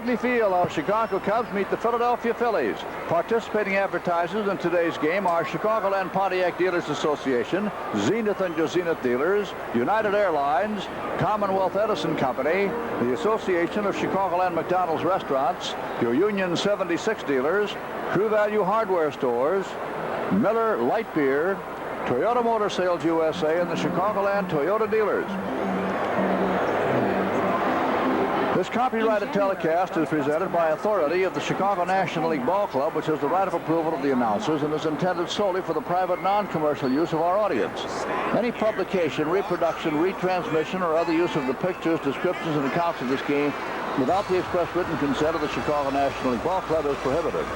Wrigley Field, our Chicago Cubs meet the Philadelphia Phillies. Participating advertisers in today's game are Chicagoland Pontiac Dealers Association, Zenith and Zenith Dealers, United Airlines, Commonwealth Edison Company, the Association of Chicagoland McDonald's Restaurants, your Union 76 Dealers, True Value Hardware Stores, Miller Light Beer, Toyota Motor Sales USA, and the Chicagoland Toyota Dealers. This copyrighted telecast is presented by authority of the Chicago National League Ball Club, which has the right of approval of the announcers and is intended solely for the private non-commercial use of our audience. Any publication, reproduction, retransmission, or other use of the pictures, descriptions, and accounts of this game without the express written consent of the Chicago National League Ball Club is prohibited.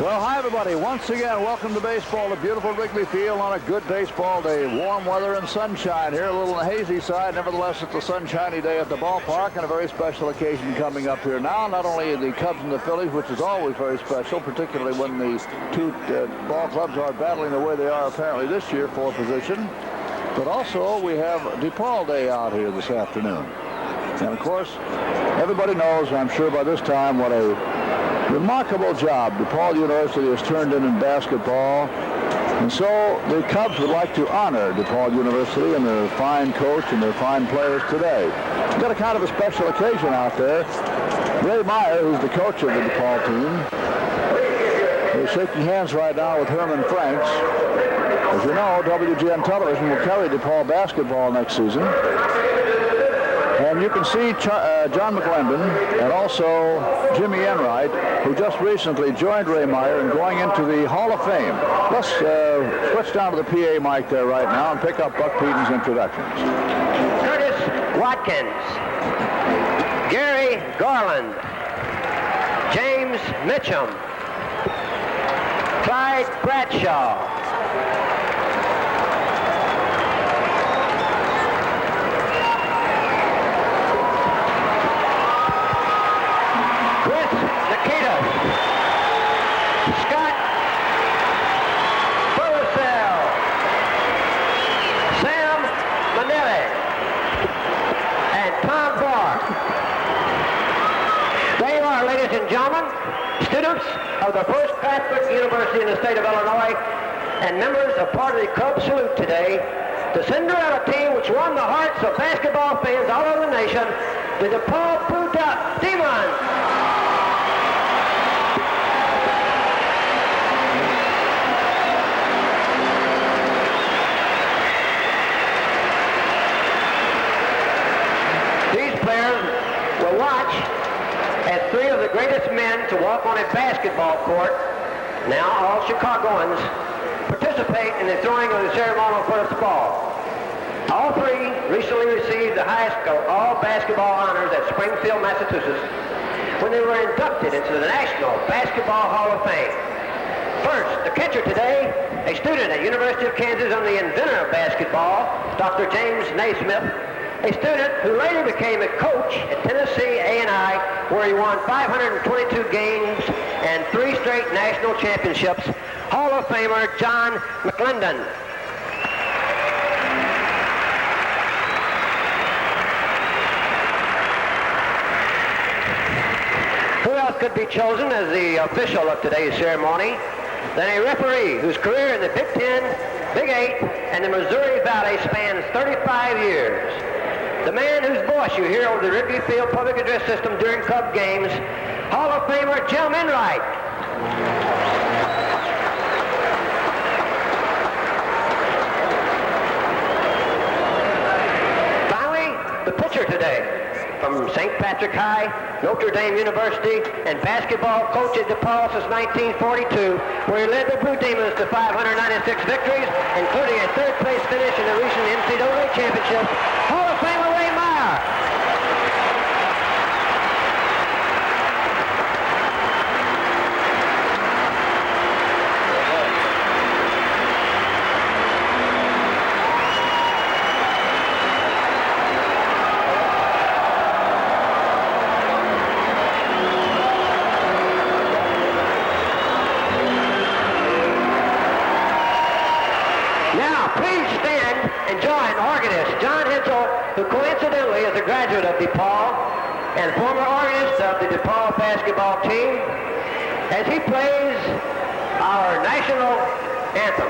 Well, hi, everybody. Once again, welcome to baseball at beautiful Wrigley Field on a good baseball day. Warm weather and sunshine here, a little on the hazy side. Nevertheless, it's a sunshiny day at the ballpark and a very special occasion coming up here now. Not only the Cubs and the Phillies, which is always very special, particularly when the two ball clubs are battling the way they are apparently this year for position, but also we have DePaul Day out here this afternoon. And, of course, everybody knows, I'm sure by this time, what a remarkable job DePaul University has turned in basketball. And so the Cubs would like to honor DePaul University and their fine coach and their fine players today. We've got a kind of a special occasion out there. Ray Meyer, who's the coach of the DePaul team, is shaking hands right now with Herman Franks. As you know, WGN Television will carry DePaul basketball next season. And you can see John McClendon and also Jimmy Enright, who just recently joined Ray Meyer and going into the Hall of Fame. Let's switch down to the PA mic there right now and pick up Buck Peden's introductions. Curtis Watkins, Gary Garland, James Mitchum, Clyde Bradshaw, Scott Bosell, Sam Manelli, and Tom Barr. They are, ladies and gentlemen, students of the First Catholic University in the state of Illinois and members of part of the Cubs salute today, the Cinderella team which won the hearts of basketball fans all over the nation, the DePaul Blue Demons. Watch as three of the greatest men to walk on a basketball court, now all Chicagoans, participate in the throwing of the ceremonial first ball. All three recently received the highest of all basketball honors at Springfield, Massachusetts, when they were inducted into the National Basketball Hall of Fame. First, the catcher today, a student at University of Kansas and the inventor of basketball, Dr. James Naismith, a student who later became a coach at Tennessee A&I, where he won 522 games and 3 straight national championships, Hall of Famer John McClendon. Who else could be chosen as the official of today's ceremony than a referee whose career in the Big Ten, Big 8, and the Missouri Valley spans 35 years. The man whose voice you hear over the Wrigley Field public address system during Cub games, Hall of Famer Jim Enright. Finally, the pitcher today, from St. Patrick High, Notre Dame University, and basketball coach at DePaul since 1942, where he led the Blue Demons to 596 victories, including a third-place finish in the recent NCAA championship, Hall of Famer Ray Meyer. Now, please stand and join graduate of DePaul and former organist of the DePaul basketball team, as he plays our national anthem.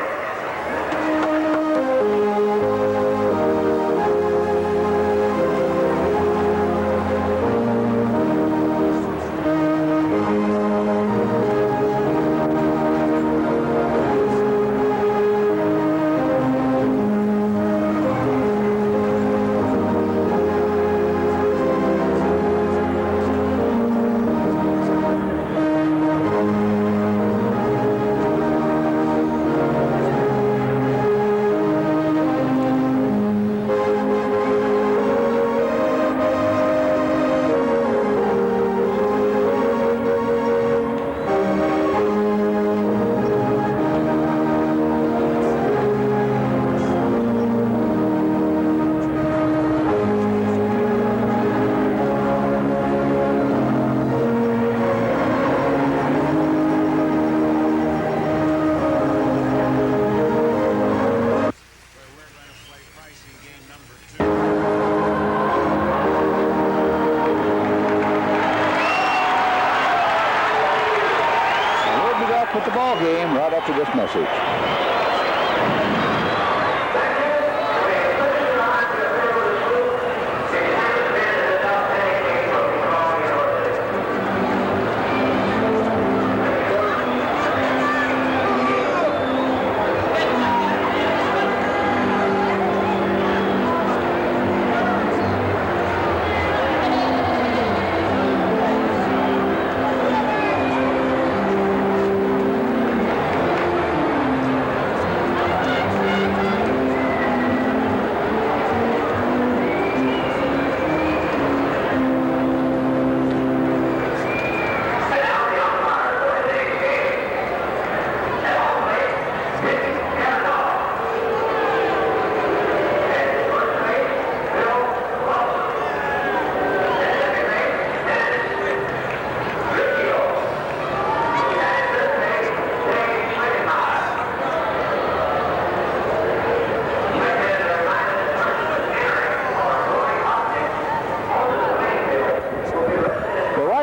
With the ball game right after this message.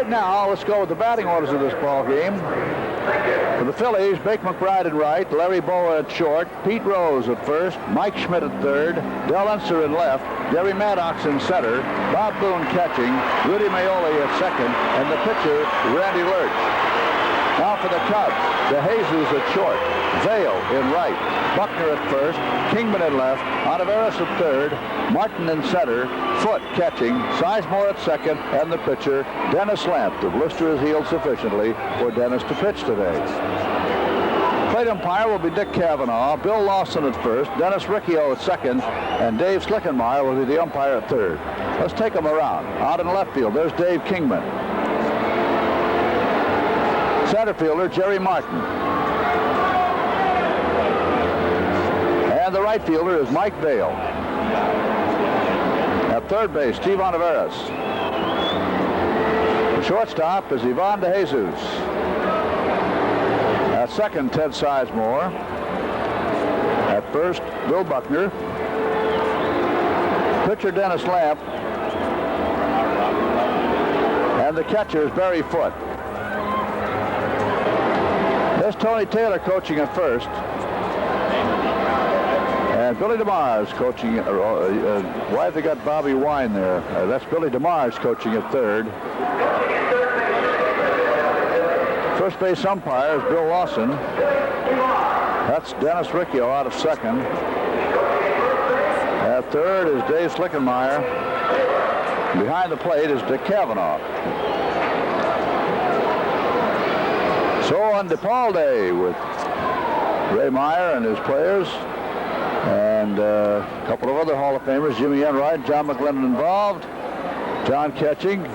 Now, let's go with the batting orders of this ball game. For the Phillies, Bake McBride at right, Larry Boa at short, Pete Rose at first, Mike Schmidt at third, Del Unser in left, Gary Maddox in center, Bob Boone catching, Rudy Maioli at second, and the pitcher, Randy Lerch. Now for the Cubs, DeJesus at short, Vail in right, Buckner at first, Kingman at left, Oliveras at third, Martin in center, Foote catching, Sizemore at second, and the pitcher, Dennis Lamp. The blister has healed sufficiently for Dennis to pitch today. Plate umpire will be Dick Cavanaugh, Bill Lawson at first, Dennis Riccio at second, and Dave Slickenmeyer will be the umpire at third. Let's take them around. Out in left field, there's Dave Kingman. Center fielder, Jerry Martin. And the right fielder is Mike Vail. At third base, Steve Oliveras. The shortstop is Ivan DeJesus. At second, Ted Sizemore. At first, Bill Buckner. Pitcher, Dennis Lamp. And the catcher is Barry Foote. There's Tony Taylor coaching at first. And Billy DeMars coaching, why have they got Bobby Wine there? That's Billy DeMars coaching at third. First base umpire is Bill Lawson. That's Dennis Riccio out of second. At third is Dave Slickenmeyer. Behind the plate is Dick Cavanaugh. So on DePaul Day with Ray Meyer and his players, and a couple of other Hall of Famers, Jimmy Enright, John McLennan involved, John Ketching,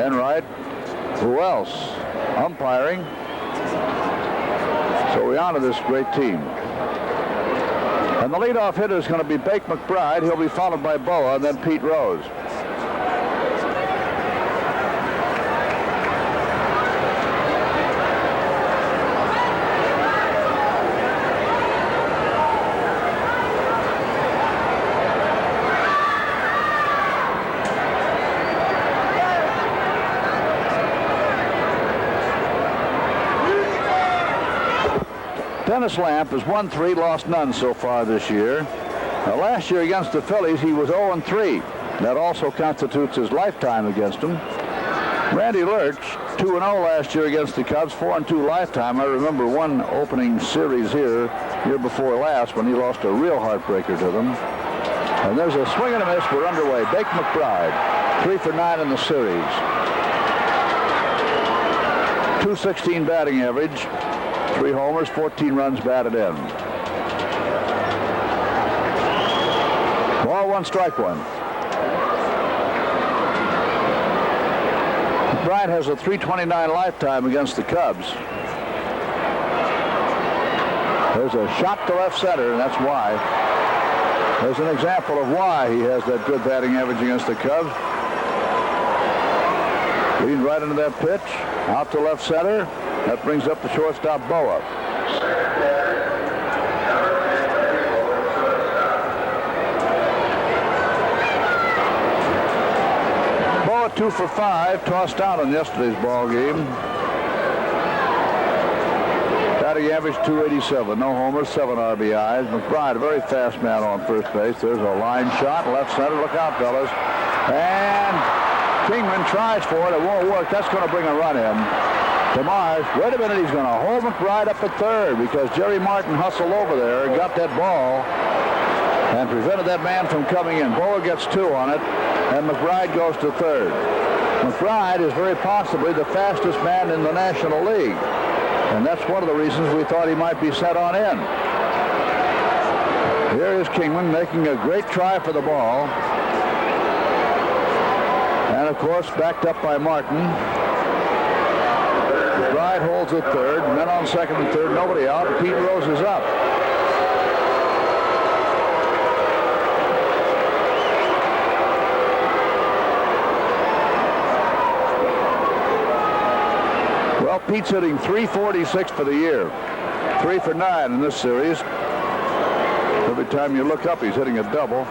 Enright, who else? Umpiring. So we honor this great team. And the leadoff hitter is going to be Bake McBride. He'll be followed by Boa and then Pete Rose. Dennis Lamp has won 3, lost none so far this year. Now, last year against the Phillies, he was 0-3. That also constitutes his lifetime against them. Randy Lerch, 2-0 last year against the Cubs, 4-2 lifetime. I remember one opening series here, year before last, when he lost a real heartbreaker to them. And there's a swing and a miss. We're underway. Bake McBride, 3 for 9 in the series. .216 batting average, 3 homers, 14 runs batted in. Ball 1, strike 1. McBride has a .329 lifetime against the Cubs. There's a shot to left center, and that's why. There's an example of why he has that good batting average against the Cubs. Leaned right into that pitch, out to left center. That brings up the shortstop, Boa. Boa 2 for 5, tossed out in yesterday's ball game. Batting average .287, no homers, 7 RBIs. McBride, a very fast man on first base. There's a line shot, left center. Look out, fellas. And Kingman tries for it. It won't work. That's going to bring a run in. Demars, wait a minute, he's going to hold McBride up at third because Jerry Martin hustled over there and got that ball and prevented that man from coming in. Boa gets 2 on it, and McBride goes to third. McBride is very possibly the fastest man in the National League. And that's one of the reasons we thought he might be set on in. Here is Kingman making a great try for the ball. And, of course, backed up by Martin. McBride holds at third. Men on second and third. Nobody out. Pete Rose is up. Well, Pete's hitting .346 for the year. 3 for 9 in this series. Every time you look up, he's hitting a double.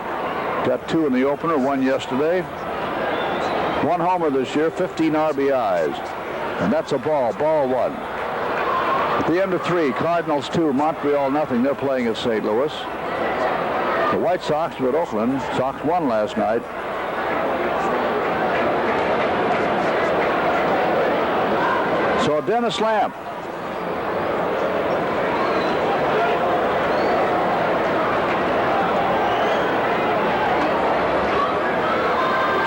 Got 2 in the opener, 1 yesterday. 1 homer this year, 15 RBIs. And that's a ball 1. At the end of 3, Cardinals 2, Montreal nothing. They're playing at St. Louis. The White Sox were at Oakland. Sox won last night. So Dennis Lamp.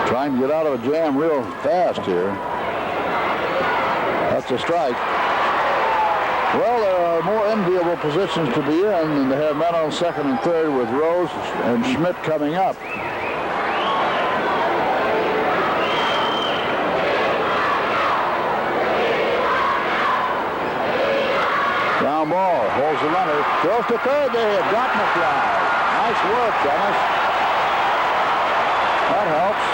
Trying to get out of a jam real fast here. That's a strike. Well, there are more enviable positions to be in than to have men on second and third with Rose and Schmidt coming up. Ground ball, holds the runner, throws to third, they hit, got McBride. Nice work, Dennis. That helps.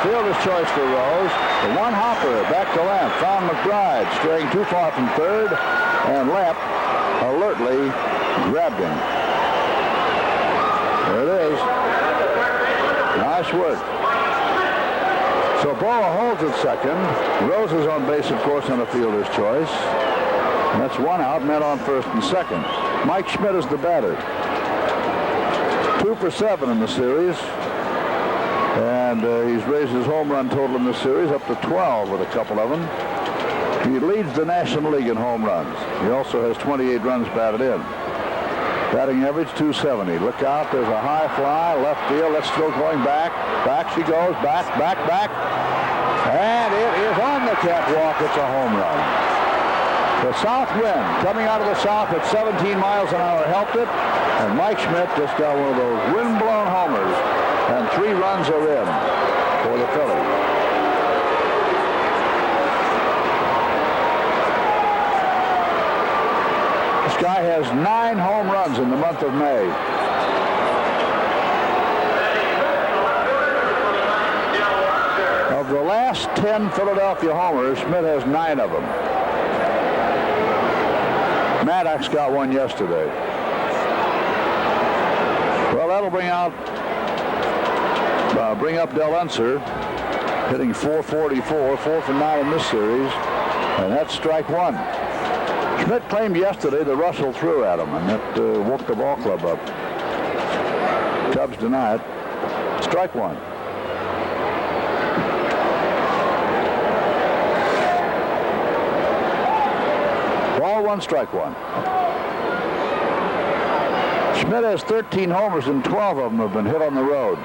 Fielder's choice for Rose. The one hopper back to Lamp, found McBride, straying too far from third, and Lamp alertly grabbed him. There it is. Nice work. So Boa holds at second. Rose is on base, of course, on a fielder's choice. And that's 1 out, men on first and second. Mike Schmidt is the batter. 2 for 7 in the series. And he's raised his home run total in the series up to 12 with a couple of them. He leads the National League in home runs. He also has 28 runs batted in. Batting average .270. Look out, there's a high fly, left field. That's still going back. Back she goes, back. And it is on the catwalk. It's a home run. The south wind coming out of the south at 17 miles an hour helped it. And Mike Schmidt just got one of those wind-blown homers. And 3 runs are in for the Phillies. This guy has 9 home runs in the month of May. Of the last 10 Philadelphia homers, Schmidt has 9 of them. Maddox got 1 yesterday. Well, that'll bring up Del Unser, hitting .444, 4 for 9 in this series, and that's strike 1. Schmidt claimed yesterday that Russell threw at him, and that woke the ball club up. Cubs deny it. Strike one. Ball one, strike one. Schmidt has 13 homers, and 12 of them have been hit on the road.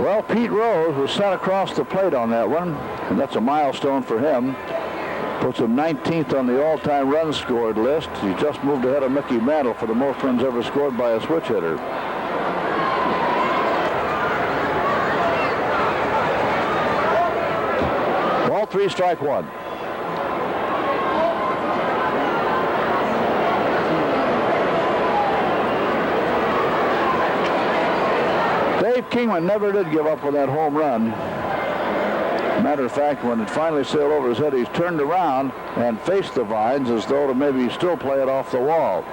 Well, Pete Rose was sent across the plate on that one, and that's a milestone for him. Puts him 19th on the all-time runs scored list. He just moved ahead of Mickey Mantle for the most runs ever scored by a switch hitter. Ball three, strike one. Dave Kingman never did give up on that home run. Matter of fact, when it finally sailed over his head, he's turned around and faced the vines as though to maybe still play it off the wall.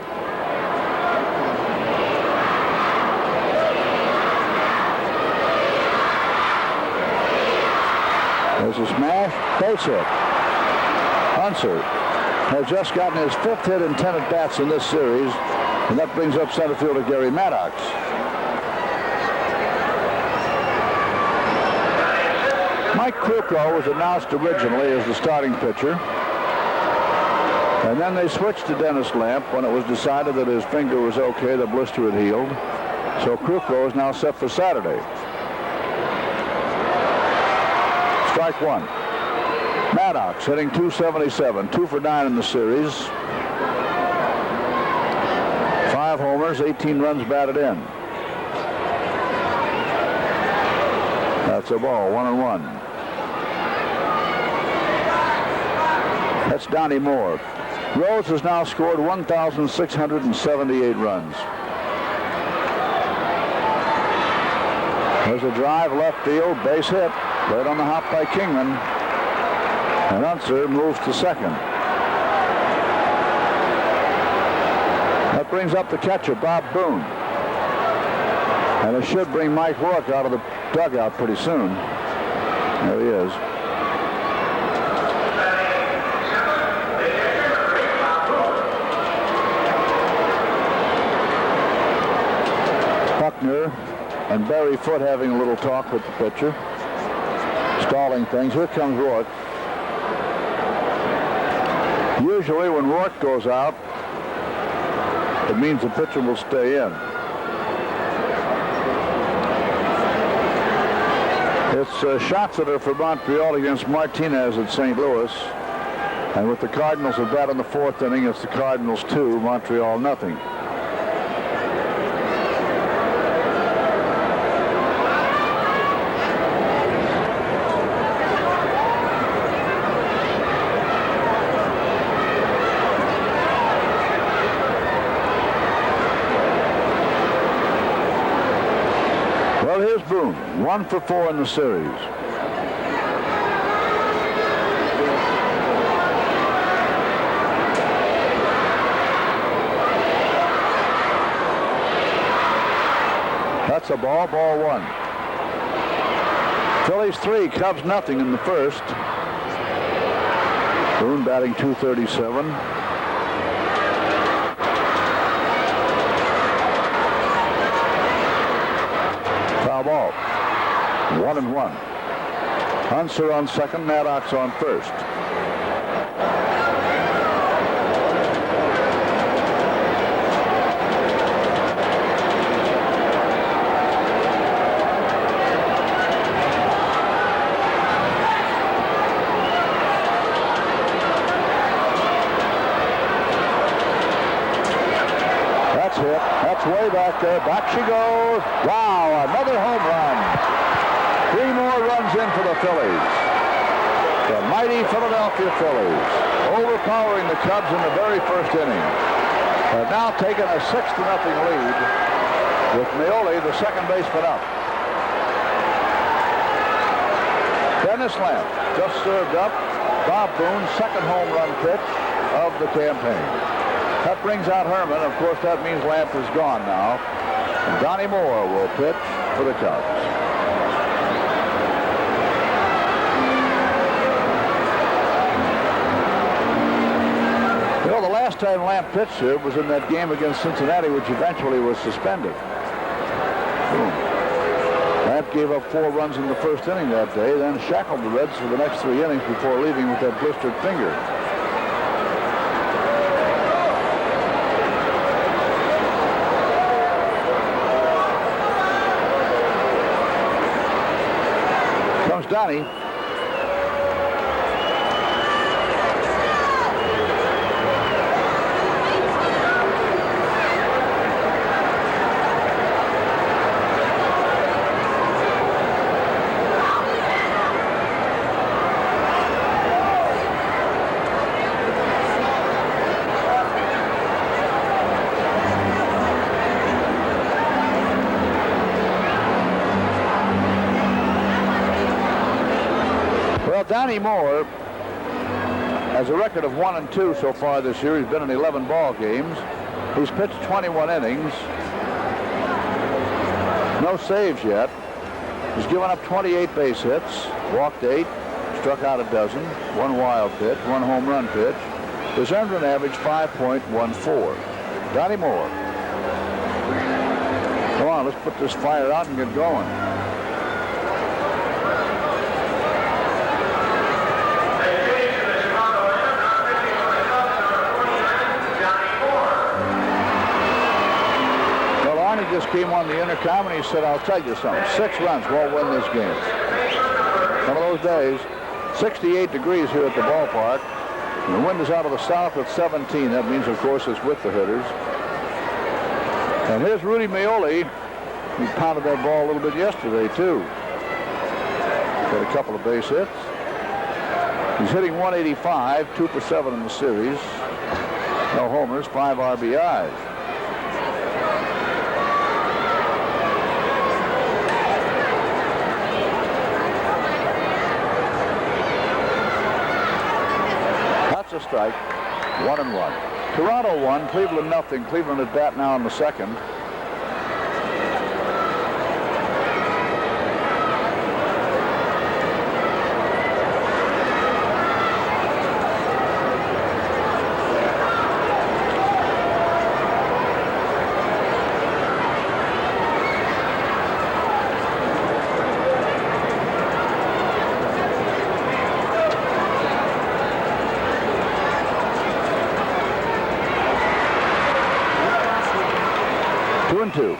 There's a smash, base hit. Unser has just gotten his 5th hit in 10 at-bats in this series, and that brings up center fielder Gary Maddox. Mike Krukow was announced originally as the starting pitcher, and then they switched to Dennis Lamp when it was decided that his finger was okay, the blister had healed. So Krukow is now set for Saturday. Strike one. Maddox hitting .277, 2 for 9 in the series. 5 homers, 18 runs batted in. That's a ball, 1-1. That's Donnie Moore. Rose has now scored 1,678 runs. There's a drive left field, base hit, right on the hop by Kingman. And Unser moves to second. That brings up the catcher, Bob Boone. And it should bring Mike Rourke out of the dugout pretty soon. There he is. Buckner and Barry Foote having a little talk with the pitcher, stalling things. Here comes Rourke. Usually when Rourke goes out, it means the pitcher will stay in. It's shots that are for Montreal against Martinez at St. Louis. And with the Cardinals at bat in the 4th inning, it's the Cardinals 2, Montreal nothing. Well, here's Boone, 1 for 4 in the series. That's a ball, ball 1. Phillies 3, Cubs nothing in the first. Boone batting .237. Foul ball. 1-1. Unser on second, Maddox on first. That's hit. That's way back there. Back she goes. Wow, another home run. 3 more runs in for the Phillies. The mighty Philadelphia Phillies overpowering the Cubs in the very first inning. Have now taken a 6-0 lead with Meoli, the second baseman, up. Dennis Lamp just served up Bob Boone's second home run pitch of the campaign. That brings out Herman. Of course, that means Lamp is gone now. And Donnie Moore will pitch for the Cubs. You know, the last time Lamp pitched here was in that game against Cincinnati, which eventually was suspended. Lamp gave up 4 runs in the first inning that day, then shackled the Reds for the next 3 innings before leaving with that blistered finger. Comes Donnie. Donnie Moore has a record of 1-2 so far this year. He's been in 11 ball games. He's pitched 21 innings. No saves yet. He's given up 28 base hits, walked 8, struck out a dozen, 1 wild pitch, 1 home run pitch. His earned run average 5.14. Donnie Moore. Come on, let's put this fire out and get going. Just came on the intercom and he said, I'll tell you something, 6 runs won't win this game. One of those days. 68 degrees here at the ballpark. And the wind is out of the south at 17. That means, of course, it's with the hitters. And here's Rudy Maioli. He pounded that ball a little bit yesterday, too. Got a couple of base hits. He's hitting 185, 2 for 7 in the series. No homers, 5 RBIs. A strike, 1-1. Toronto 1, Cleveland nothing. Cleveland at bat now in the second. Two.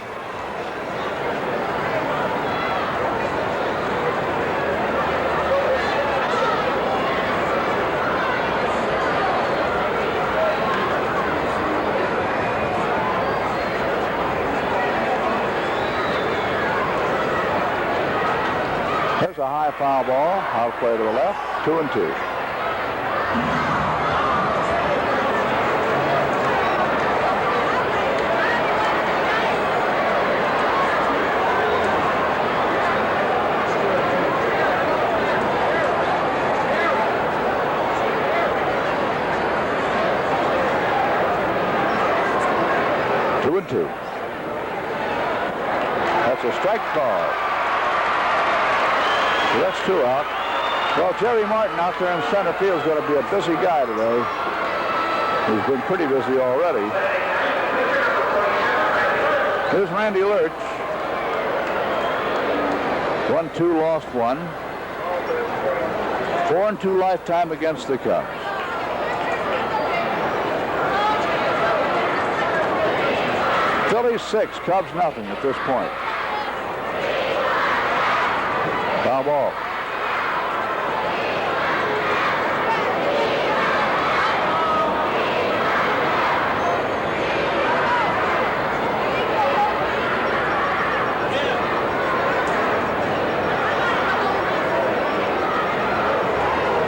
There's a high foul ball. Out play to the left. 2-2. That's a strike call. So that's 2 out. Well, Jerry Martin out there in center field is going to be a busy guy today. He's been pretty busy already. Here's Randy Lerch. 1-2, lost 1. 4-2 lifetime against the Cubs. Phillies 6, Cubs nothing at this point. Foul ball.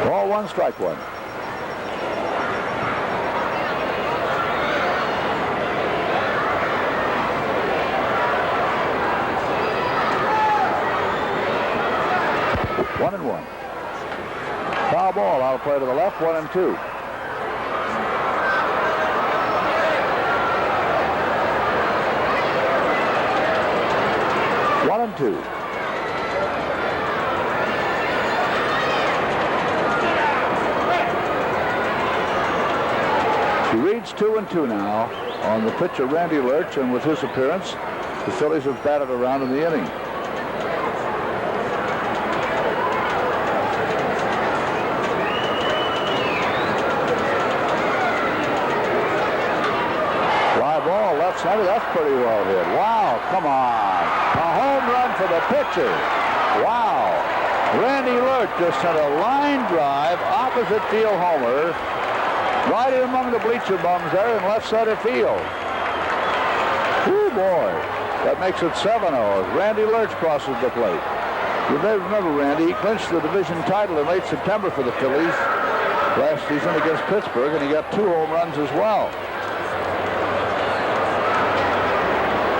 Ball 1, strike 1. One and 1. Foul ball. Out of play to the left. 1-2. 0-2. He reads 2-2 now on the pitcher Randy Lerch, and with his appearance, the Phillies have batted around in the inning. Fly ball, left center, that's pretty well hit. Wow, come on. A home run for the pitcher. Wow. Randy Lerch just sent a line drive, opposite field homer, right in among the bleacher bums there in left center field. Woo, boy. That makes it 7-0 as Randy Lerch crosses the plate. You may remember Randy. He clinched the division title in late September for the Phillies last season against Pittsburgh, and he got 2 home runs as well.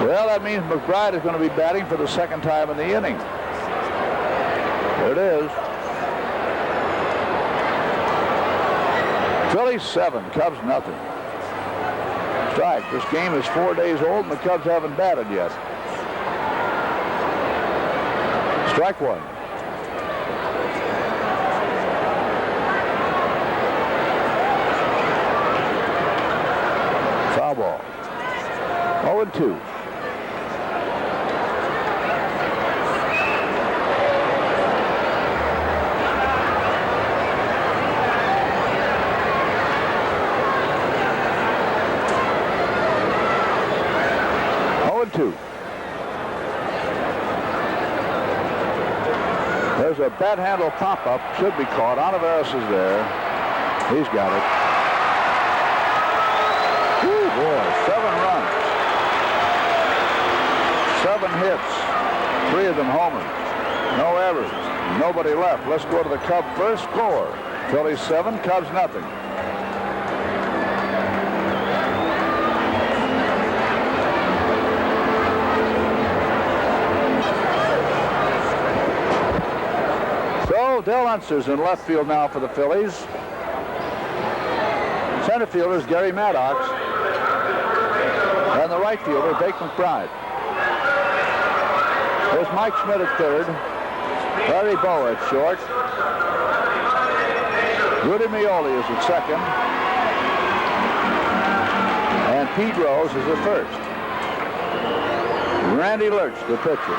Well, that means McBride is going to be batting for the second time in the inning. There it is. Phillies 7, Cubs nothing. Strike. This game is 4 days old and the Cubs haven't batted yet. Strike 1. Foul ball. 0-2. There's a bat handle pop-up. Should be caught. Olivares is there. He's got it. Woo, boy. 7 runs. 7 hits. 3 of them homers. No errors. Nobody left. Let's go to the Cub first score. Phillies 7, Cubs nothing. Dell Unser's in left field now for the Phillies. Center fielder is Gary Maddox. And the right fielder, Dake McBride. There's Mike Schmidt at third. Larry Bowe at short. Rudy Mioli is at second. And Pete Rose is at first. Randy Lerch, the pitcher.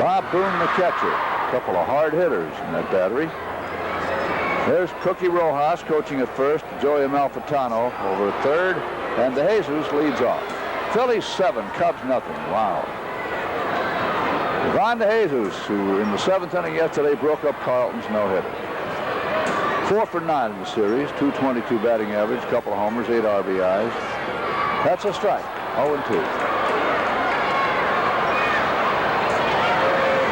Bob Boone, the catcher. A couple of hard hitters in that battery. There's Cookie Rojas coaching at first, Joey Amalfitano over at third, and DeJesus leads off. Phillies 7, Cubs nothing. Wow. Ron DeJesus, who in the 7th inning yesterday broke up Carlton's no-hitter. 4 for 9 in the series, .222 batting average, couple of homers, 8 RBIs. That's a strike. 0-2.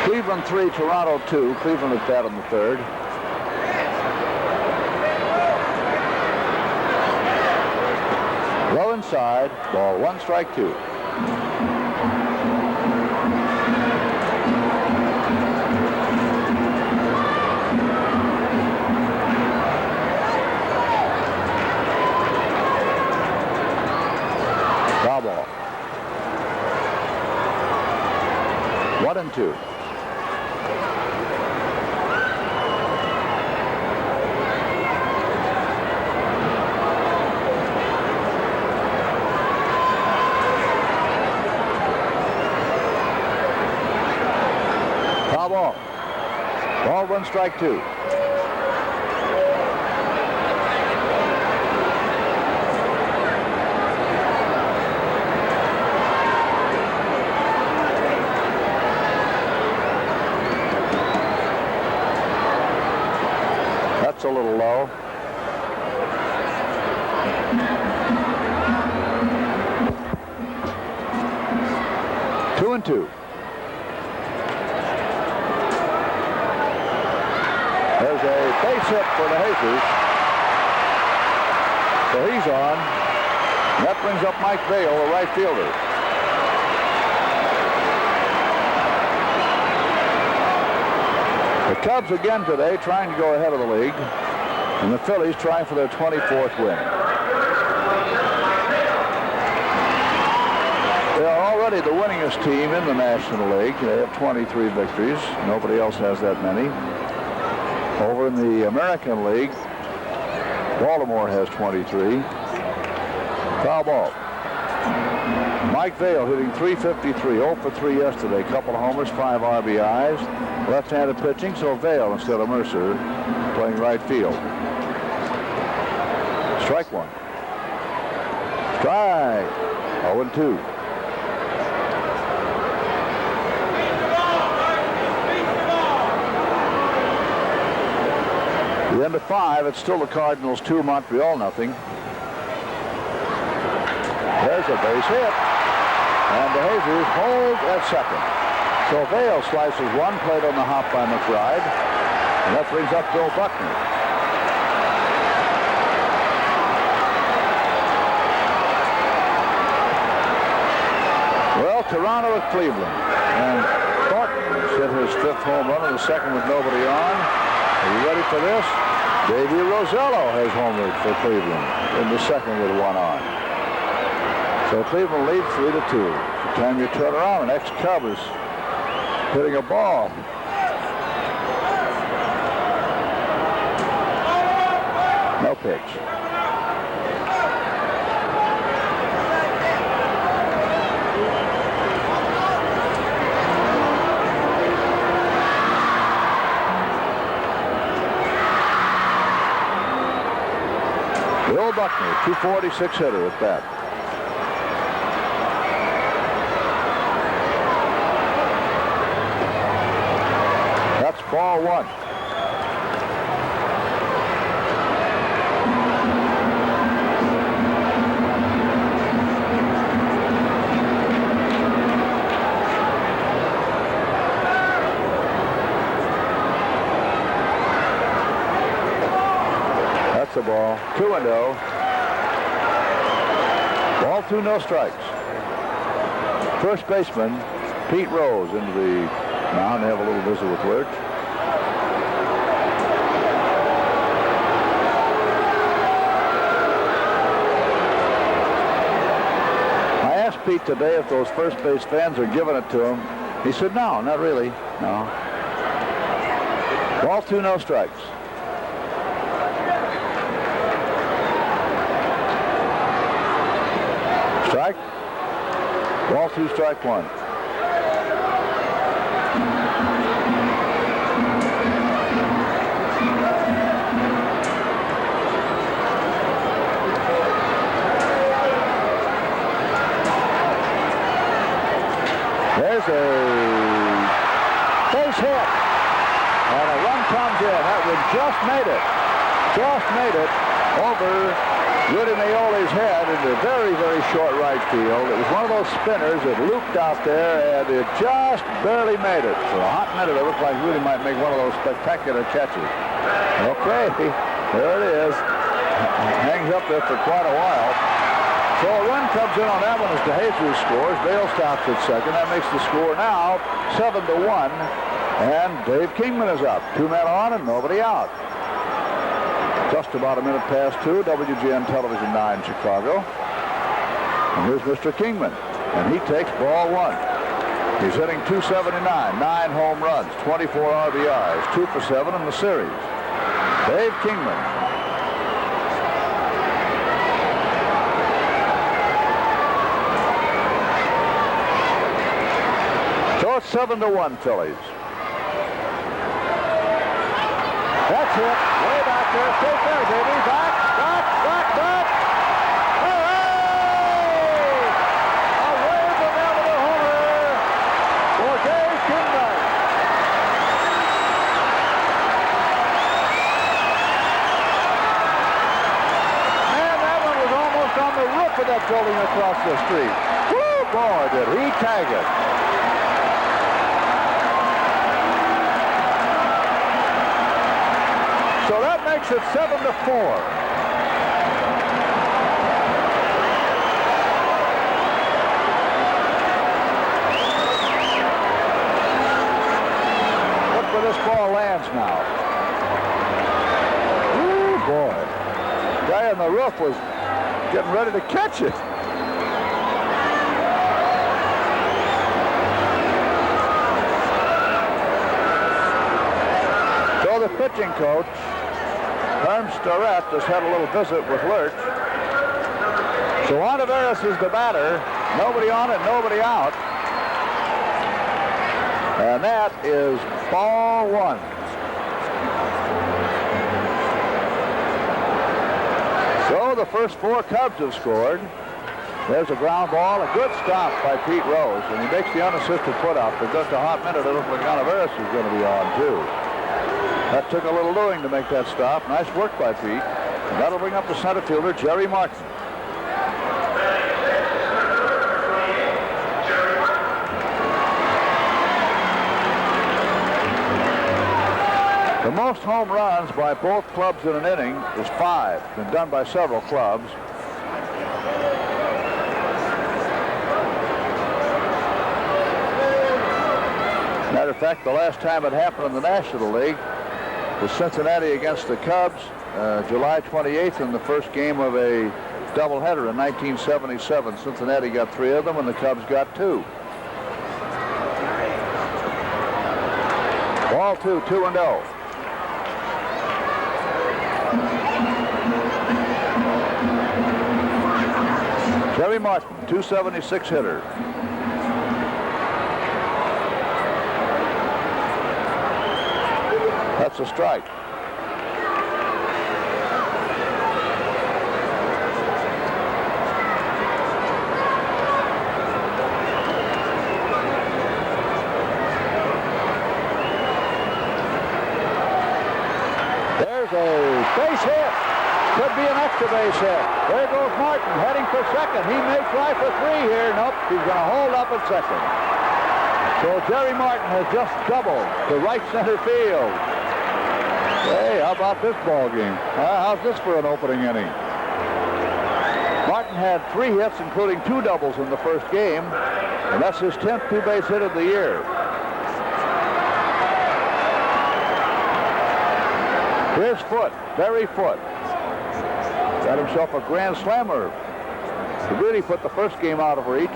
Cleveland 3, Toronto 2. Cleveland at bat on the third. Low inside, ball 1, strike 2. Foul ball. 1-2. Ball. Ball 1, strike 2. That's a little low. Two and two. There's a base hit for DeJesus. So he's on. That brings up Mike Vail, the right fielder. The Cubs again today trying to go ahead of the league, and the Phillies trying for their 24th win. They are already the winningest team in the National League. They have 23 victories. Nobody else has that many. Over in the American League, Baltimore has 23. Foul ball. Mike Vail hitting .353, 0 for 3 yesterday. Couple of homers, 5 RBIs. Left-handed pitching, so Vail instead of Mercer playing right field. Strike one. Strike. 0-2. The end of 5, it's still the Cardinals 2, Montreal nothing. There's a base hit. And the Jesus holds at second. So Vail slices one, played on the hop by McBride. And that brings up Bill Buckner. Well, Toronto at Cleveland. And Thornton hit his 5th home run in the second with nobody on. Are you ready for this? Davey Rosello has homered for Cleveland in the second with 1 on. So Cleveland leads 3-2. By the time you turn around, an ex-Cub is hitting a ball. No pitch. Bill Buckner, 246 hitter at bat. That's ball 1. The ball. 2-0. Ball 2, no strikes. First baseman Pete Rose into the mound. They have a little visit with Lerch. I asked Pete today if those first base fans are giving it to him. He said, no, not really. No. Ball 2, no strikes. Strike. Ball 2, strike 1. There's a base hit. And a run comes in. That one just made it. Just made it over Rudy Maioli's head into very, very short right field. It was one of those spinners that looped out there, and it just barely made it. For a hot minute, it looked like Rudy might make one of those spectacular catches. Okay, there it is. Hangs up there for quite a while. So a run comes in on that one as DeJesus scores. Vail stops at second. That makes the score now 7-1. And Dave Kingman is up. 2 men on and nobody out. Just about a minute past 2, WGN Television 9, Chicago. And here's Mr. Kingman, and he takes ball 1. He's hitting .279, 9 home runs, 24 RBIs, 2 for 7 in the series. Dave Kingman. So it's 7-1 Phillies. That's it. Way back there. Stay there, baby. Back. Hooray! A wave of amateur homer for Dave Kingman. Man, that one was almost on the roof of that building across the street. Woo, boy, did he tag it. So that makes it 7-4. Look where this ball lands now. Ooh, boy. The guy on the roof was getting ready to catch it. pitching coach, Herm Starrett, just had a little visit with Lerch. So Ontiveros is the batter. Nobody on it, nobody out. And that is ball one. So the first 4 Cubs have scored. There's a ground ball, a good stop by Pete Rose, and he makes the unassisted put out. For just a hot minute, it looks like Ontiveros is going to be on, too. That took a little doing to make that stop. Nice work by Pete. And that'll bring up the center fielder, Jerry Martin. The most home runs by both clubs in an inning is 5. Been done by several clubs. Matter of fact, the last time it happened in the National League was Cincinnati against the Cubs, July 28th in the first game of a doubleheader in 1977. Cincinnati got 3 of them and the Cubs got 2. Ball 2, 2-0. Jerry Martin, 276 hitter. That's a strike. There's a base hit. Could be an extra base hit. There goes Martin heading for second. He may try for 3 here. Nope, he's going to hold up at second. So Jerry Martin has just doubled to right center field. Hey, how about this ball game? How's this for an opening inning? Martin had 3 hits, including 2 doubles in the first game, and that's his 10th 2-base hit of the year. Here's Foote, Barry Foote. Got himself a grand slammer. He really put the first game out of reach.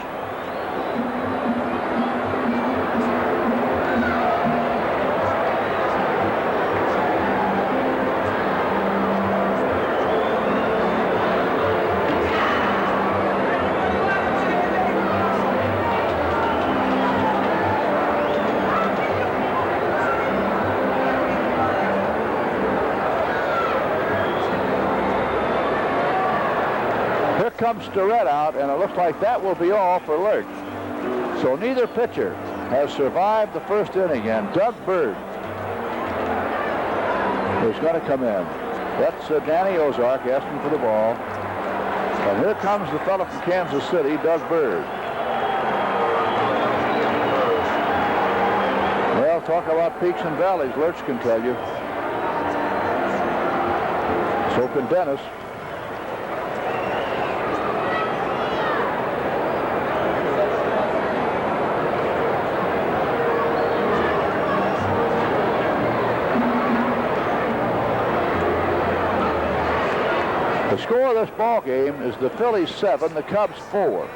Comes Starrett out, and it looks like that will be all for Lerch. So neither pitcher has survived the first inning, and Doug Bird is going to come in. That's Danny Ozark asking for the ball. And here comes the fellow from Kansas City, Doug Bird. Well, talk about peaks and valleys, Lerch can tell you. So can Dennis. The score of this ball game is the Phillies 7, the Cubs 4.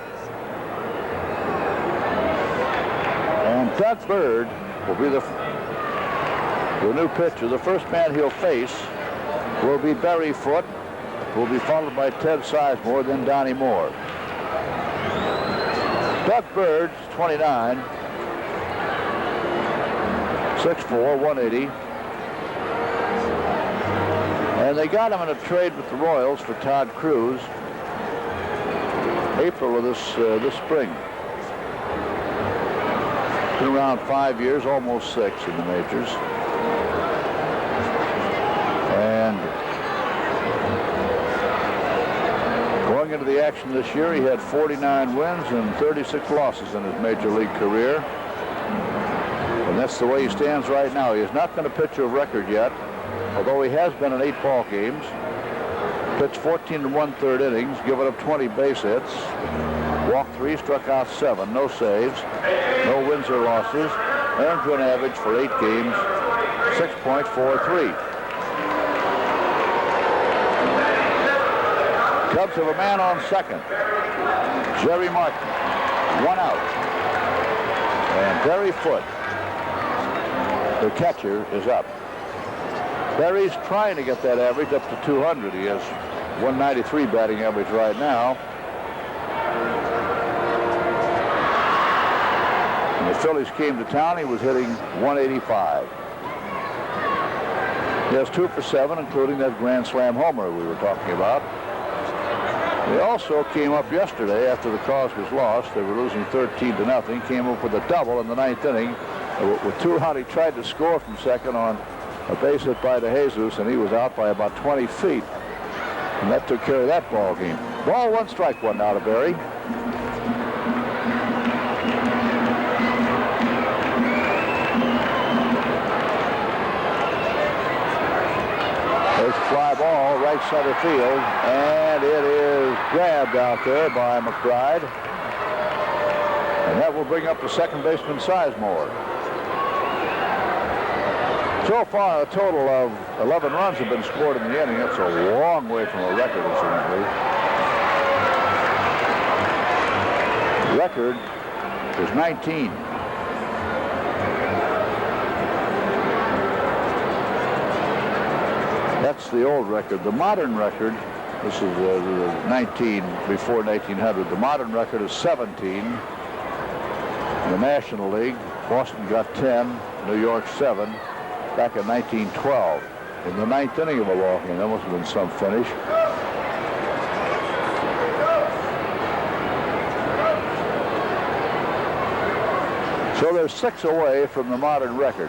And Doug Bird will be the new pitcher. The first man he'll face will be Barry Foote, who will be followed by Ted Sizemore, then Donnie Moore. Doug Bird, 29, 6'4", 180. And they got him in a trade with the Royals for Todd Cruz, April of this spring. Been around 5 years, almost 6 in the majors. And going into the action this year, he had 49 wins and 36 losses in his major league career. And that's the way he stands right now. He is not going to pitch a record yet, although he has been in 8 ball games. Pitched 14 1/3 innings, given up 20 base hits, walked 3, struck out 7, no saves, no wins or losses, earned run average for 8 games, 6.43. Cubs have a man on second, Jerry Martin, 1 out, and Barry Foote, the catcher, is up. Berry's trying to get that average up to 200. He has 193 batting average right now. When the Phillies came to town, he was hitting 185. He has 2 for 7, including that grand slam homer we were talking about. They also came up yesterday after the cause was lost. They were losing 13-0. Came up with a double in the 9th inning. With 2 out, he tried to score from second on a base hit by DeJesus, and he was out by about 20 feet. And that took care of that ball game. Ball 1, strike 1 now to Berry. There's a fly ball, right center field, and it is grabbed out there by McBride. And that will bring up the second baseman Sizemore. So far, a total of 11 runs have been scored in the inning. That's a long way from a record, incidentally. The record is 19. That's the old record. The modern record, this is 19 before 1900. The modern record is 17. In the National League, Boston got 10, New York 7. Back in 1912, in the 9th inning of a ball game. That must have been some finish. So they're 6 away from the modern record.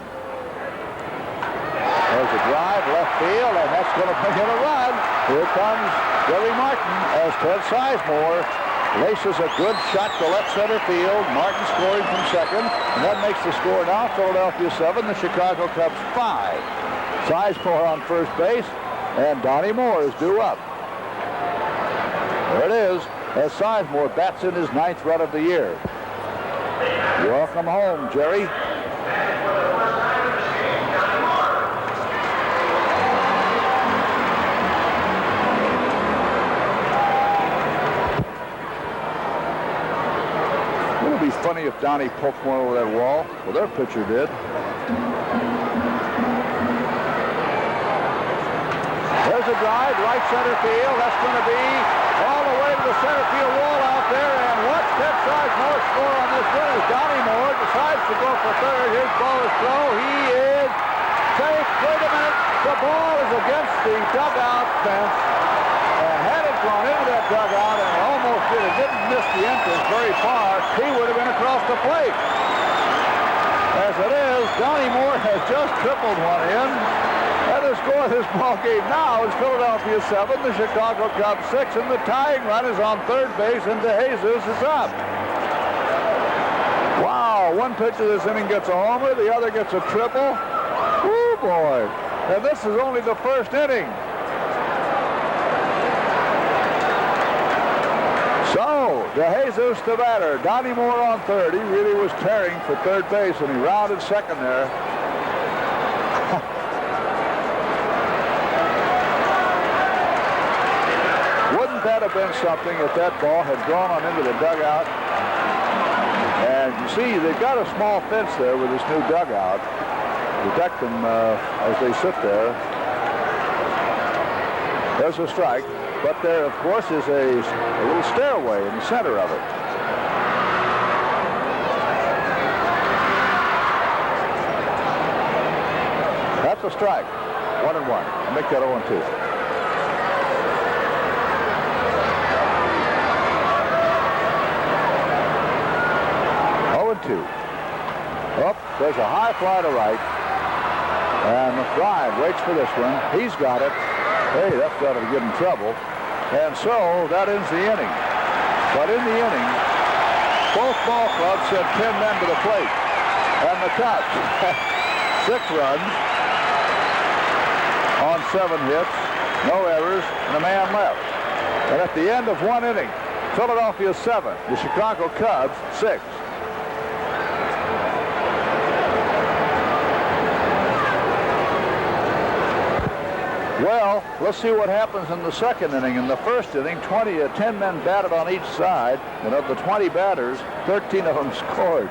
There's a drive, left field, and that's going to bring in a run. Here comes Jerry Martin as Ted Sizemore laces a good shot to left center field. Martin scoring from second, and that makes the score now Philadelphia 7, the Chicago Cubs 5. Sizemore on first base, and Donnie Moore is due up. There it is, as Sizemore bats in his 9th run of the year. Welcome home, Jerry. It'd be funny if Donnie poked one over that wall. Well, their pitcher did. There's a drive, right center field. That's going to be all the way to the center field wall out there. And watch Ted Sizemore score on this one as Donnie Moore decides to go for third. His ball is throw. He is safe. Wait a minute. The ball is against the dugout fence. And had it gone into that dugout and almost didn't miss the entrance very far, he would have been across the plate. As it is, Donnie Moore has just tripled one in. And the score of this ball game now is Philadelphia 7, the Chicago Cubs 6, and the tying run is on third base, and DeJesus is up. Wow, one pitcher this inning gets a homer, the other gets a triple. Woo, boy. And this is only the first inning. So, DeJesus the batter. Donnie Moore on third. He really was tearing for third base, and he rounded second there. Wouldn't that have been something if that ball had gone on into the dugout? And you see, they've got a small fence there with this new dugout. Protect them as they sit there. There's a strike. But there, of course, is a little stairway in the center of it. That's a strike. 1-1. I'll make that 0-2. Up, there's a high fly to right. And McBride waits for this one. He's got it. Hey, that's got to give him trouble. And so that ends the inning. But in the inning, both ball clubs sent 10 men to the plate. And the Cubs, 6 runs on 7 hits, no errors, and a man left. And at the end of one inning, Philadelphia 7, the Chicago Cubs 6. Well, let's see what happens in the second inning. In the first inning, 10 men batted on each side, and of the 20 batters, 13 of them scored.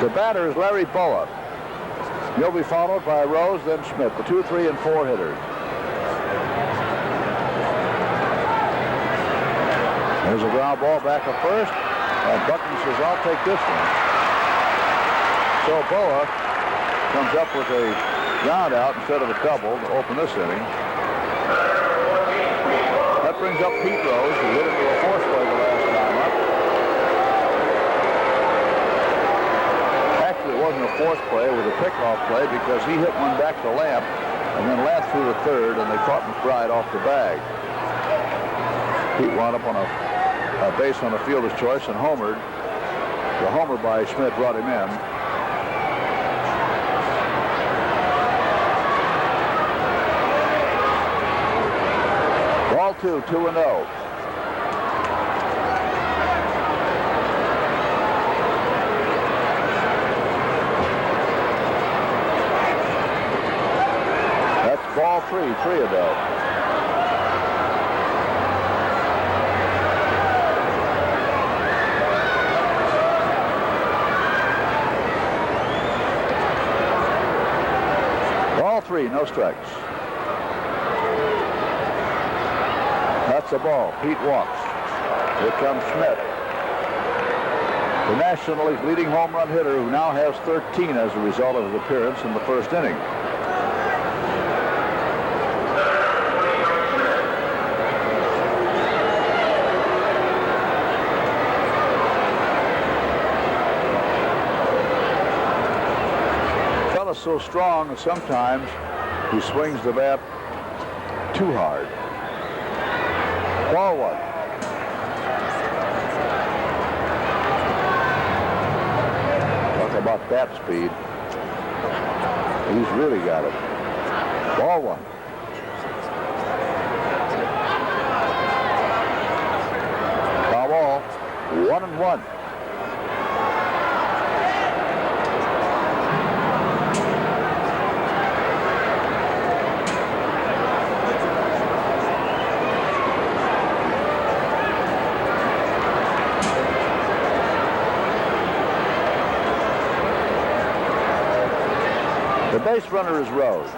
The batter is Larry Boa. He'll be followed by Rose, then Schmidt, the 2, 3, and 4 hitters. There's a ground ball back at first, and Buckner says, I'll take this one. So Boa comes up with a ground out instead of a double to open this inning. That brings up Pete Rose, who hit into a force play the last time up. Actually, it wasn't a force play, it was a pickoff play because he hit one back to Lamp, and then Lamp threw the third, and they caught McBride off the bag. Pete wound up on a base on a fielder's choice and homered. The homer by Schmidt brought him in. Ball 2, 2-0. That's ball 3, 3-0. Ball 3, no strikes. That's the ball. Pete walks. Here comes Schmidt, the National League's leading home run hitter, who now has 13 as a result of his appearance in the first inning. Fella's so strong that sometimes he swings the bat too hard. Ball 1. Talk about bat speed. He's really got it. Ball 1. Foul ball. 1-1. The base runner is Rose.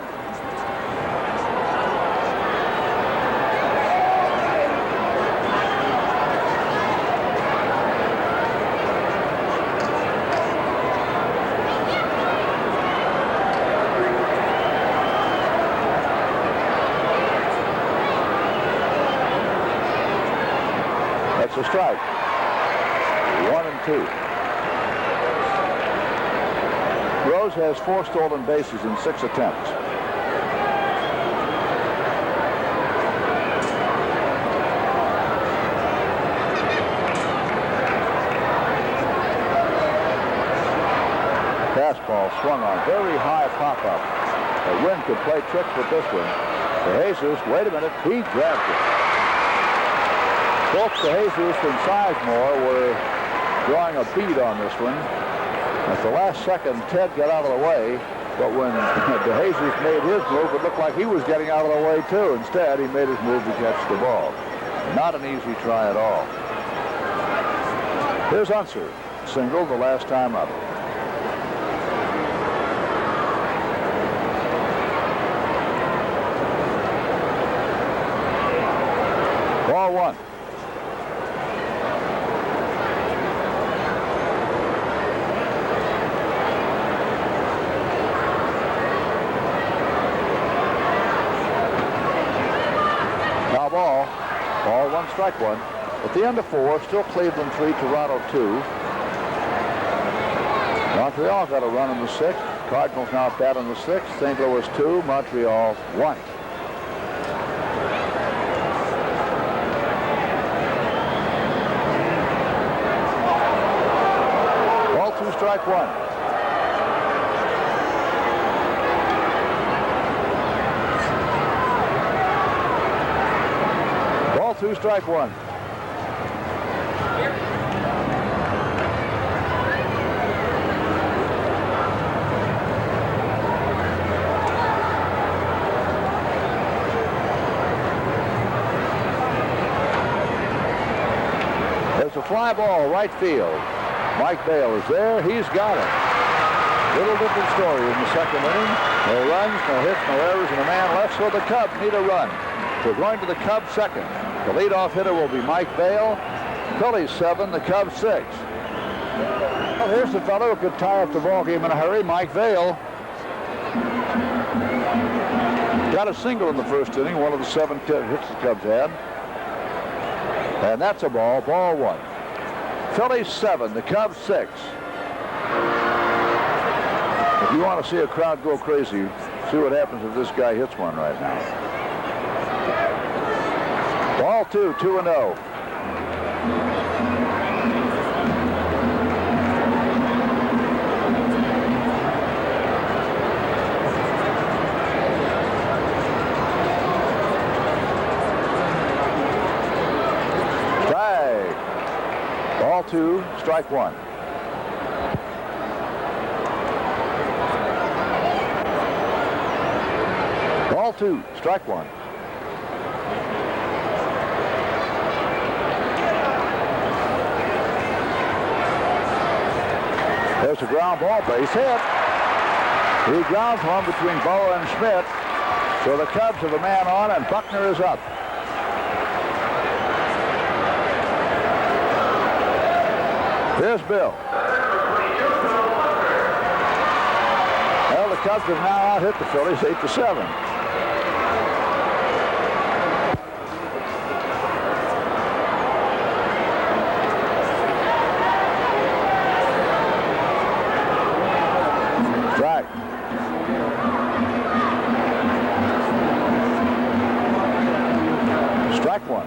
That's a strike. 1-2. Rose has 4 stolen bases in 6 attempts. Fastball swung on, very high pop-up. The wind could play tricks with this one. DeJesus, wait a minute, he grabs it. Both DeJesus and Sizemore were drawing a bead on this one. At the last second, Ted got out of the way, but when DeJesus made his move, it looked like he was getting out of the way too. Instead, he made his move to catch the ball. Not an easy try at all. Here's Unser, single the last time up. Ball 1. Ball 1, strike 1. At the end of 4, still Cleveland 3, Toronto 2. Montreal got a run in the 6th. Cardinals now bat in the 6th. St. Louis 2, Montreal 1. Ball 2, strike 1. Ball 2, strike 1. There's a fly ball, right field. Mike Bale is there. He's got it. Little different story in the second inning. No runs, no hits, no errors, and a man left, so the Cubs need a run. We're going to the Cubs second. The leadoff hitter will be Mike Vail. Phillies 7, the Cubs 6. Well, here's the fellow who could tie up the ball game in a hurry, Mike Vail. Got a single in the first inning, one of the 7 hits the Cubs had. And that's a ball, ball 1. Phillies 7, the Cubs 6. If you want to see a crowd go crazy, see what happens if this guy hits one right now. Ball 2, 2-0. Strike. Ball 2, strike 1. Ball 2, strike 1. There's a ground ball, base hit. He grounds one between Boa and Schmidt. So the Cubs have a man on, and Buckner is up. Here's Bill. Well, the Cubs have now out-hit the Phillies 8-7. Strike. Strike 1.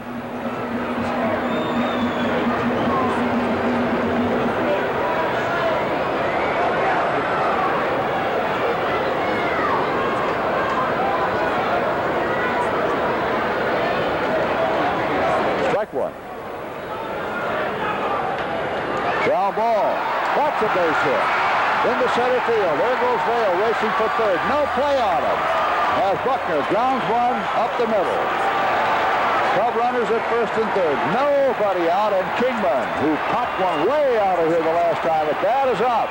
One. Ground ball. That's a base hit. Into center field. There goes Vail racing for third. No play on him. As Buckner grounds one up the middle. Cub runners at first and third. Nobody out, and Kingman, who popped one way out of here the last time at bat, is up.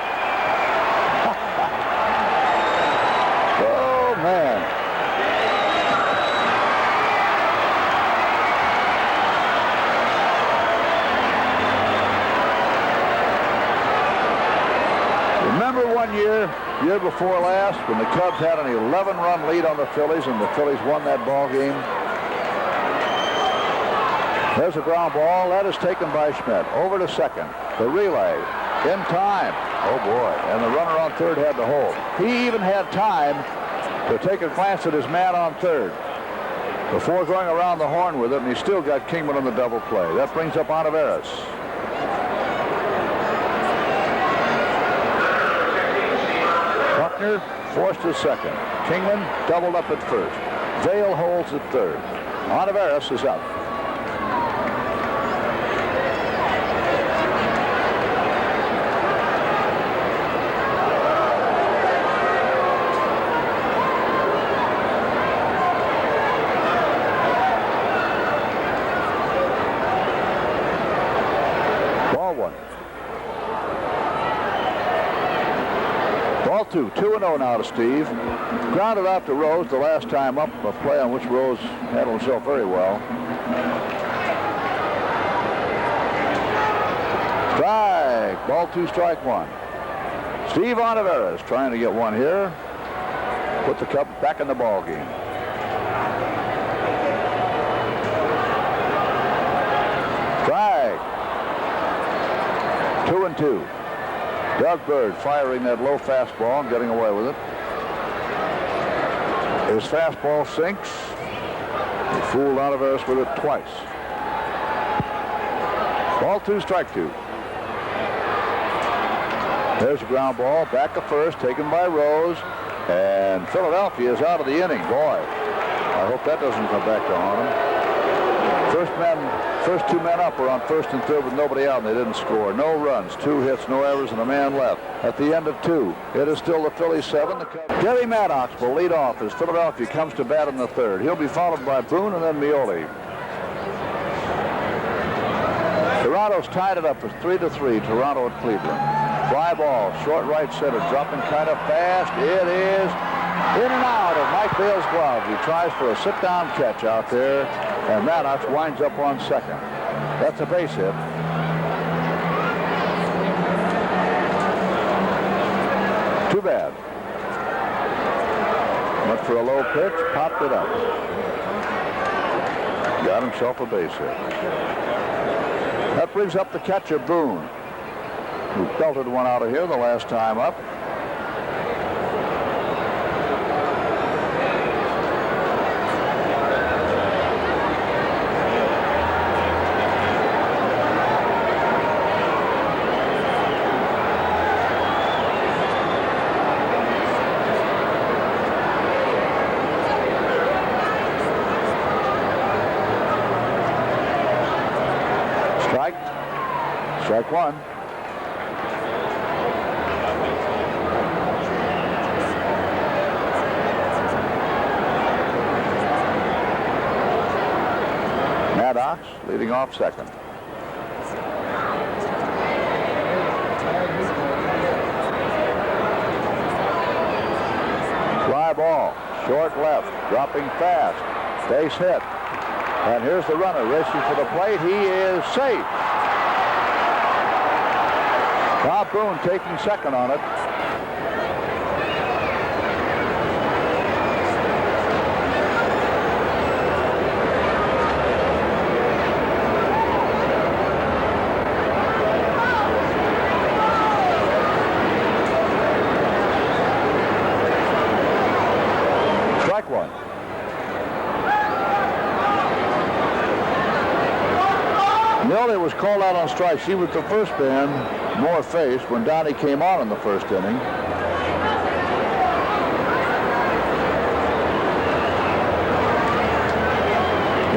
Oh, man. Remember one year before last, when the Cubs had an 11-run lead on the Phillies, and the Phillies won that ball game? There's a ground ball. That is taken by Schmidt. Over to second. The relay. In time. Oh, boy. And the runner on third had to hold. He even had time to take a glance at his man on third before going around the horn with it, and he still got Kingman on the double play. That brings up Olivares. Buckner forced to second. Kingman doubled up at first. Vail holds at third. Olivares is up. Ball 1. Ball 2, 2-0 now to Steve. Grounded out to Rose the last time up, a play on which Rose handled himself very well. Strike. Ball 2, strike 1. Steve Olivares trying to get one here. Put the Cubs back in the ball game. Strike. 2-2. Doug Bird firing that low fastball and getting away with it. His fastball sinks. He fooled Olivares with it twice. Ball 2, strike 2. There's a ground ball, back to first, taken by Rose, and Philadelphia is out of the inning. Boy, I hope that doesn't come back to haunt him. First 2 men up are on first and third with nobody out, and they didn't score. No runs, 2 hits, no errors, and a man left. At the end of 2, it is still the Phillies 7. The Cubs. Gary Maddox will lead off as Philadelphia comes to bat in the third. He'll be followed by Boone and then Mioli. Toronto's tied it up for 3-3, Toronto at Cleveland. Fly ball, short right center, dropping kind of fast. It is in and out of Mike Bale's glove. He tries for a sit-down catch out there, and Maddox winds up on second. That's a base hit. Too bad. Went for a low pitch, popped it up. Got himself a base hit. That brings up the catcher, Boone, who belted one out of here the last time up. Strike one. Maddox leading off second. Fly ball, short left, dropping fast, base hit. And here's the runner racing for the plate. He is safe. Bob Boone taking second on it. Strike one. Millie was called out on strikes. She was the first man. More faced when Donnie came on in the first inning.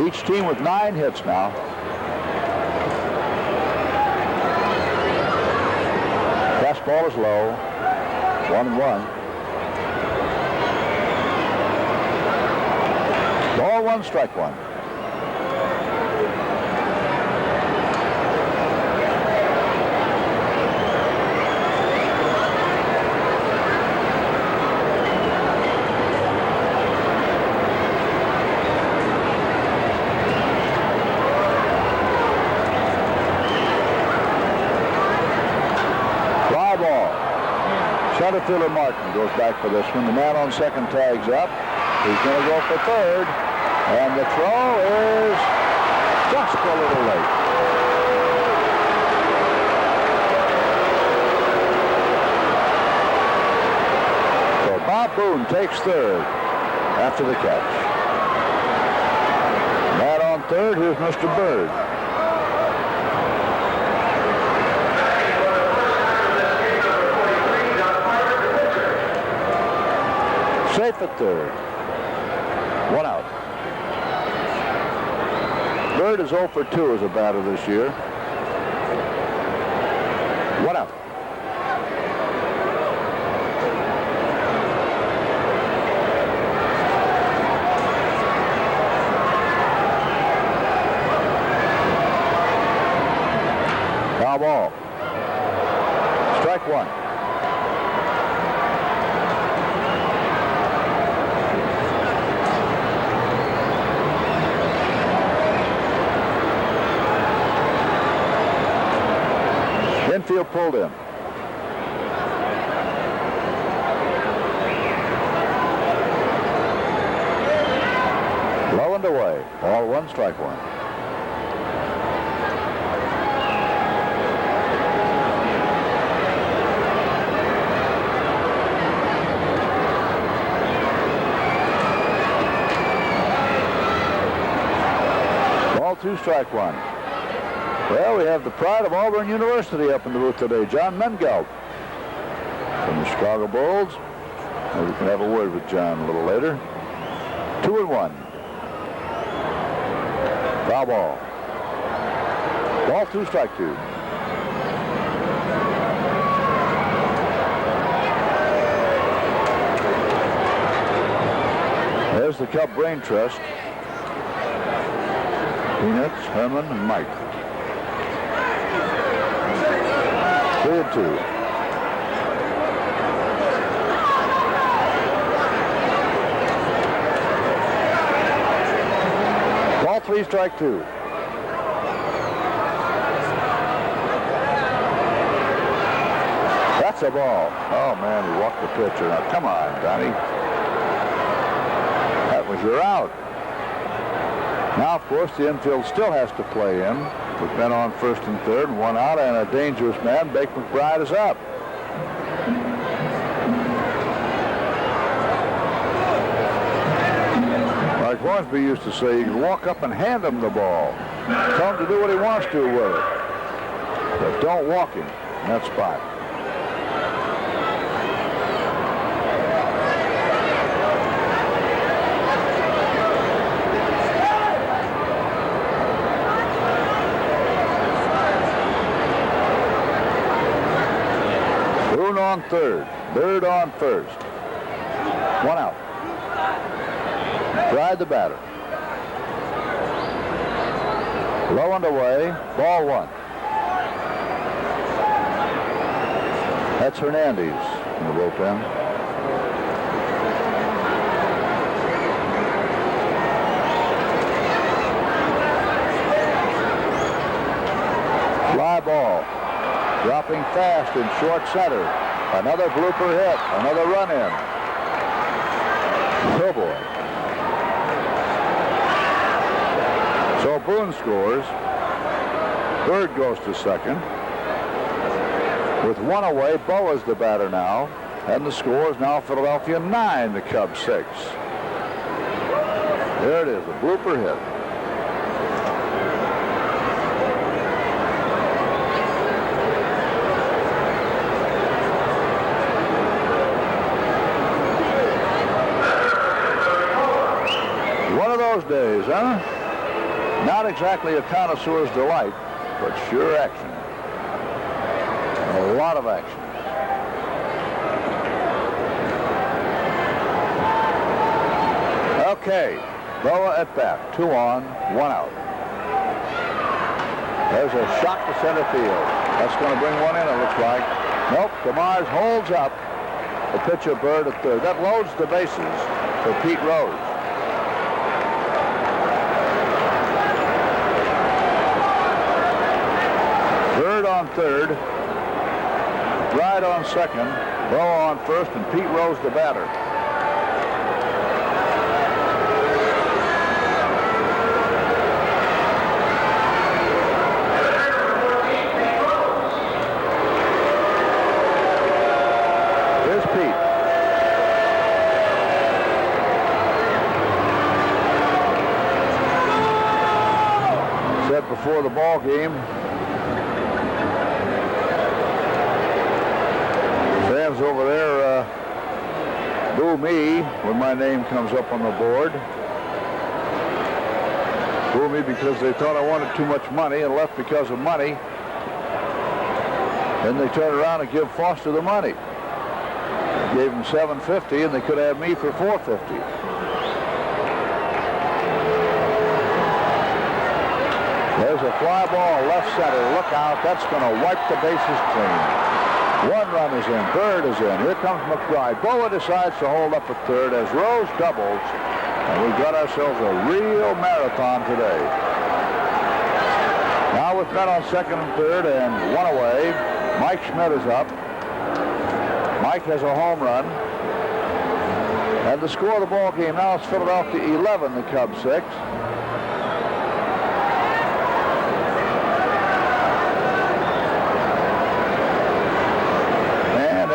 Each team with 9 hits now. Fastball is low. 1-1. Ball one, strike one. Center fielder Martin goes back for this one. The man on second tags up. He's going to go for third. And the throw is just a little late. So Bob Boone takes third after the catch. Man on third, here's Mr. Bird. Safe at third. One out. Bird is 0 for 2 as a batter this year. One out. Foul ball. Strike one. Infield pulled in. Low and away. Ball one, strike one. Ball two, strike one. Well, we have the pride of Auburn University up in the booth today, John Mengelt from the Chicago Bulls. Maybe we can have a word with John a little later. 2-1. Foul ball. Ball two, strike two. There's the Cub Brain Trust. Peanuts, Herman, and Mike. 3-2. 3, strike 2. That's a ball. Oh, man, he walked the pitcher. Now, come on, Donnie. That was your out. Now, of course, the infield still has to play in with men on first and third, and 1 out, and a dangerous man. Bake McBride is up. Like Hornsby used to say, you can walk up and hand him the ball. Tell him to do what he wants to with it. But don't walk him in that spot. Boone on third, Bird on first. 1 out. Tried the batter. Low and away, ball 1. That's Hernandez in the bullpen. Fly ball. Dropping fast in short center. Another blooper hit. Another run in. Oh, boy. So Boone scores. Bird goes to second. With 1 away, Bo is the batter now. And the score is now Philadelphia 9, the Cubs 6. There it is, a blooper hit. Those days, huh? Not exactly a connoisseur's delight, but sure action. A lot of action. Okay, Boa at bat, 2 on, 1 out. There's a shot to center field. That's going to bring 1 in, it looks like. Nope, DeMars holds up the pitcher Bird at third. That loads the bases for Pete Rose. Bird on third, Bride on second, Boa on first, and Pete Rose the batter. Here's Pete. Said before the ball game, fans over there boo me when my name comes up on the board. Boo me because they thought I wanted too much money and left because of money. Then they turn around and give Foster the money. Gave him $750 and they could have me for $450. There's a fly ball left center. Look out. That's going to wipe the bases clean. 1 run is in. Bird is in. Here comes McBride. Boa decides to hold up at third as Rose doubles. And we've got ourselves a real marathon today. Now with men on second and third and 1 away, Mike Schmidt is up. Mike has a home run. And the score of the ball game now is Philadelphia 11, the Cubs 6.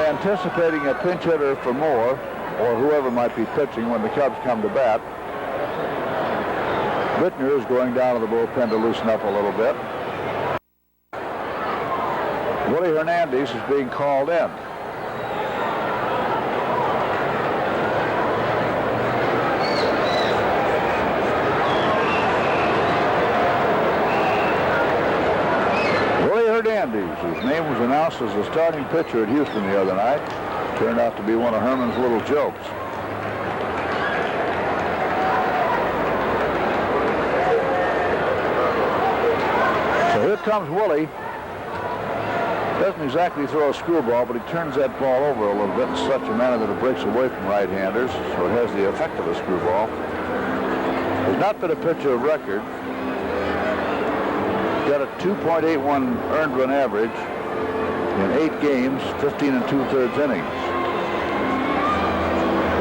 Anticipating a pinch hitter for Moore, or whoever might be pitching when the Cubs come to bat. Whitner is going down to the bullpen to loosen up a little bit. Willie Hernandez is being called in. Hernandez, whose name was announced as the starting pitcher at Houston the other night, turned out to be one of Herman's little jokes. So here comes Willie. Doesn't exactly throw a screwball, but he turns that ball over a little bit in such a manner that it breaks away from right-handers, so it has the effect of a screwball. Has not been a pitcher of record. Got a 2.81 earned run average in 8 games, 15 2/3 innings.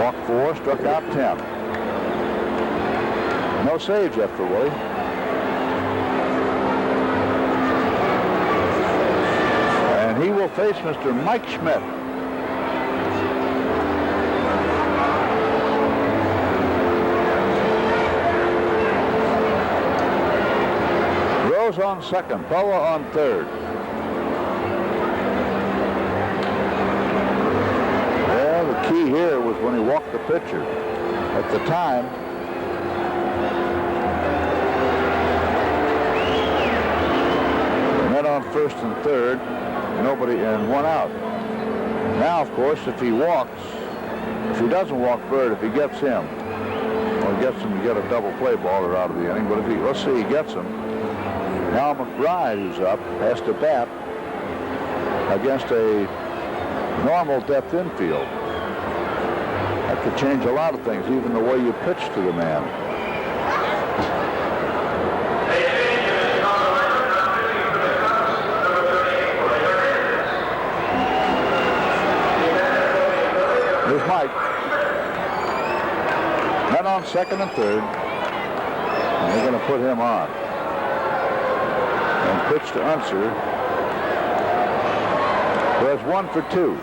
Walked 4, struck out 10. No saves yet for Willie. And he will face Mr. Mike Schmidt. Rose on second, Boa on third. Well, the key here was when he walked the pitcher. At the time, men on first and third, nobody, and 1 out. Now, of course, if he doesn't walk Bird, if he gets him, or gets him to get a double play ball or out of the inning, but if let's say he gets him, now McBride, who's up, has to bat against a normal depth infield. That could change a lot of things, even the way you pitch to the man. Here's Mike. Men on second and third. And they're going to put him on. And pitch to Unser. There's 1 for 2.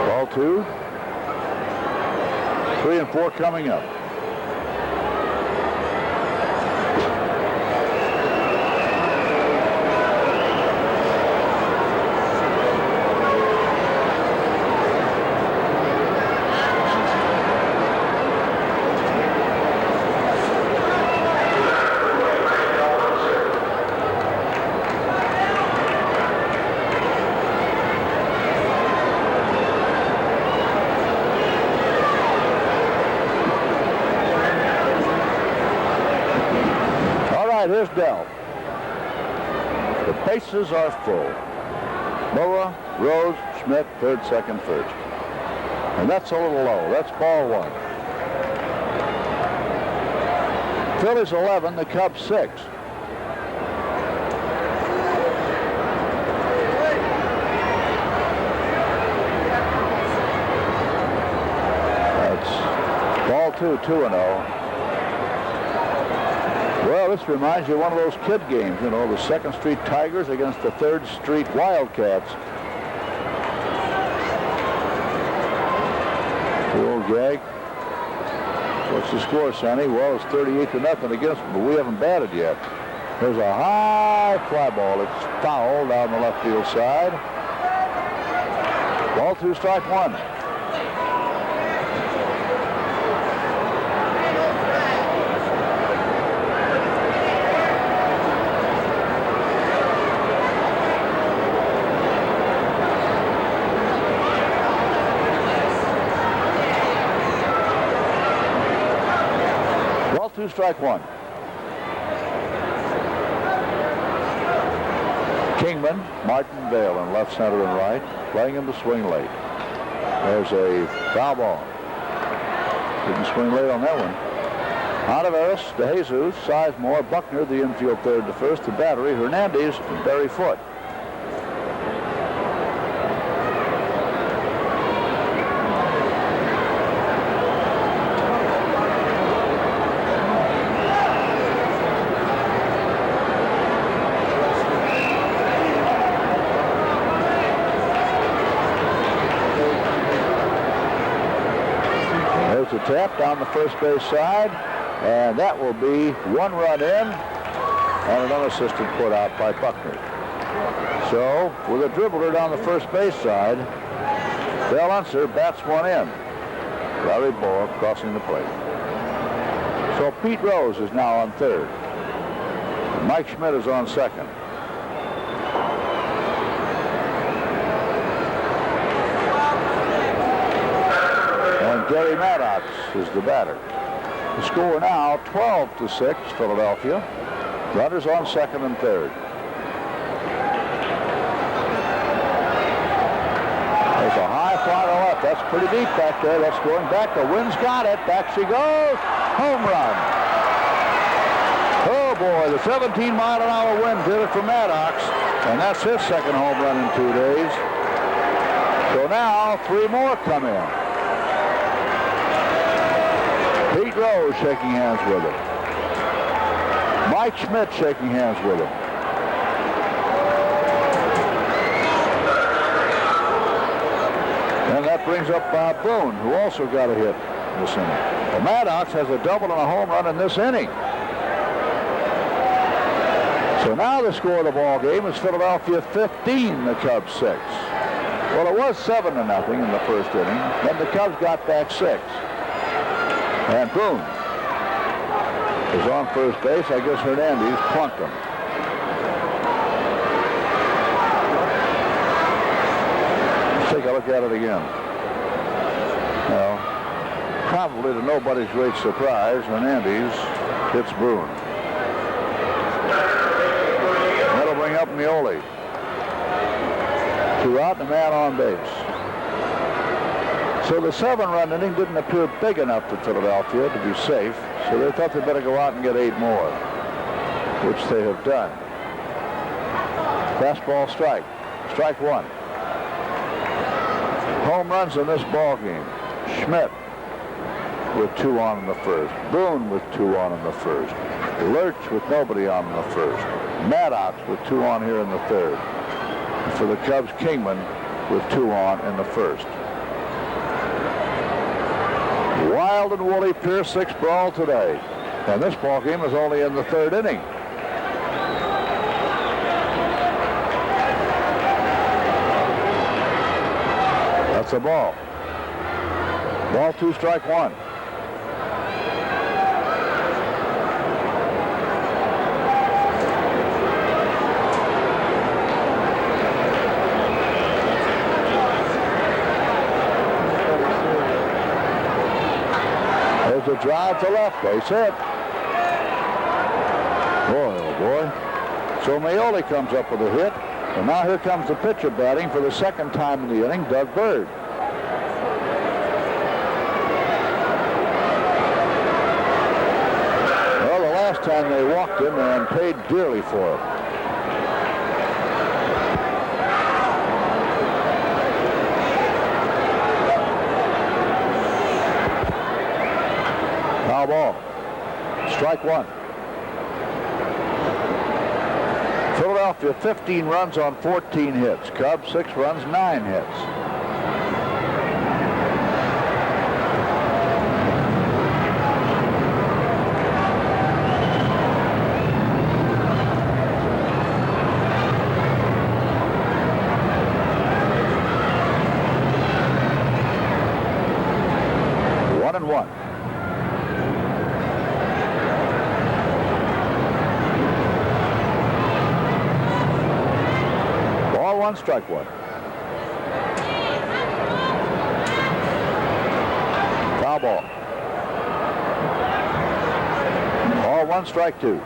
Ball 2. 3 and 4 coming up. Here's Dell. The bases are full. Boa, Rose, Schmidt, third, second, first. And that's a little low. That's ball 1. Phillies 11, the Cubs 6. That's ball 2, 2-0. Well, this reminds you of one of those kid games, you know, the 2nd Street Tigers against the 3rd Street Wildcats. The old gag. What's the score, Sonny? Well, it's 38-0 against them, but we haven't batted yet. There's a high fly ball. It's foul down the left field side. Ball 2, strike 1. Ball 2, strike 1. Kingman, Martin, Dale in left, center, and right, playing him to swing late. There's a foul ball. Didn't swing late on that one. Oliveros, DeJesus, Sizemore, Buckner, the infield third to first, the battery, Hernandez, and Barry Foote. A tap down the first base side, and that will be 1 run in and an unassisted put out by Buckner. So with a dribbler down the first base side, Dale Unser bats 1 in. Larry Boa crossing the plate. So Pete Rose is now on third. Mike Schmidt is on second. Gary Maddox is the batter. The score now 12-6, Philadelphia. Runners on second and third. There's a high fly to left. That's pretty deep back there. That's going back. The wind's got it. Back she goes. Home run. Oh, boy. The 17-mile-an-hour wind did it for Maddox. And that's his second home run in 2 days. So now 3 more come in. Pete Rose shaking hands with him. Mike Schmidt shaking hands with him. And that brings up Bob Boone, who also got a hit this inning. Well, Maddox has a double and a home run in this inning. So now the score of the ball game is Philadelphia 15, the Cubs 6. Well, it was 7-0 in the first inning. Then the Cubs got back 6. And Boone is on first base. I guess Hernandez plunked him. Let's take a look at it again. Well, probably to nobody's great surprise, Hernandez hits Boone. That'll bring up Mioli. 2 out and a man on base. So the 7-run inning didn't appear big enough for Philadelphia to be safe, so they thought they'd better go out and get 8 more, which they have done. Fastball strike. Strike 1. Home runs in this ball game. Schmidt with 2 on in the first. Boone with 2 on in the first. Lerch with nobody on in the first. Maddox with 2 on here in the third. And for the Cubs, Kingman with 2 on in the first. Wild and woolly Pierce 6 brawl today. And this ball game is only in the 3rd inning. That's a ball. Ball 2, strike 1. There's a drive to left, base hit. Boy, oh boy. So Mioli comes up with a hit. And now here comes the pitcher batting for the 2nd time in the inning, Doug Bird. Well, the last time they walked him and paid dearly for him. Foul ball. Strike 1. Philadelphia 15 runs on 14 hits. Cubs 6 runs, 9 hits. One and one. Ball 1, strike 1. Foul ball. Ball 1, strike 2.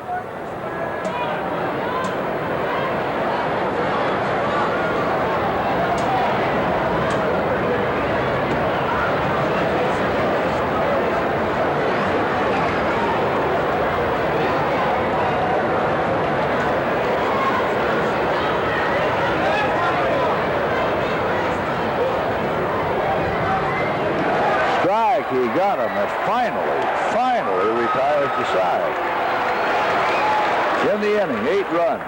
He got him and finally retires the side. In the inning, 8 runs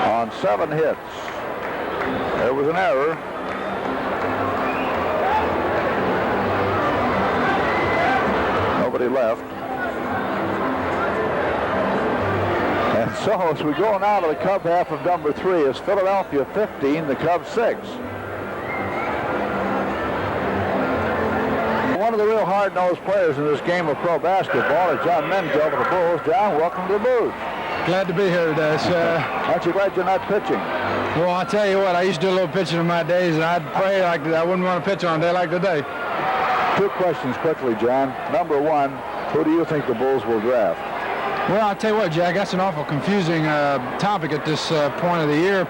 on 7 hits. There was an error. Nobody left. And so as we go now to the Cub half of number 3, it's Philadelphia 15, the Cubs 6. One of the real hard-nosed players in this game of pro basketball is John Menzel of the Bulls. John, welcome to the booth. Glad to be here today, sir. Aren't you glad you're not pitching? Well, I'll tell you what, I used to do a little pitching in my days, and I'd pray like I wouldn't want to pitch on a day like today. 2 questions quickly, John. Number 1, who do you think the Bulls will draft? Well, I'll tell you what, Jack, that's an awful confusing topic at this point of the year.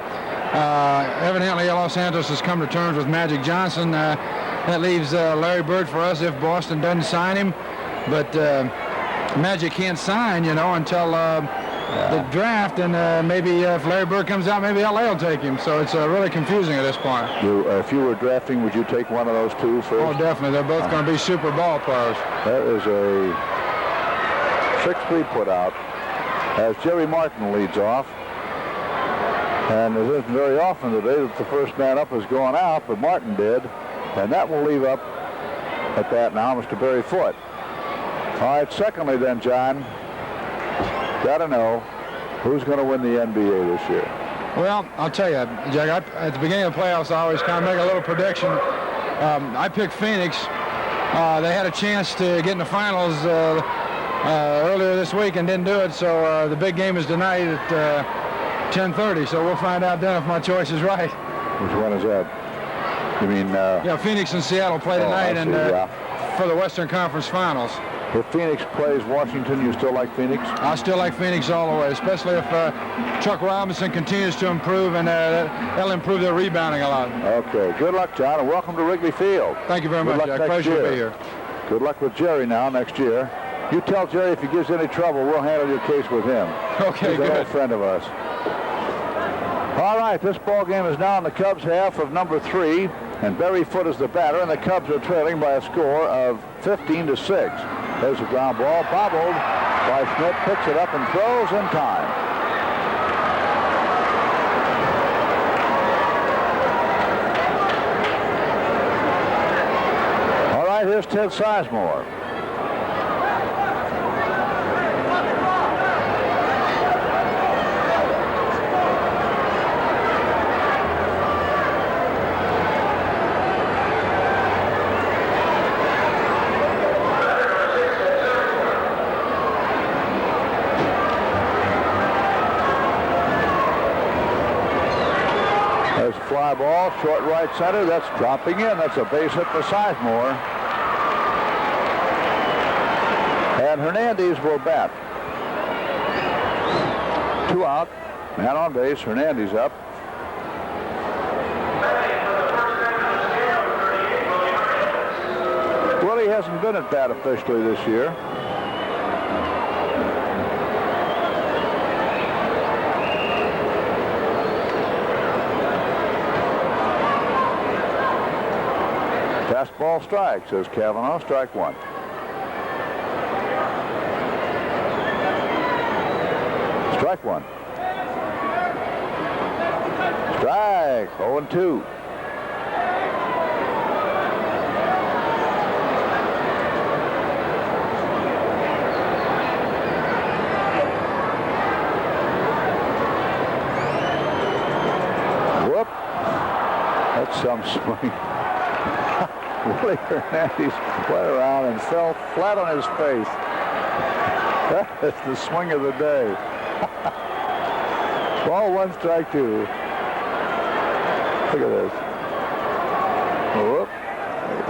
Evidently, Los Angeles has come to terms with Magic Johnson. That leaves Larry Bird for us if Boston doesn't sign him. But Magic can't sign, until the draft, and maybe if Larry Bird comes out, maybe LA will take him. So it's really confusing at this point. If you were drafting, would you take one of those two first? Oh, definitely. They're both going to be super ball players. That is a 6-3 put out as Jerry Martin leads off. And it isn't very often today that the first man up has gone out, but Martin did. And that will leave up at that now Mr. Barry Foote. All right, secondly then, John, got to know who's going to win the NBA this year. Well, I'll tell you, Jack, at the beginning of the playoffs, I always kind of make a little prediction. I picked Phoenix. They had a chance to get in the finals earlier this week and didn't do it, so the big game is tonight at 10:30, so we'll find out then if my choice is right. Which one is that? You mean... yeah, Phoenix and Seattle play tonight for the Western Conference Finals. If Phoenix plays Washington, you still like Phoenix? I still like Phoenix all the way, especially if Chuck Robinson continues to improve, and they'll improve their rebounding a lot. Okay. Good luck, John, and welcome to Wrigley Field. Thank you very much, Jack. Pleasure to be here. Good luck with Jerry now next year. You tell Jerry if he gives any trouble, we'll handle your case with him. Okay, He's good. an old friend of ours. All right, this ball game is now in the Cubs half of number 3, and Barry Foote is the batter, and the Cubs are trailing by a score of 15-6. There's a ground ball, bobbled by Schmidt, picks it up and throws in time. All right, here's Ted Sizemore. Fly ball, short right center. That's dropping in. That's a base hit for Sizemore. And Hernandez will bat. 2 out. Man on base. Hernandez up. Well, he hasn't been at bat officially this year. Fastball strike, says Cavanaugh. Strike 1. Strike 1. Strike. 0-2. Whoop. That's some swing. Willie Hernandez went around and fell flat on his face. That is the swing of the day. Ball 1, strike 2. Look at this. Whoop.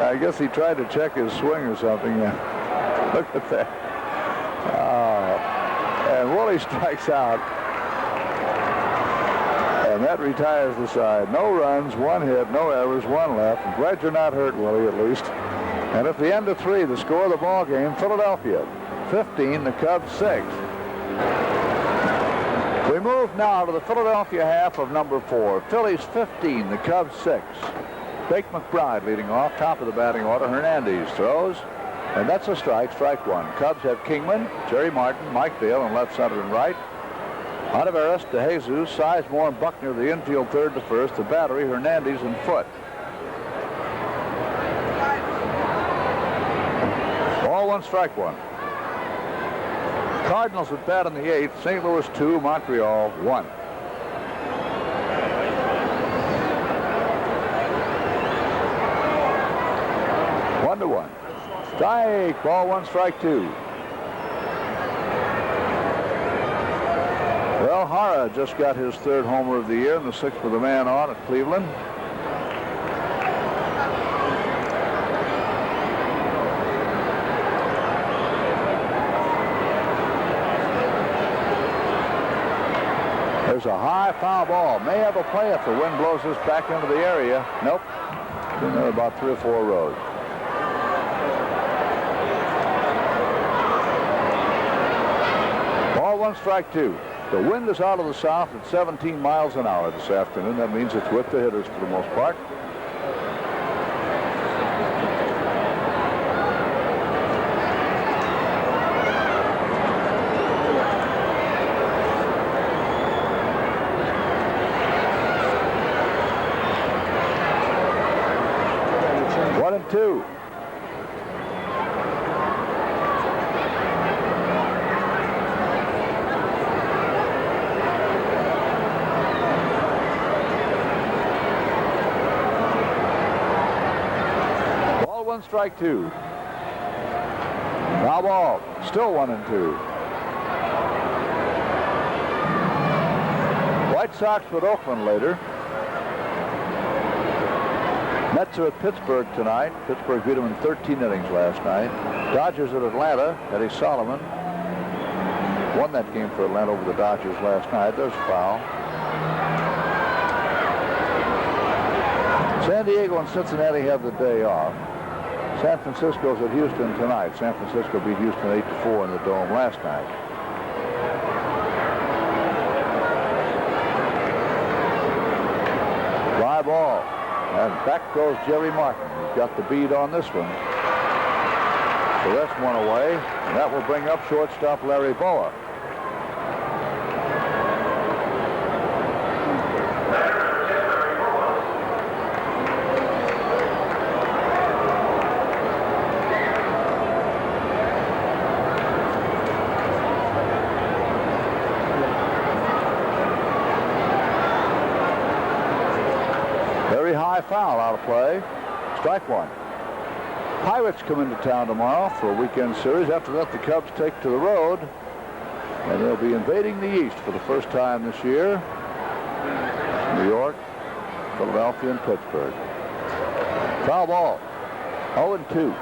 I guess he tried to check his swing or something. Yeah. Look at that. And Willie strikes out. And that retires the side. No runs, 1 hit, no errors, 1 left. I'm glad you're not hurt, Willie, at least. And at the end of 3, the score of the ball game, Philadelphia 15, the Cubs 6. We move now to the Philadelphia half of number 4. Phillies 15, the Cubs 6. Bake McBride leading off, top of the batting order. Hernandez throws, and that's a strike, strike 1. Cubs have Kingman, Jerry Martin, Mike Dale in left, center, and right. Olivares, DeJesus, Sizemore, and Buckner, the infield third to first. The battery, Hernandez and Foote. Ball 1, strike 1. Cardinals at bat in the 8th. St. Louis 2, Montreal 1. One to 1. Strike. Ball 1, strike 2. Well, Hara just got his 3rd homer of the year and the 6th with a man on at Cleveland. There's a high foul ball. May have a play if the wind blows this back into the area. Nope. Been there about 3 or 4 rows. Ball 1, strike 2. The wind is out of the south at 17 miles an hour this afternoon. That means it's with the hitters for the most part. One and two. Ball 1, strike 2. Foul ball. Still 1 and 2. White Sox with Oakland later. Mets are at Pittsburgh tonight. Pittsburgh beat them in 13 innings last night. Dodgers at Atlanta. Eddie Solomon won that game for Atlanta over the Dodgers last night. There's a foul. San Diego and Cincinnati have the day off. San Francisco's at Houston tonight. San Francisco beat Houston 8-4 in the Dome last night. Fly ball. And back goes Jerry Martin. He's got the bead on this one. So that's one away. And that will bring up shortstop Larry Boa. Foul out of play. Strike 1. Pirates come into town tomorrow for a weekend series. After that, the Cubs take to the road, and they'll be invading the East for the first time this year. New York, Philadelphia, and Pittsburgh. Foul ball. 0-2.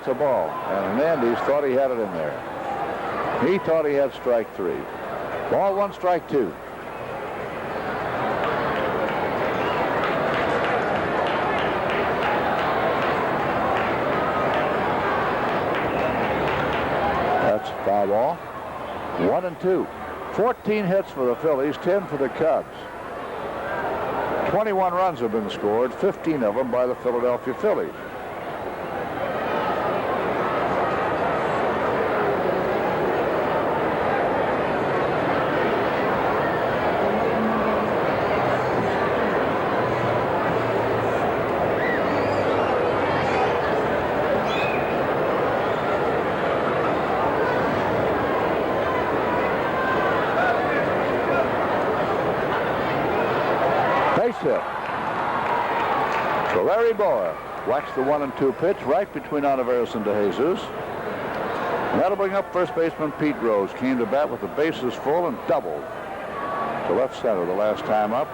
The ball, and Hernandez thought he had it in there. He thought he had strike 3. Ball 1, strike 2. That's foul ball. 1-2. 14 hits for the Phillies, 10 for the Cubs. 21 runs have been scored, 15 of them by the Philadelphia Phillies. Hit. So Larry Boa whacks the 1-2 pitch right between Olivares and DeJesus. And that'll bring up first baseman Pete Rose. Came to bat with the bases full and doubled to left center the last time up.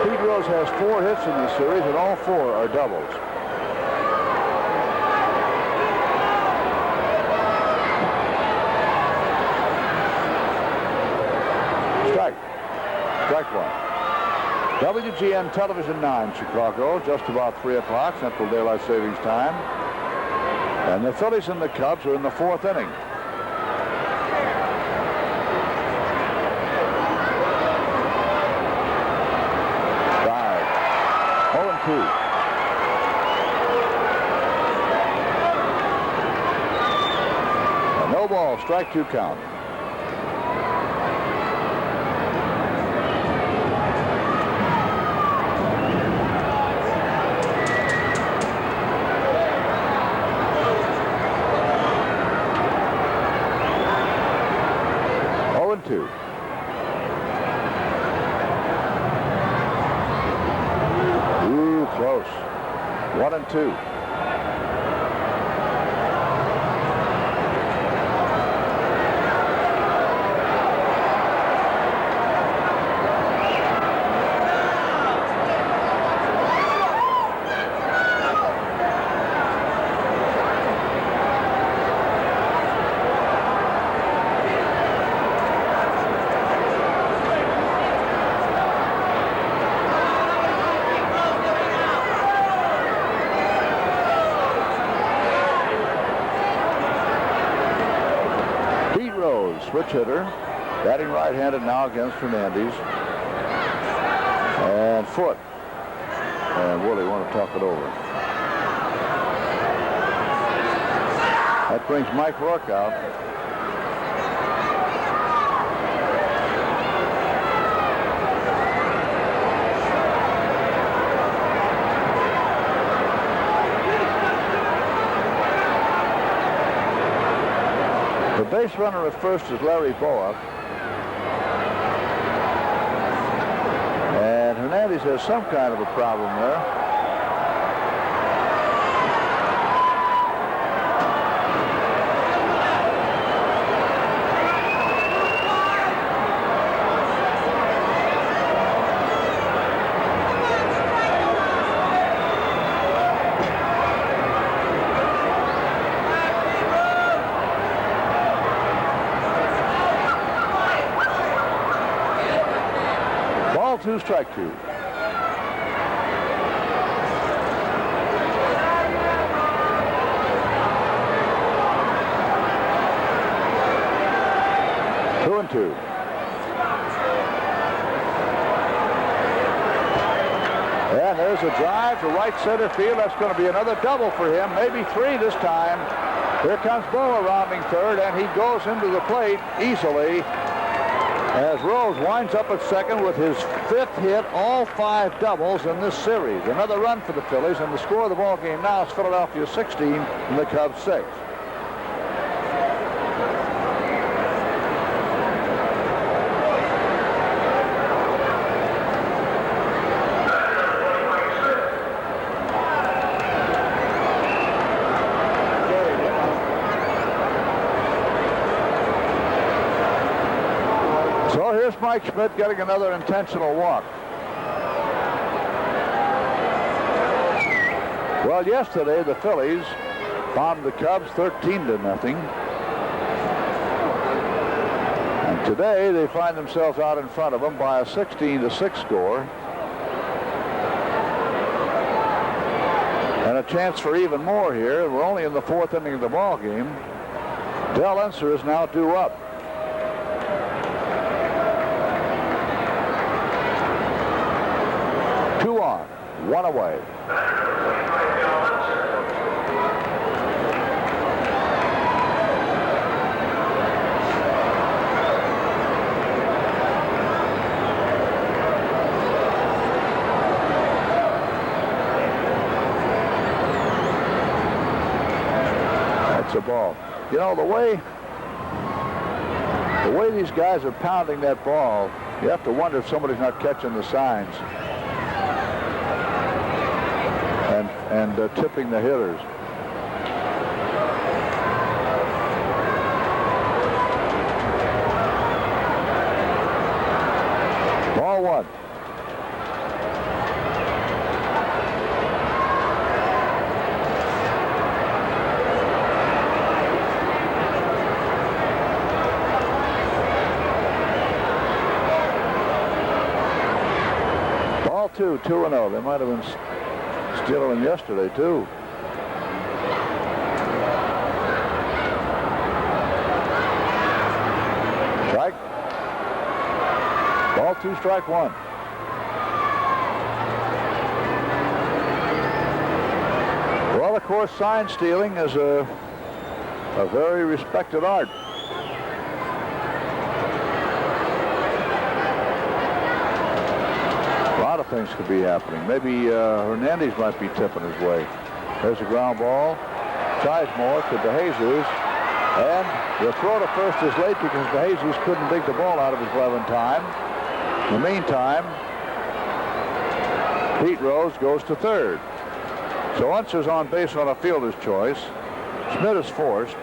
Pete Rose has 4 hits in this series, and all 4 are doubles. Strike 1. WGN Television 9, Chicago, just about 3 o'clock, Central Daylight Savings Time. And the Phillies and the Cubs are in the 4th inning. Drive. 0-2. A no ball, strike 2 count. Ooh, close. 1-2. Switch hitter, batting right-handed now against Hernandez. And Foot. And Willie want to talk it over. That brings Mike Rourke out. The base runner at first is Larry Boa. And Hernandez has some kind of a problem there. Ball 2, strike 2. Two and two. And there's a drive to right center field. That's going to be another double for him, maybe 3 this time. Here comes Boa rounding third, and he goes into the plate easily as Rose winds up at second with his 5th hit, all 5 doubles in this series. Another run for the Phillies, and the score of the ball game now is Philadelphia 16 and the Cubs 6. So here's Mike Schmidt getting another intentional walk. Well, yesterday the Phillies bombed the Cubs 13-0. And today they find themselves out in front of them by a 16-6 score. And a chance for even more here. We're only in the 4th inning of the ball game. Del Enser is now due up. 2 on, 1 away. That's a ball. You know, the way these guys are pounding that ball, you have to wonder if somebody's not catching the signs and tipping the hitters. Ball 1. Ball 2, 2-0. They might have been stealing yesterday, too. Strike. Ball 2, strike 1. Well, of course, sign stealing is a very respected art. A lot of things could be happening. Maybe Hernandez might be tipping his way. There's a ground ball. Sizemore to DeJesus. And the throw to first is late because DeJesus couldn't dig the ball out of his glove in time. In the meantime, Pete Rose goes to third. So Unser's on base on a fielder's choice. Schmidt is forced.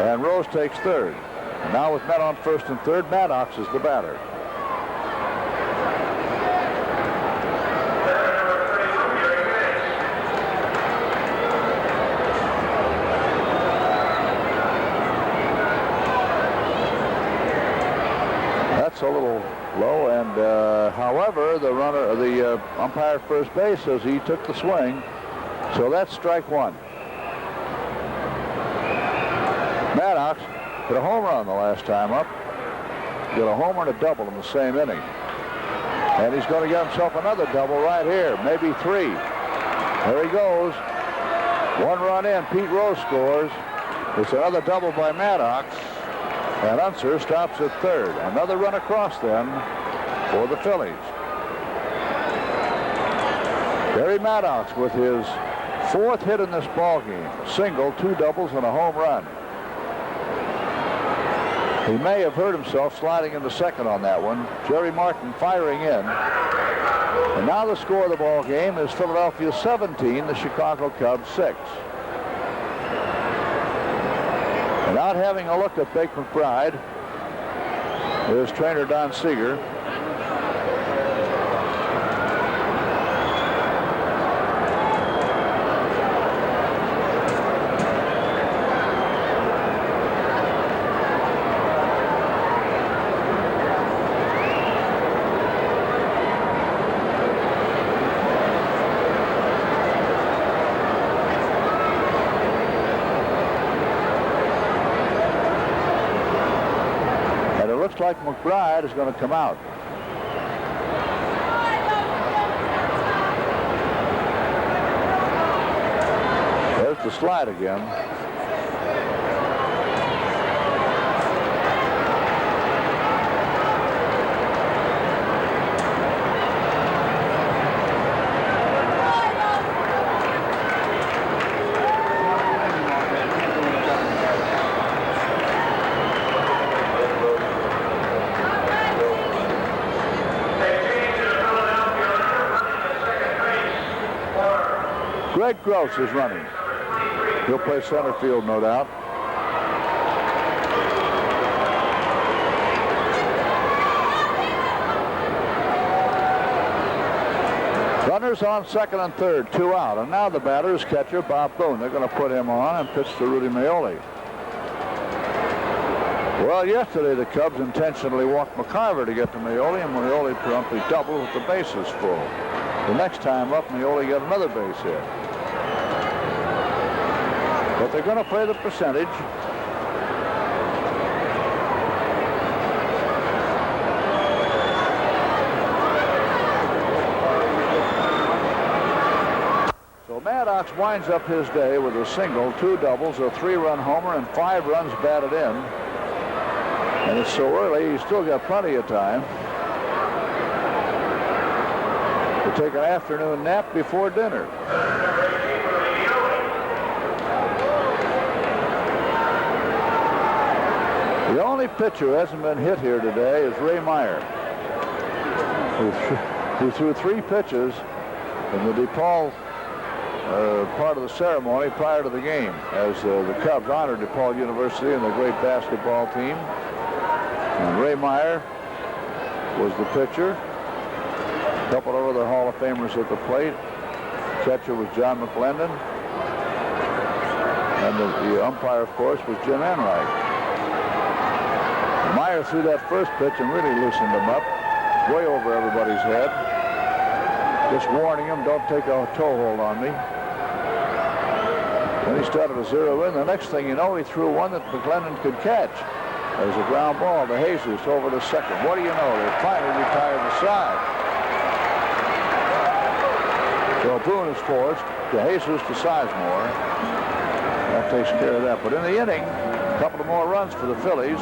And Rose takes third. And now with men on first and third, Maddox is the batter. That's a little low, and however, the umpire at first base says he took the swing, so that's strike one. Maddox hit a home run the last time up. Got a homer and a double in the same inning, and he's going to get himself another double right here, maybe three. There he goes. One run in. Pete Rose scores. It's another double by Maddox. And Unser stops at third. Another run across then for the Phillies. Gary Maddox with his fourth hit in this ball game. A single, two doubles, and a home run. He may have hurt himself sliding into second on that one. Jerry Martin firing in. And now the score of the ball game is Philadelphia 17, the Chicago Cubs 6. And out having a look at Bake McBride is trainer Don Seeger. Like McBride is going to come out. There's the slide again. Greg Gross is running. He'll play center field, no doubt. Runners on second and third, two out. And now the batter is catcher Bob Boones. They're going to put him on and pitch to Rudy Maioli. Well, yesterday the Cubs intentionally walked McCarver to get to Maioli, and Maioli promptly doubled with the bases full. The next time up, Maioli got another base hit. But they're going to play the percentage. So Maddox winds up his day with a single, two doubles, a three-run homer, and 5 runs batted in. And it's so early, he's still got plenty of time to take an afternoon nap before dinner. The only pitcher who hasn't been hit here today is Ray Meyer, who threw 3 pitches in the DePaul part of the ceremony prior to the game, as the Cubs honored DePaul University and the great basketball team. And Ray Meyer was the pitcher. A couple of other Hall of Famers at the plate. Catcher was John McClendon. And the umpire, of course, was Jim Enright. Meyer threw that first pitch and really loosened him up, way over everybody's head. Just warning him, don't take a toehold on me. Then he started to zero in. The next thing you know, he threw one that McClendon could catch. There's a ground ball to Jesus over to second. What do you know? They finally retired the side. So Boone is forced to Jesus to Sizemore. That takes care of that. But in the inning, a couple of more runs for the Phillies.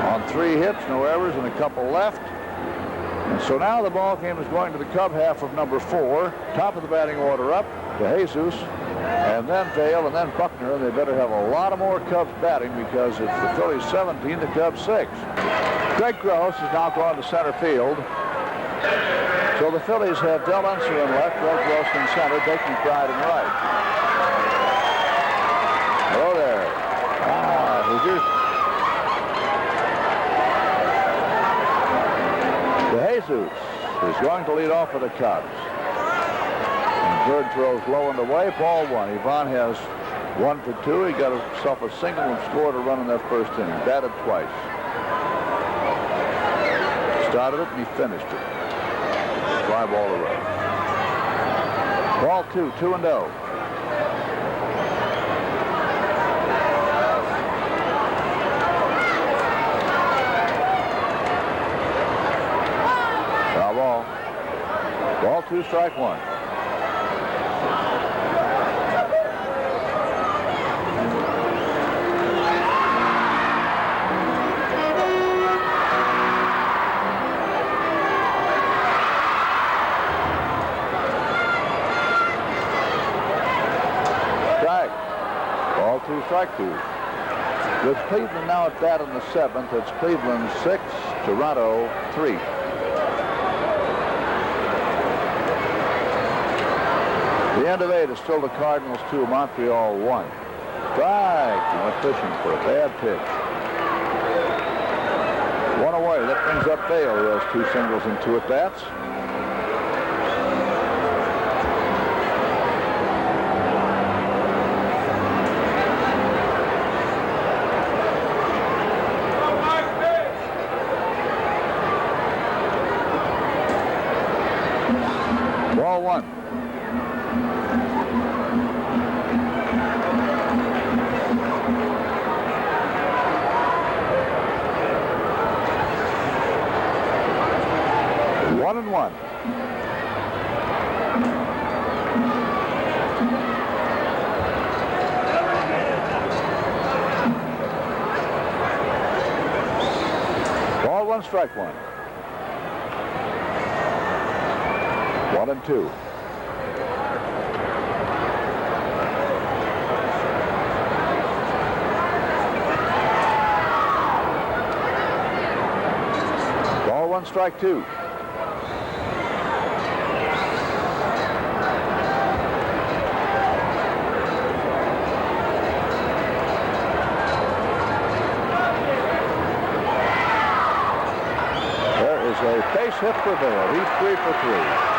On 3 hits, no errors, and a couple left. And so now the ball game is going to the Cub half of number 4. Top of the batting order up to Jesus, and then Vail, and then Buckner. And they better have a lot of more Cubs batting because it's the Phillies 17, the Cubs 6. Greg Gross has now gone to center field. So the Phillies have Del Unser in left, Red Gross in center, Dick McBride in right. Hello there. Hoosiers. DeJesus is going to lead off for the Cubs. And Bird throws low and away, ball one. Yvonne has 1 for 2. He got himself a single and scored a run in that first inning. Batted twice. Started it and he finished it. Fly ball to right. Ball 2, 2-0. Foul ball. Ball 2, strike 1. Strike 2. With Cleveland now at bat in the 7th, it's Cleveland 6, Toronto 3. The end of 8 is still the Cardinals 2, Montreal 1. Strike. He went fishing for a bad pitch. 1 away. That brings up Bale, who has 2 singles and 2 at-bats. Ball 1. One and one. Ball 1, strike 1. 1 and 2. Ball 1, strike 2. There is a base hit for Bale. He's 3 for 3.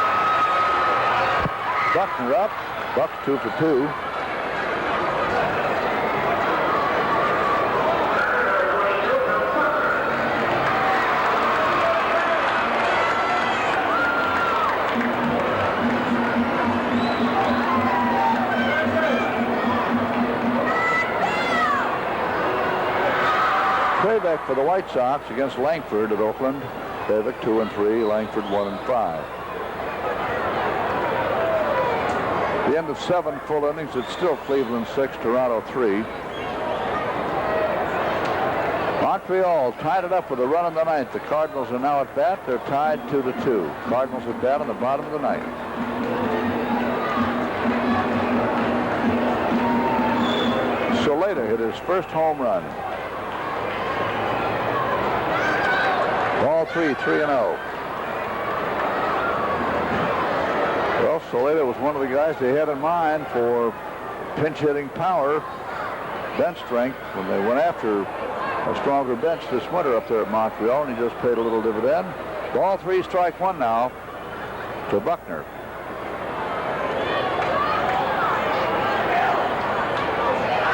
Buckner up. Buck's 2 for 2. Playback for the White Sox against Langford at Oakland. Davick 2 and 3. Langford 1 and 5. The end of 7 full innings. It's still Cleveland 6, Toronto 3. Montreal tied it up with a run in the 9th. The Cardinals are now at bat. They're tied 2-2. Cardinals at bat in the bottom of the 9th. Soleta hit his first home run. Ball 3, 3-0. Well, Soleta was one of the guys they had in mind for pinch hitting power, bench strength, when they went after a stronger bench this winter up there at Montreal, and he just paid a little dividend. Ball 3, strike 1 now to Buckner.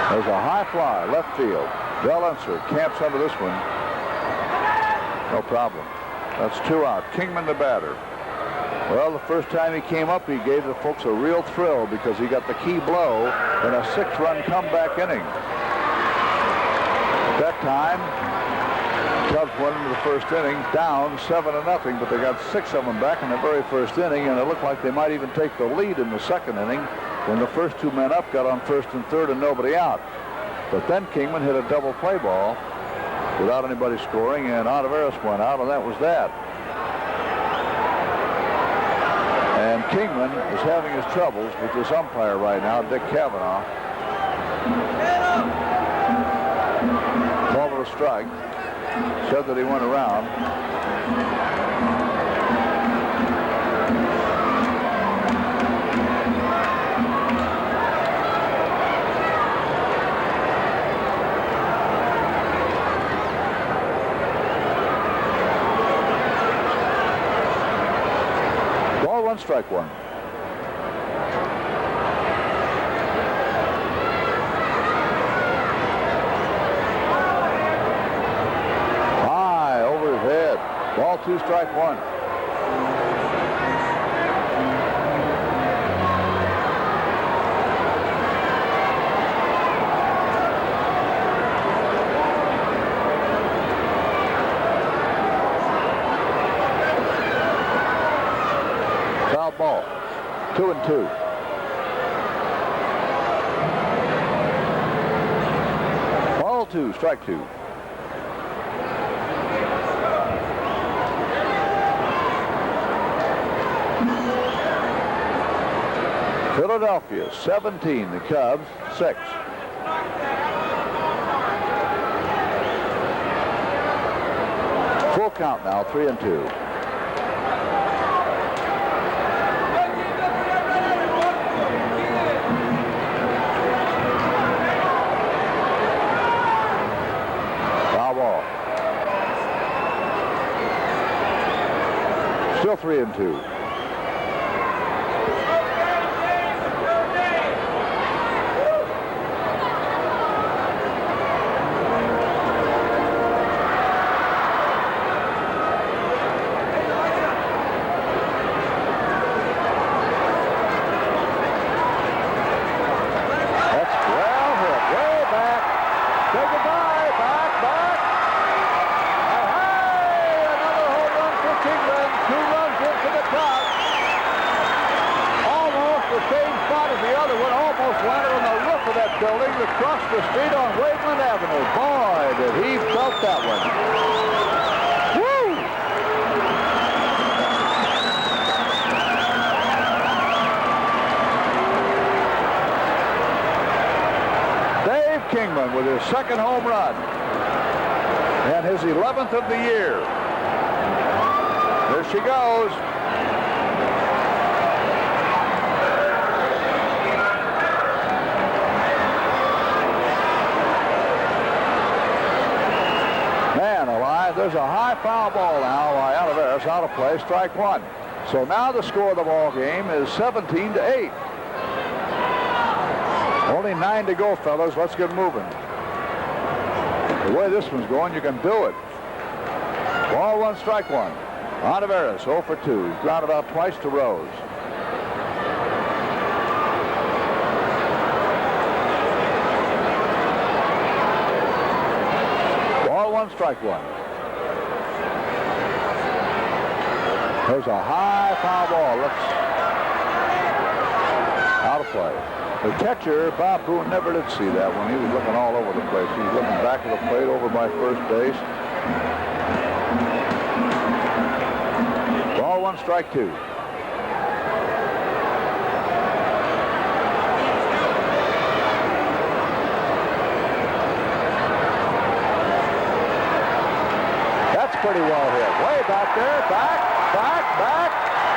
There's a high fly, left field. Del Unser camps under this one. No problem. That's 2 out. Kingman the batter. Well, the first time he came up, he gave the folks a real thrill because he got the key blow in a 6-run comeback inning. At that time, Cubs went into the first inning down 7-0, but they got 6 of them back in the very first inning, and it looked like they might even take the lead in the second inning when the first 2 men up got on first and third and nobody out. But then Kingman hit a double play ball without anybody scoring, and Oliveras went out, and that was that. And Kingman is having his troubles with this umpire right now, Dick Cavanaugh. Called it a strike. Said that he went around. strike one. High over his head. Ball 2, strike one. Ball. 2-2. Ball 2, strike 2. Philadelphia 17, the Cubs 6. Full count now, 3-2. Still 3-2. That's well hit. Way back. Say goodbye. Back. Another home run for Kingman. 2 runs into the top. Almost the same spot as the other one. Almost landed on the roof of that building across the street on Waveland Avenue. Boy, did he felt that one. Woo! Dave Kingman with his second home run and his 11th of the year. There she goes. Man alive, there's a high foul ball now by Oliveros, out of play, strike one. So now the score of the ball game is 17-8. Only 9 to go, fellas. Let's get moving. The way this one's going, you can do it. Ball 1, strike 1. Oliveros 0 for 2. He's grounded out twice to Rose. Ball 1, strike 1. There's a high foul ball. Out of play. The catcher, Bob Boones, never did see that one. He was looking all over the place. He was looking back of the plate over by first base. Ball 1, strike 2. That's pretty well hit. Way back there. Back.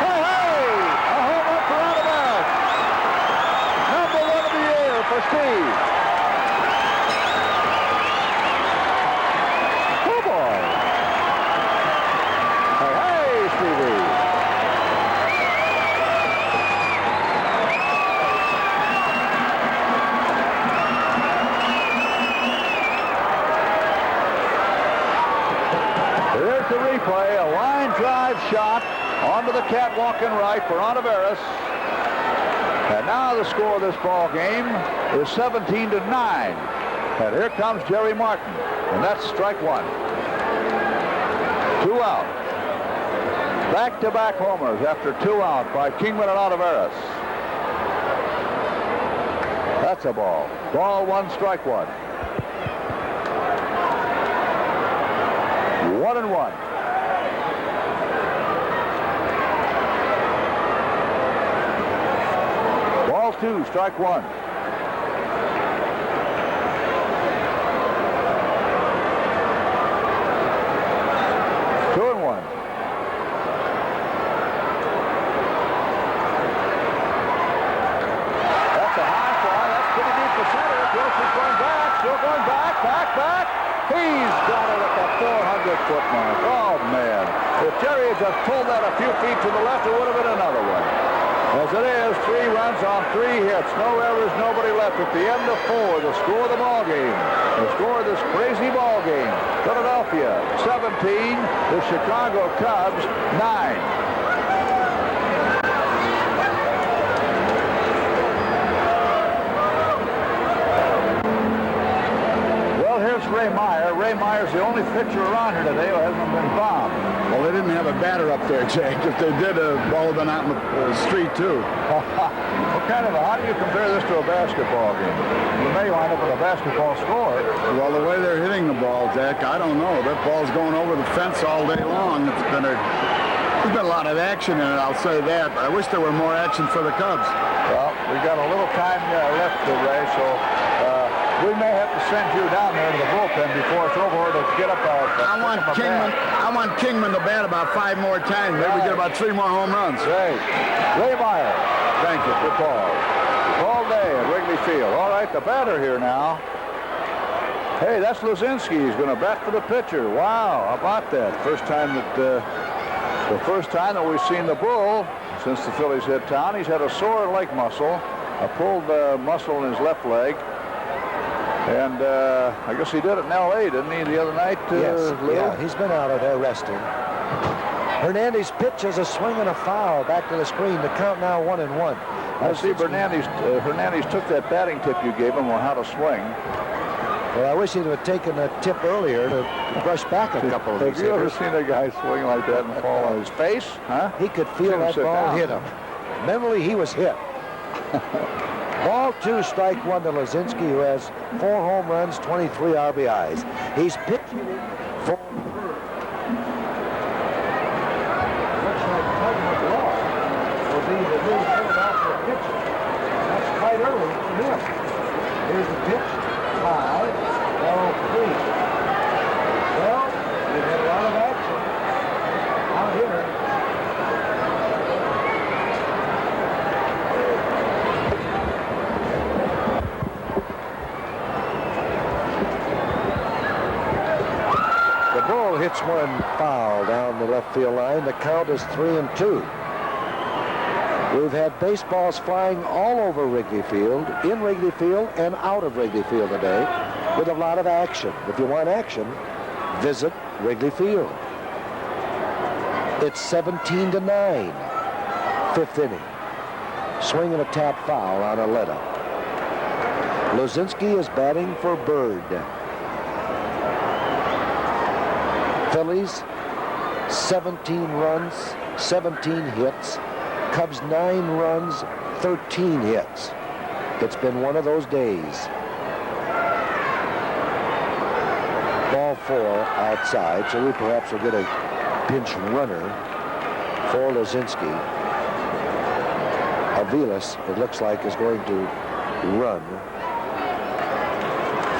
Hey, hey! A home run for Oliveros. Number 1 of the year for Steve. Oh, boy. Hey, Stevie. Here's the replay. A line drive shot onto the catwalk in right for Oliveros. And now the score of this ball game is 17-9. And here comes Jerry Martin. And that's strike 1. 2 out. Back-to-back homers after 2 out by Kingman and Oliveros. That's a ball. Ball 1, strike 1. 1-1. Ball 2, strike 1. He's got it at the 400-foot mark. Oh, man. If Jerry had just pulled that a few feet to the left, it would have been another one. As it is, 3 runs on 3 hits. No errors, nobody left. At the end of 4, the score of the ball game. The score of this crazy ball game. Philadelphia 17, the Chicago Cubs 9. Ray Meyer. Ray Meyer's the only pitcher around here today who hasn't been bombed. Well, they didn't have a batter up there, Jake. If they did, a ball would have been out in the street, too. How do you compare this to a basketball game? You may wind up with a basketball score. Well, the way they're hitting the ball, Jack, I don't know. That ball's going over the fence all day long. There's been a lot of action in it, I'll say that. But I wish there were more action for the Cubs. Well, we got a little time left, Ray, so we may have to send you down there to the bullpen before it's over to get up I want Kingman to bat about 5 more times. Maybe get about 3 more home runs. Great. Ray Meyer. Thank you. Good ball. All day at Wrigley Field. All right, the batter here now. Hey, that's Luzinski. He's going to bat for the pitcher. Wow, how about that? The first time that we've seen the Bull since the Phillies hit town. He's had a sore leg muscle, a pulled muscle in his left leg. And I guess he did it in L.A., didn't he, the other night? Yes, yeah, he's been out of there resting. Hernandez pitches a swing and a foul back to the screen. The count now 1-1. I see Hernandez took that batting tip you gave him on how to swing. Well, I wish he'd have taken a tip earlier to brush back a couple of these. Have you ever seen a guy swing like that and fall on his face? Huh? He could feel that ball hit him. Mentally, he was hit. Ball 2, strike 1 to Luzinski, who has 4 home runs, 23 RBIs. He's pitching it for looks like Tug McGraw will be the new Philadelphia pitcher. That's quite early for him. Here's the pitch. 5, 3. Well, we've had a lot of action out here. Hits one foul down the left field line. The count is 3-2. We've had baseballs flying all over Wrigley Field, in Wrigley Field and out of Wrigley Field today, with a lot of action. If you want action, visit Wrigley Field. It's 17-9. 5th inning. Swing and a tap foul on a let-up. Luzinski is batting for Bird. Phillies, 17 runs, 17 hits. Cubs, 9 runs, 13 hits. It's been one of those days. Ball 4 outside, so we perhaps will get a pinch runner for Luzinski. Aviles, it looks like, is going to run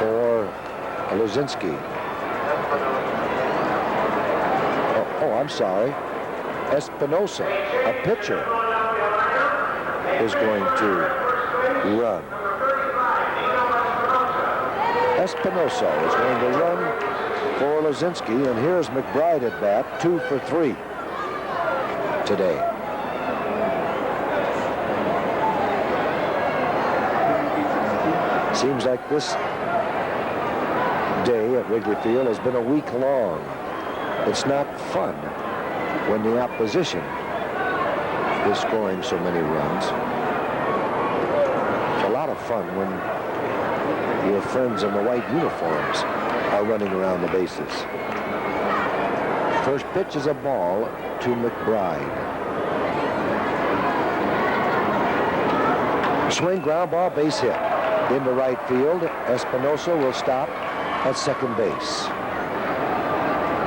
for Luzinski. Oh, I'm sorry. Espinosa, a pitcher, is going to run. Espinosa is going to run for Luzinski, and here's McBride at bat, 2 for 3 today. Seems like this day at Wrigley Field has been a week long. It's not fun when the opposition is scoring so many runs. It's a lot of fun when your friends in the white uniforms are running around the bases. First pitch is a ball to McBride. Swing, ground ball, base hit. Into right field, Espinosa will stop at second base.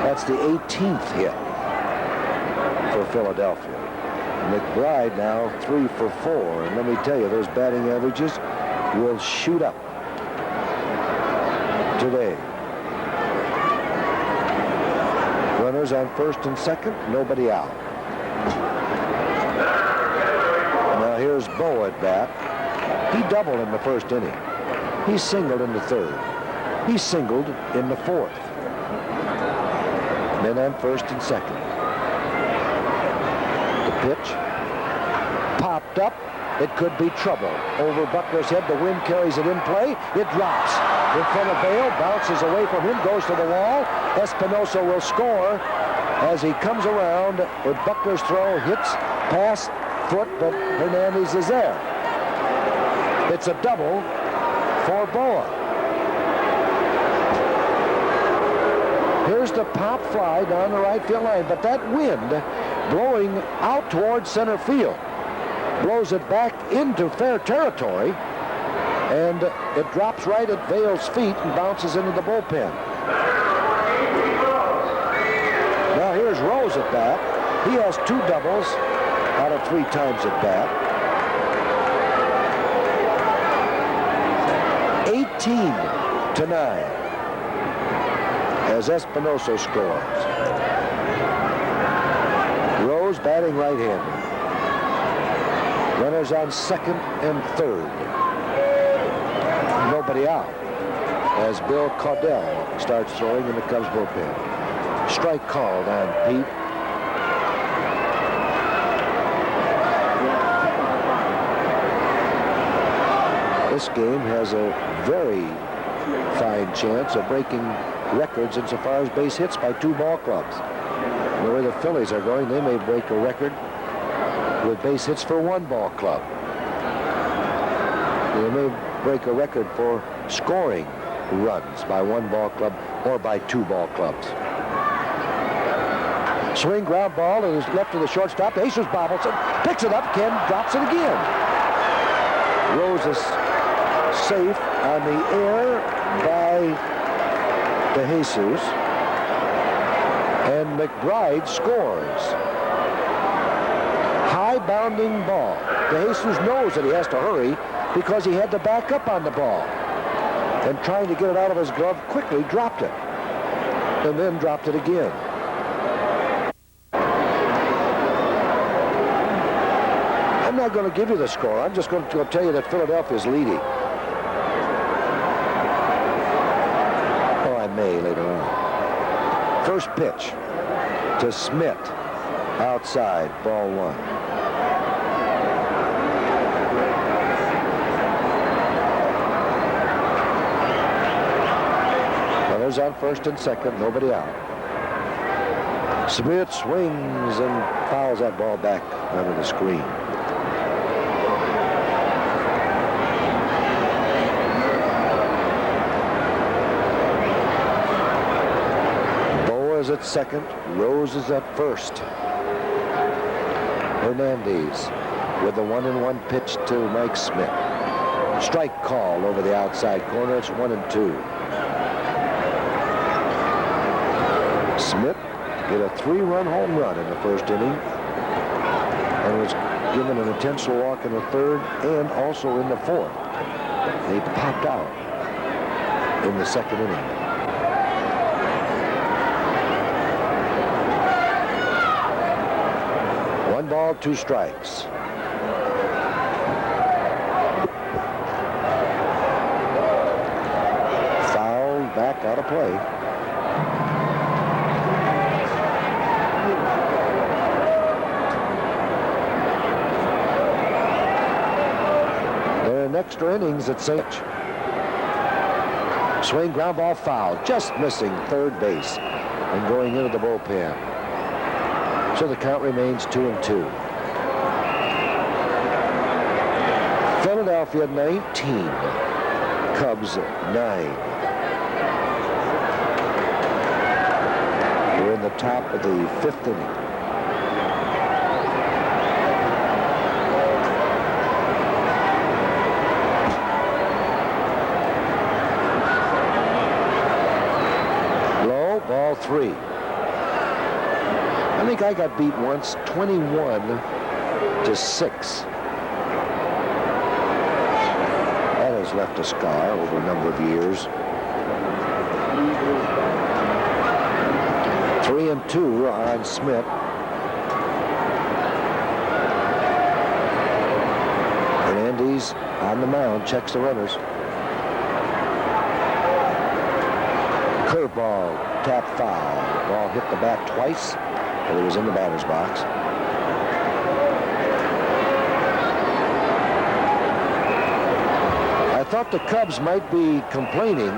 That's the 18th hit for Philadelphia. McBride now 3 for 4. And let me tell you, those batting averages will shoot up today. Runners on first and second, nobody out. Now here's Bo at bat. He doubled in the first inning. He singled in the third. He singled in the fourth. Men on first and second. Pitch. Popped up. It could be trouble. Over Buckner's head. The wind carries it in play. It drops in front of Bale. Bounces away from him. Goes to the wall. Espinosa will score as he comes around with Buckner's throw. Hits past foot, but Hernandez is there. It's a double for Boa. Here's the pop fly down the right field line, but that wind blowing out towards center field blows it back into fair territory, and it drops right at Vale's feet and bounces into the bullpen. Now here's Rose at bat. He has 2 doubles out of 3 times at bat. 18-9 as Espinosa scores. Rose batting right-handed. Runners on second and third. Nobody out as Bill Caudell starts throwing in the Cubs bullpen. Strike called on Pete. This game has a very fine chance of breaking records insofar as base hits by 2 ball clubs. The way the Phillies are going, they may break a record with base hits for 1 ball club. They may break a record for scoring runs by 1 ball club or by 2 ball clubs. Swing, ground ball, and is left to the shortstop. Jesus bobbles it, picks it up, Ken drops it again. Rose is safe on the air by DeJesus, and McBride scores. High bounding ball. DeJesus knows that he has to hurry because he had to back up on the ball, and trying to get it out of his glove quickly dropped it, and then dropped it again. I'm not going to give you the score. I'm just going to tell you that Philadelphia is leading. May later on. First pitch to Schmidt. Outside, ball 1. Runners on first and second, nobody out. Schmidt swings and fouls that ball back under the screen. At second, Rose is at first. Hernandez with the 1-1 pitch to Mike Schmidt. Strike call over the outside corner. It's 1-2. Schmidt hit a 3-run home run in the first inning and was given an intentional walk in the third and also in the fourth. He popped out in the second inning. 1 ball, 2 strikes. Fouled back out of play. They're in extra innings at St. Swing, ground ball, foul. Just missing third base and going into the bullpen. So the count remains 2-2. Philadelphia 19, Cubs 9. We're in the top of the 5th inning. Low, ball 3. I think I got beat once, 21-6. That has left a scar over a number of years. 3-2 on Schmidt. Hernandez on the mound, checks the runners. Curveball, tap foul. Ball hit the bat twice. But it was in the batter's box. thought the Cubs might be complaining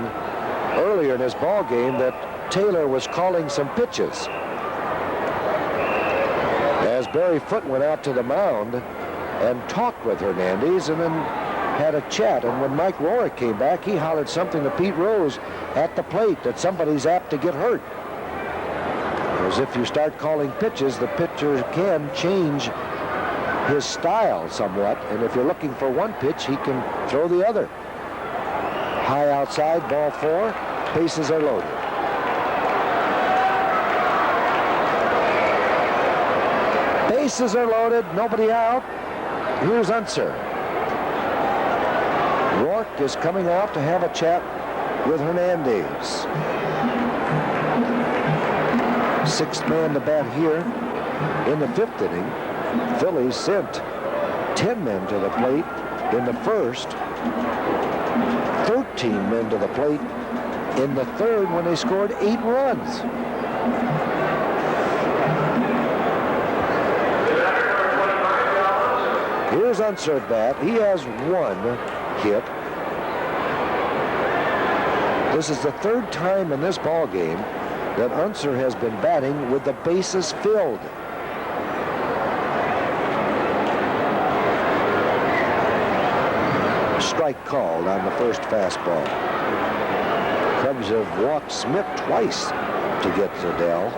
earlier in this ball game that Taylor was calling some pitches. As Barry Foote went out to the mound and talked with Hernandez and then had a chat. And when Mike Rohrer came back, he hollered something to Pete Rose at the plate that somebody's apt to get hurt. Because if you start calling pitches, the pitcher can change his style somewhat. And if you're looking for one pitch, he can throw the other. High outside, ball 4, bases are loaded. Bases are loaded, nobody out. Here's Unser. Rourke is coming out to have a chat with Hernandez. 6th man to bat here in the 5th inning. Phillies sent 10 men to the plate in the 1st, 13 men to the plate in the 3rd when they scored 8 runs. Here's Unser at bat. He has 1 hit. This is the 3rd time in this ball game that Unser has been batting with the bases filled. Strike called on the first fastball. Cubs have walked Schmidt twice to get to Dell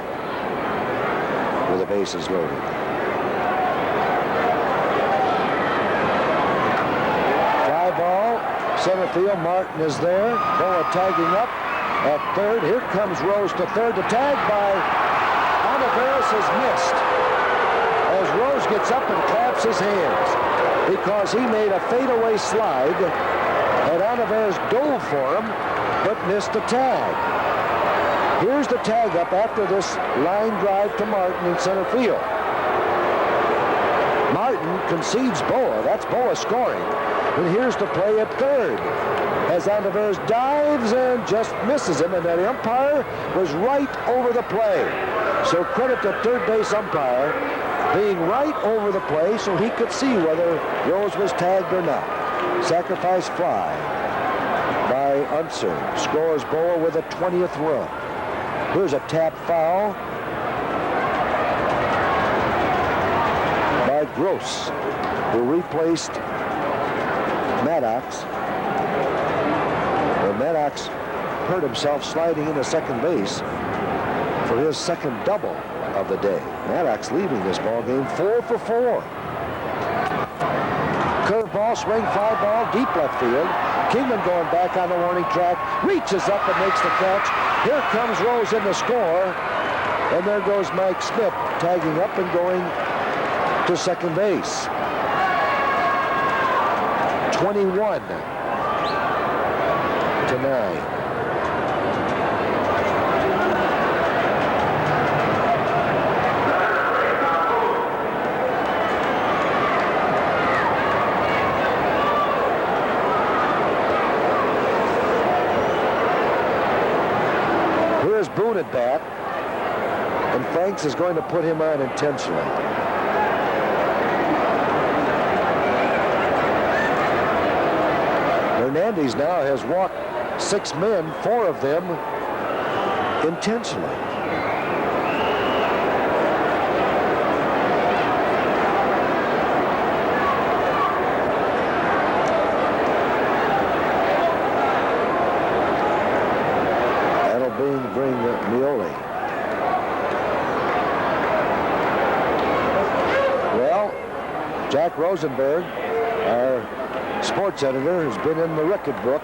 with the bases loaded. Fly ball, center field. Martin is there. Boa tagging up at 3rd. Here comes Rose to 3rd. The tag by Olivares is missed as Rose gets up and claps his hands because he made a fadeaway slide and Olivares dove for him but missed the tag. Here's the tag up after this line drive to Martin in center field. Martin concedes Boa. That's Boa scoring. And here's the play at 3rd as Olivares dives and just misses him, and the umpire was right over the play. So credit to third base umpire being right over the play so he could see whether Rose was tagged or not. Sacrifice fly by Unser. Scores Boa with a 20th run. Here's a tap foul by Gross, who replaced Maddox. Well, Maddox hurt himself sliding into second base for his second double of the day. Maddox leaving this ball game 4 for 4. Curveball, swing, fly ball, deep left field. Kingman going back on the warning track, reaches up and makes the catch. Here comes Rose in to score, and there goes Mike Schmidt tagging up and going to second base. 21 to 9. Here's Boone at bat, and Franks is going to put him on intentionally. Hernandez now has walked 6 men, 4 of them intentionally. That'll bring Mioli. Well, Jack Rosenberg, our sports editor, has been in the record book.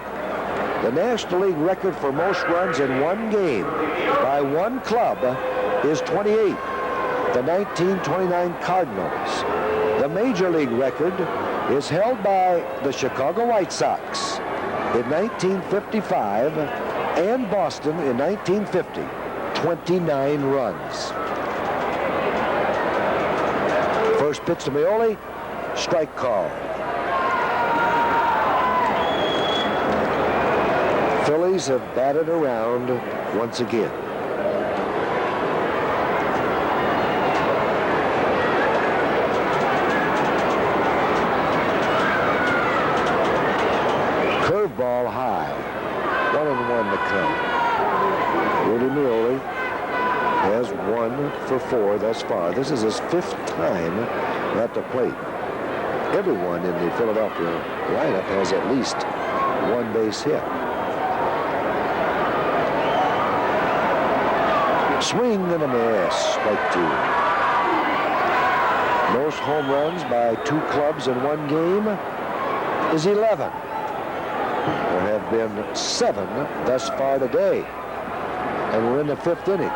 The National League record for most runs in one game by one club is 28, the 1929 Cardinals. The Major League record is held by the Chicago White Sox in 1955 and Boston in 1950, 29 runs. First pitch to Mioli, strike call. Phillies have batted around once again. 4 thus far. This is his 5th time at the plate. Everyone in the Philadelphia lineup has at least 1 base hit. Swing and a miss, strike 2. Most home runs by 2 clubs in 1 game is 11. There have been 7 thus far today, and we're in the 5th inning.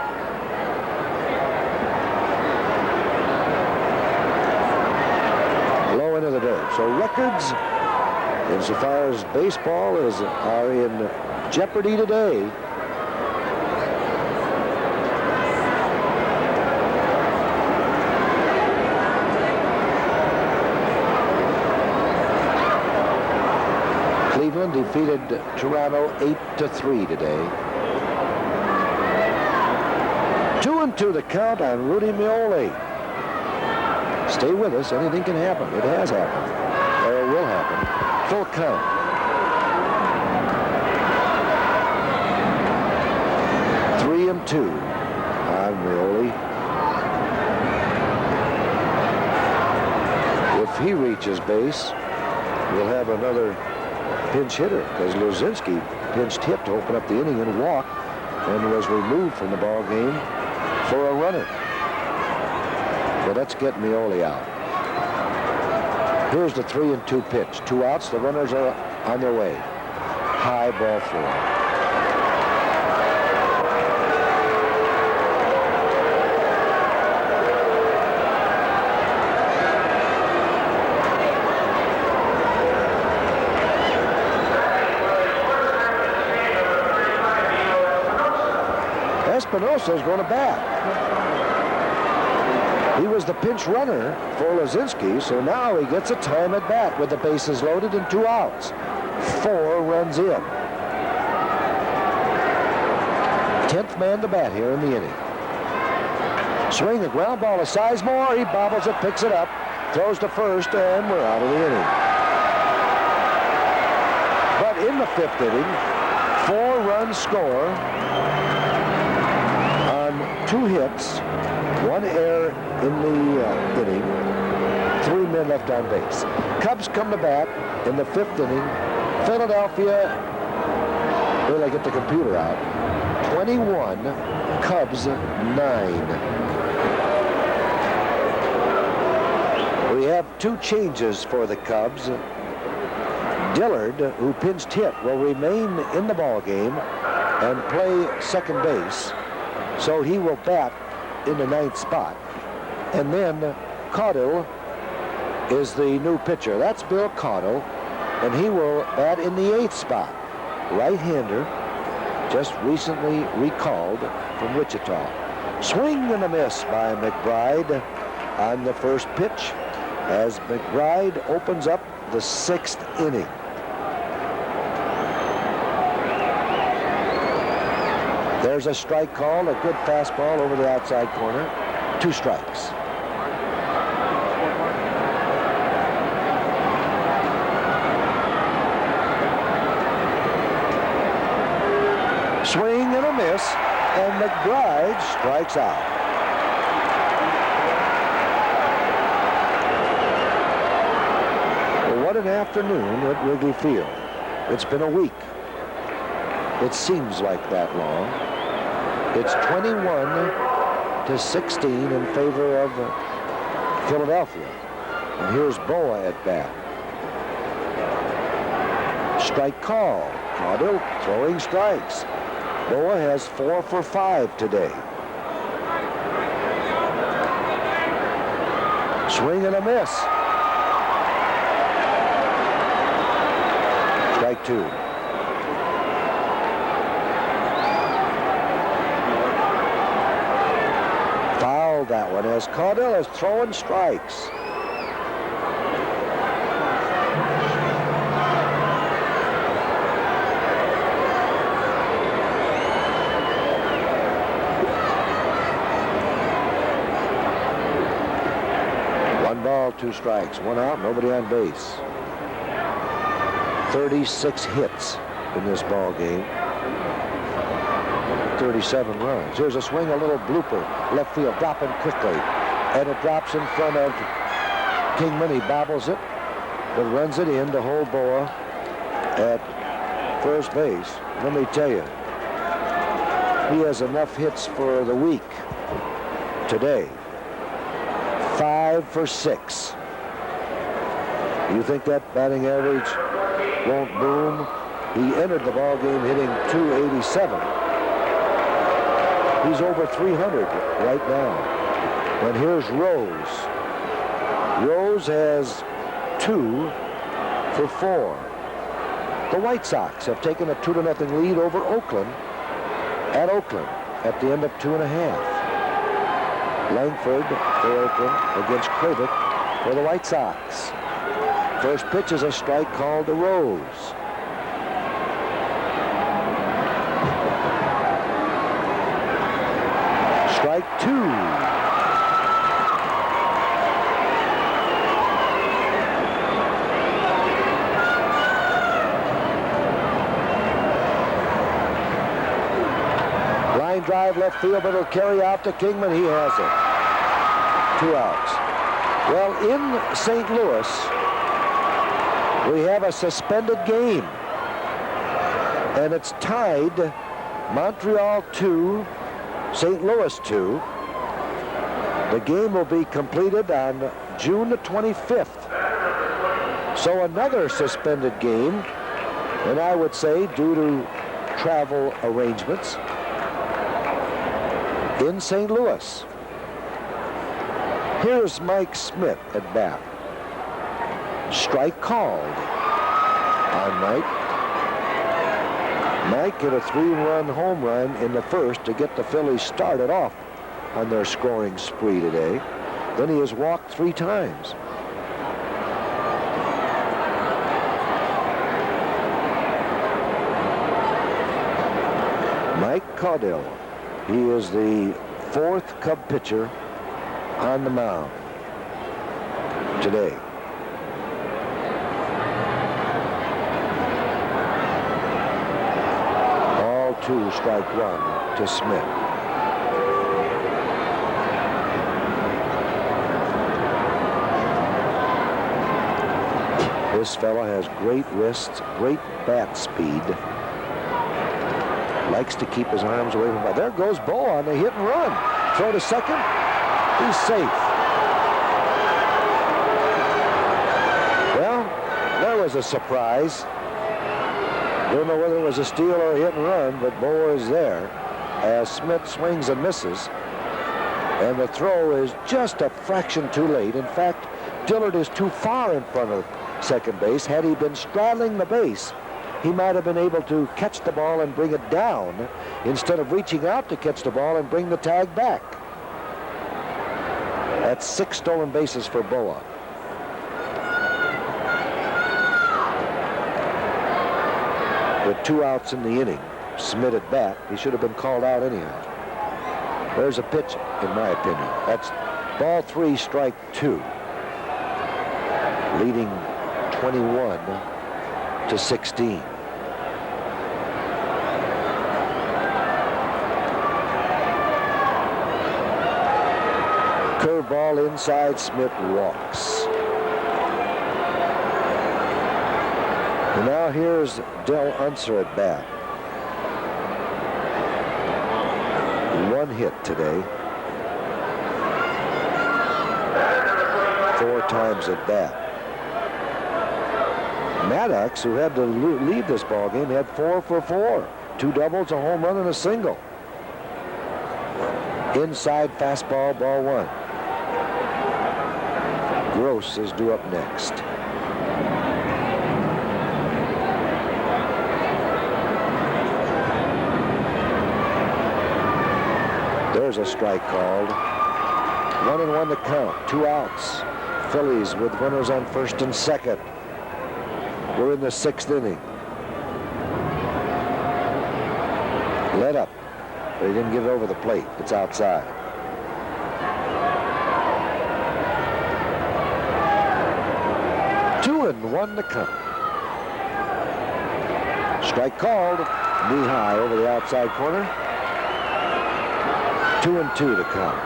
Low into the dirt. So records, insofar as baseball are in jeopardy today. Cleveland defeated Toronto 8-3 today. 2-2 the count on Rudy Meoli. Stay with us. Anything can happen. It has happened. Or it will happen. Full count. Three and 2 on Meoli. If he reaches base, we'll have another pinch hitter, because Luzinski pinched hit to open up the inning and walked and was removed from the ball game for a runner. But let's get Meoli out. Here's the 3-2 pitch. 2 outs. The runners are on their way. High ball 4. Espinosa's going to bat. He was the pinch runner for Luzinski, so now he gets a time at bat with the bases loaded and 2 outs. 4 runs in. 10th man to bat here in the inning. Swing, a ground ball to Sizemore. He bobbles it, picks it up, throws to first, and we're out of the inning. But in the 5th inning, 4-run score. 2 hits, 1 error in the inning, 3 men left on base. Cubs come to bat in the 5th inning. Philadelphia, will I get the computer out, 21, Cubs 9. We have 2 changes for the Cubs. Dillard, who pinched hit, will remain in the ball game and play second base. So he will bat in the 9th spot. And then Caudill is the new pitcher. That's Bill Caudill, and he will bat in the 8th spot. Right-hander, just recently recalled from Wichita. Swing and a miss by McBride on the first pitch as McBride opens up the 6th inning. There's a strike call, a good fastball over the outside corner. 2 strikes. Swing and a miss, and McBride strikes out. Well, what an afternoon at Wrigley Field. It's been a week. It seems like that long. It's 21-16 in favor of Philadelphia. And here's Boa at bat. Strike call. Caudill throwing strikes. Boa has 4 for 5 today. Swing and a miss. Strike 2. That one as Caudill is throwing strikes. One ball, 2 strikes, 1 out, nobody on base. 36 hits in this ball game. 37 runs. Here's a swing, a little blooper. Left field, dropping quickly. And it drops in front of Kingman. He bobbles it, but runs it in to hold Boa at first base. Let me tell you, he has enough hits for the week today. 5 for 6. You think that batting average won't boom? He entered the ball game hitting .287. He's over 300 right now. And here's Rose. Rose has 2 for 4. The White Sox have taken a 2-0 lead over Oakland at Oakland at the end of 2.5. Langford for Oakland against Kravick for the White Sox. First pitch is a strike called to Rose. Strike 2. Line drive left field, but it'll carry out to Kingman. He has it. 2 outs. Well, in St. Louis, we have a suspended game. And it's tied Montreal 2, St. Louis 2. The game will be completed on June the 25th. So another suspended game, and I would say due to travel arrangements in St. Louis. Here's Mike Schmidt at bat. Strike called on Mike. Mike hit a 3-run home run in the first to get the Phillies started off on their scoring spree today. Then he has walked 3 times. Mike Caudill. He is the 4th Cub pitcher on the mound today. Ball 2, strike 1 to Smith. This fella has great wrists, great bat speed. Likes to keep his arms away from the ball. There goes Bo on the hit and run. Throw to second. He's safe. Well, that was a surprise. Don't know whether it was a steal or a hit and run, but Bo is there as Smith swings and misses. And the throw is just a fraction too late. In fact, Dillard is too far in front of second base. Had he been straddling the base, he might have been able to catch the ball and bring it down instead of reaching out to catch the ball and bring the tag back. That's 6 stolen bases for Boa. With 2 outs in the inning, Smith at bat, he should have been called out anyhow. There's a pitch, in my opinion. That's ball 3, strike 2. Leading 21-16. Curveball inside, Smith walks. And now here's Del Unser at bat. 1 hit today. 4 times at bat. Maddox, who had to leave this ball game, had 4 for 4. 2 doubles, a home run, and a single. Inside fastball, ball 1. Gross is due up next. There's a strike called. 1-1 to count. 2 outs. Phillies with runners on first and second. We're in the 6th inning. Let up. But he didn't get it over the plate. It's outside. Two and 1 to count. Strike called. Knee high over the outside corner. 2-2 to count.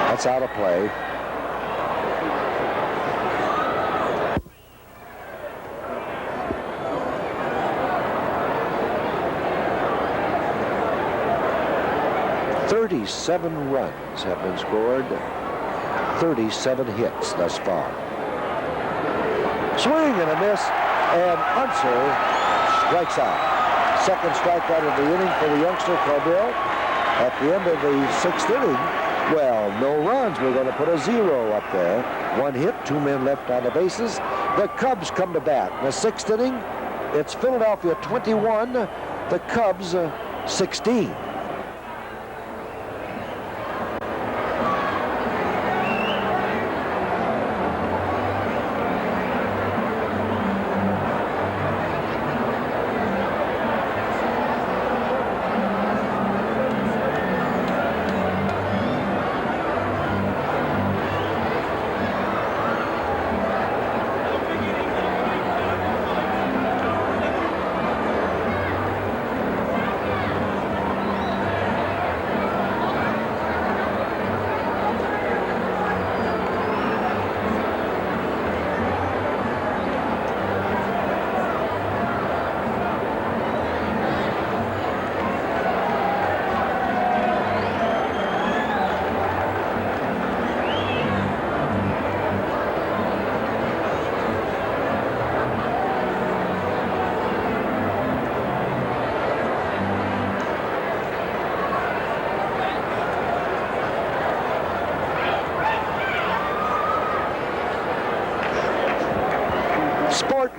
That's out of play. "37 runs have been scored, 37 hits thus far." Swing and a miss, and Unser strikes out. Second strikeout of the inning for the youngster Caudill. At the end of the 6th inning, well, no runs. We're going to put a 0 up there. 1 hit, 2 men left on the bases. The Cubs come to bat. In the 6th inning, it's Philadelphia 21, the Cubs 16.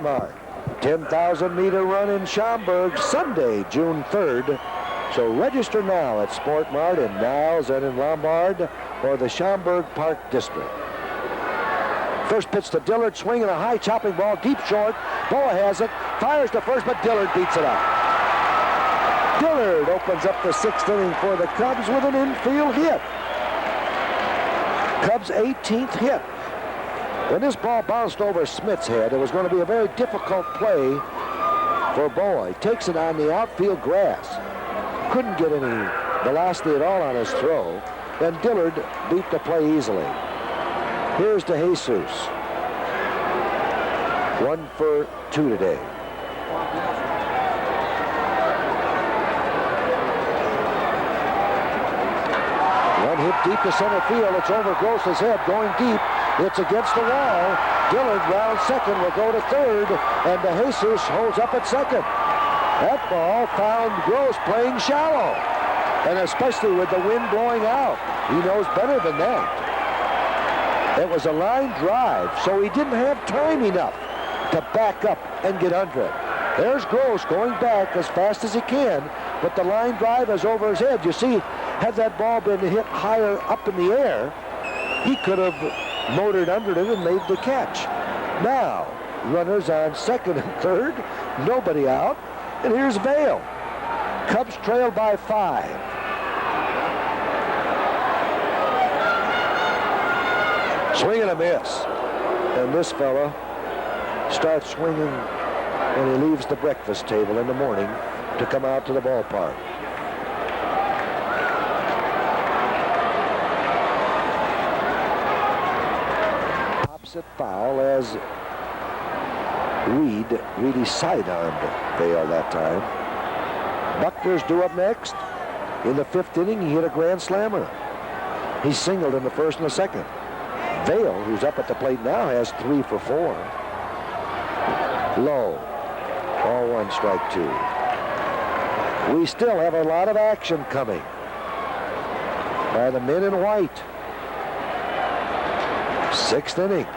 Mart. 10,000-meter run in Schaumburg Sunday, June 3rd. So register now at Sport Mart in Niles and in Lombard or the Schaumburg Park District. First pitch to Dillard, swinging a high chopping ball, deep short. Boa has it, fires to first, but Dillard beats it up. Dillard opens up the 6th inning for the Cubs with an infield hit. Cubs' 18th hit. When this ball bounced over Schmidt's head, it was going to be a very difficult play for Boa. He takes it on the outfield grass. Couldn't get any velocity at all on his throw, and Dillard beat the play easily. Here's to Jesus. 1 for 2 today. One hit deep to center field. It's over Gross's head, going deep. It's against the wall. Dillard rounds second, will go to third, and De Jesus holds up at second. That ball found Gross playing shallow, and especially with the wind blowing out. He knows better than that. It was a line drive, so he didn't have time enough to back up and get under it. There's Gross going back as fast as he can, but the line drive is over his head. You see, had that ball been hit higher up in the air, he could have motored under it and made the catch. Now, runners on second and third, nobody out, and here's Vail. Cubs trail by 5. Swing and a miss. And this fella starts swinging when he leaves the breakfast table in the morning to come out to the ballpark. Opposite foul as Reedy sidearmed Vail that time. Buckner's due up next. In the 5th inning, he hit a grand slammer. He singled in the 1st and the 2nd. Vail, who's up at the plate now, has 3 for 4. Low. Ball 1, strike 2. We still have a lot of action coming by the men in white. 6th inning.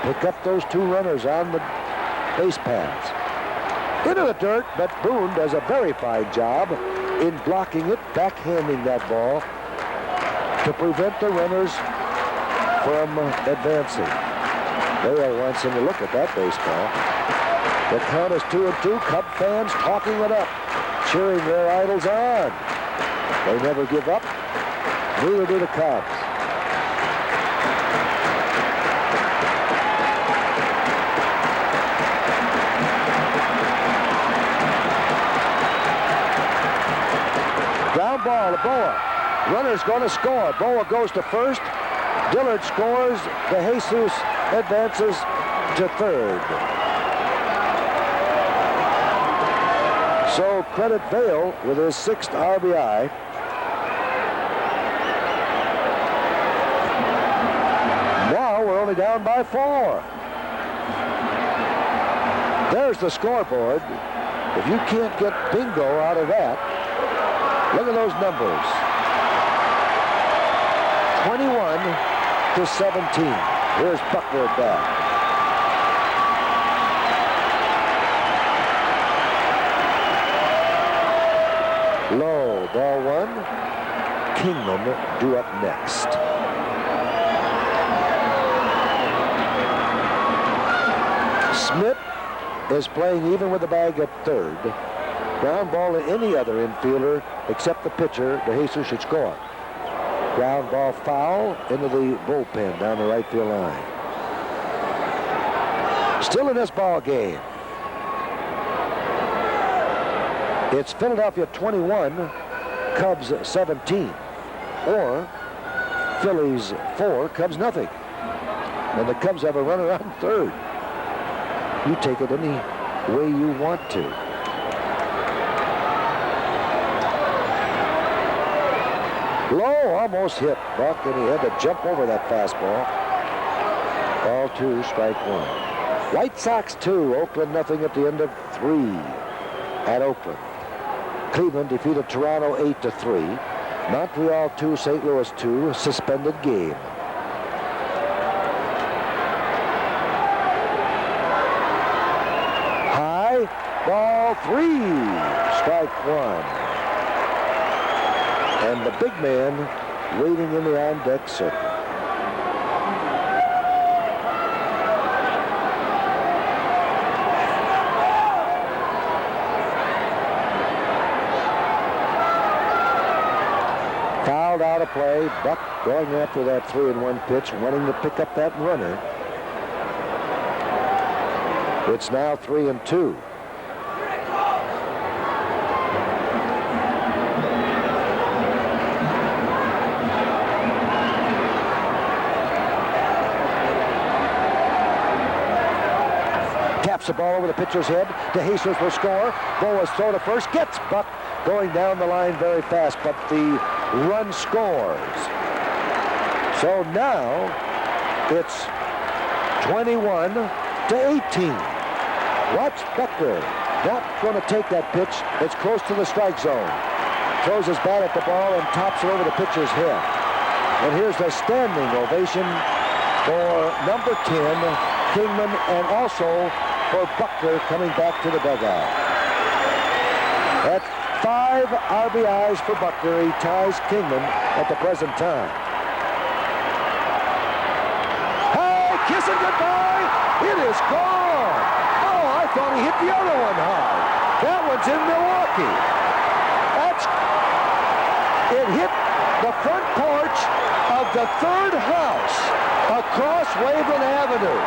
Pick up those 2 runners on the base paths. Into the dirt, but Boone does a very fine job in blocking it, backhanding that ball to prevent the runners from advancing. Vail wants him to look at that baseball. The count is 2-2. Cub fans talking it up, cheering their idols on. They never give up. Neither do the Cubs. Runner's going to score. Boa goes to first. Dillard scores. De Jesus advances to third. So credit Vail with his 6th RBI. Now we're only down by 4. There's the scoreboard. If you can't get bingo out of that, look at those numbers. 21 to 17. Here's Buckner at bat. Low, ball 1. Kingman due up next. Schmidt is playing even with the bag at third. Ground ball to any other infielder except the pitcher. De Jesus should score. Ground ball foul into the bullpen down the right field line. Still in this ball game. It's Philadelphia 21, Cubs 17, or Phillies 4, Cubs nothing. And the Cubs have a runner on third. You take it any way you want to. Low, almost hit Buck, and he had to jump over that fastball. Ball 2, strike 1. White Sox 2, Oakland nothing at the end of 3 at Oakland. Cleveland defeated Toronto 8-3. Montreal 2, St. Louis 2, suspended game. High, ball 3, strike 1. And the big man waiting in the on-deck circle. Fouled out of play. Buck going after that 3-1 pitch, wanting to pick up that runner. It's now 3-2. Taps the ball over the pitcher's head. De Jesus will score. Boa's throw to first. Gets Buck going down the line very fast, but the run scores. So now it's 21-18. Watch Buckner. Not going to take that pitch. It's close to the strike zone. Throws his bat at the ball and tops it over the pitcher's head. And here's a standing ovation for number 10, Kingman, and also for Buckner coming back to the dugout. That's 5 RBIs for Buckner. He ties Kingman at the present time. Hey, kissing goodbye. It is gone. Oh, I thought he hit the other one hard. That one's in Milwaukee. It hit the front porch of the 3rd house across Waveland Avenue.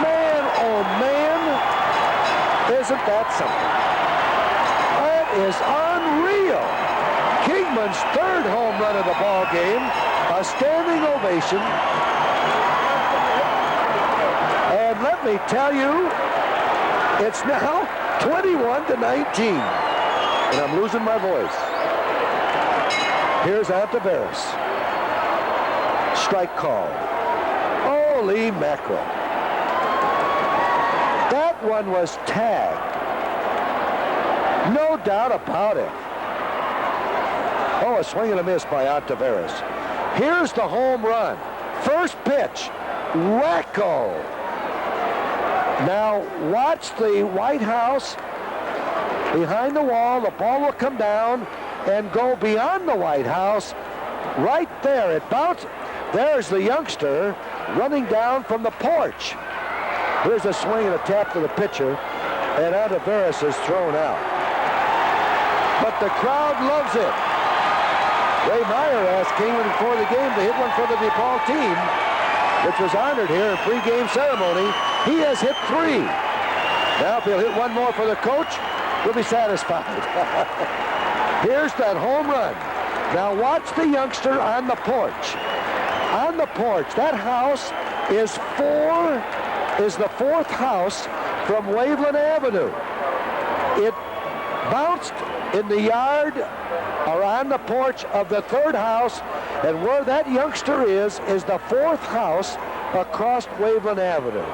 Man, oh man, isn't that something? That is unreal. Kingman's 3rd home run of the ball game, a standing ovation. And let me tell you, it's now 21-19. And I'm losing my voice. Here's Antaveras. Strike call. Holy mackerel. That one was tagged. No doubt about it. Oh, a swing and a miss by Antaveras. Here's the home run. First pitch. Wacko. Now watch the White House behind the wall. The ball will come down and go beyond the White House. Right there, it bounced. There's the youngster running down from the porch. Here's a swing and a tap to the pitcher, and Antaveras is thrown out. But the crowd loves it. Ray Meyer asked Kingman before the game to hit one for the DePaul team, which was honored here in pregame ceremony. He has hit 3. Now if he'll hit one more for the coach, we'll be satisfied. Here's that home run. Now watch the youngster on the porch. On the porch, that house is the fourth house from Waveland Avenue. It bounced in the yard or on the porch of the third house, and where that youngster is the fourth house across Waveland Avenue.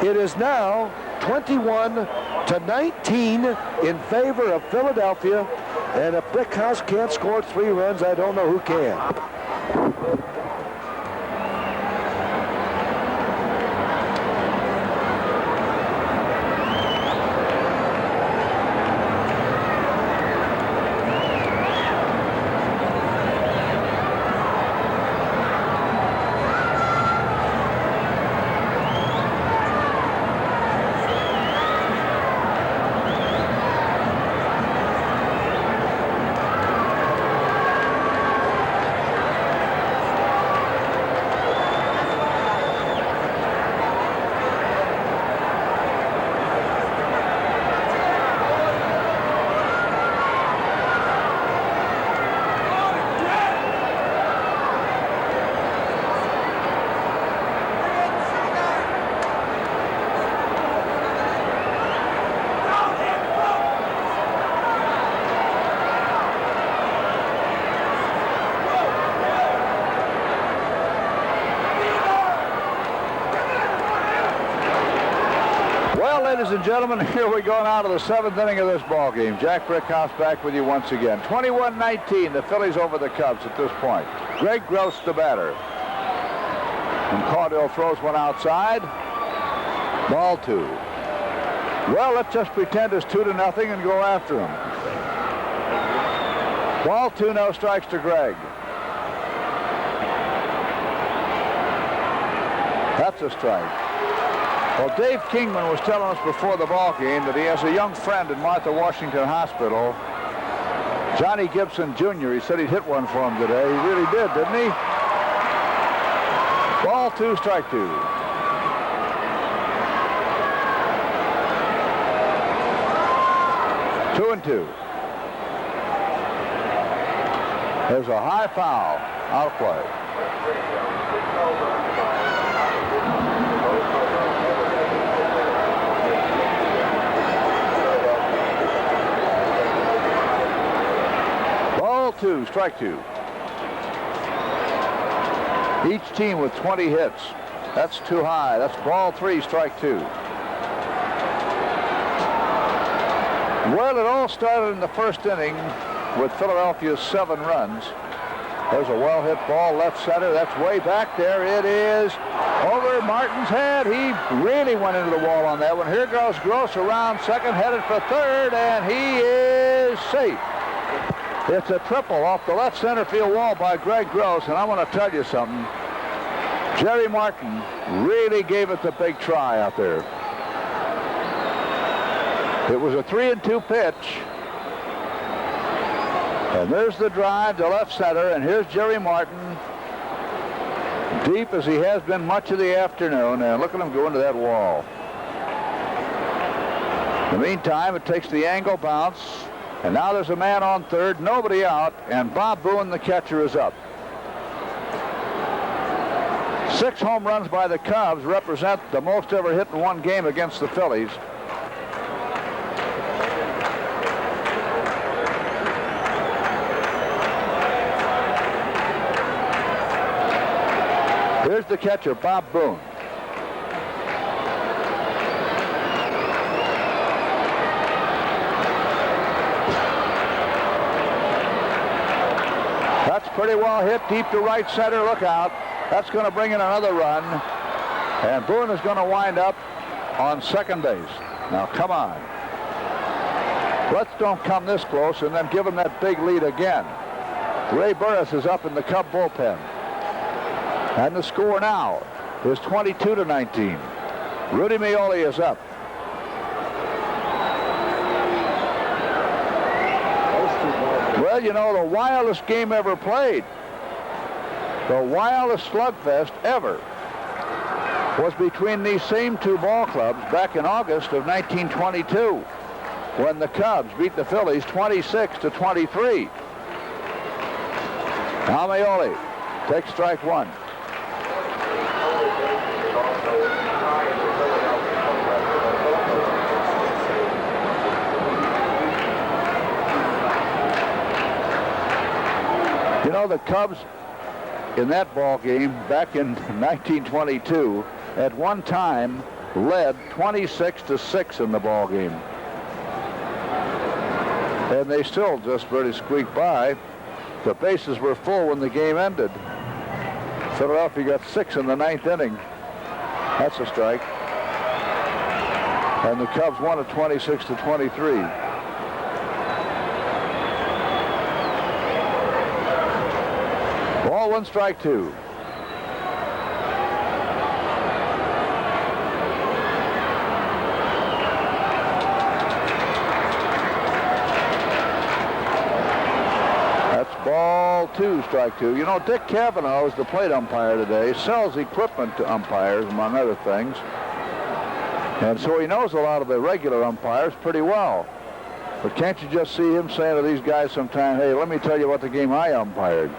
It is now 21-19 in favor of Philadelphia, and if Brickhouse can't score 3 runs, I don't know who can. Ladies and gentlemen, here we go now to the 7th inning of this ball game. Jack Brickhouse back with you once again. 21-19, the Phillies over the Cubs at this point. Greg Gross, the batter. And Caudill throws one outside. Ball 2. Well, let's just pretend it's 2-0 and go after him. Ball 2, no strikes to Greg. That's a strike. Well, Dave Kingman was telling us before the ball game that he has a young friend in Martha Washington Hospital, Johnny Gibson Jr. He said he'd hit one for him today. He really did, didn't he? Ball 2, strike 2. Two and 2. There's a high foul. Out of play. Ball 2, strike 2. Each team with 20 hits. That's too high. That's ball 3, strike 2. Well, it all started in the first inning with Philadelphia's 7 runs. There's a well-hit ball left center. That's way back there. It is over Martin's head. He really went into the wall on that one. Here goes Gross around second, headed for third, and he is safe. It's a triple off the left center field wall by Greg Gross, and I want to tell you something. Jerry Martin really gave it the big try out there. It was a 3-2 pitch. And there's the drive to left center, and here's Jerry Martin, deep as he has been much of the afternoon, and look at him go into that wall. In the meantime, it takes the angle bounce, and now there's a man on third, nobody out, and Bob Boone, the catcher, is up. 6 home runs by the Cubs represent the most ever hit in one game against the Phillies. Here's the catcher, Bob Boone. That's pretty well hit deep to right center. Look out. That's going to bring in another run. And Boone is going to wind up on second base. Now, come on. Let's don't come this close and then give him that big lead again. Ray Burris is up in the Cub bullpen. And the score now is 22-19. Rudy Meoli is up. Well, you know, the wildest game ever played, the wildest slugfest ever, was between these same 2 ball clubs back in August of 1922, when the Cubs beat the Phillies 26-23. Almioli takes strike one. You know, the Cubs in that ball game back in 1922 at one time led 26-6 in the ball game. And they still just barely squeaked by. The bases were full when the game ended. Philadelphia got 6 in the 9th inning. That's a strike. And the Cubs won it 26-23. Ball 1, strike 2. Ball 2, strike 2. You know, Dick Cavanaugh is the plate umpire today. Sells equipment to umpires, among other things. And so he knows a lot of the regular umpires pretty well. But can't you just see him saying to these guys sometime, hey, let me tell you what the game I umpired.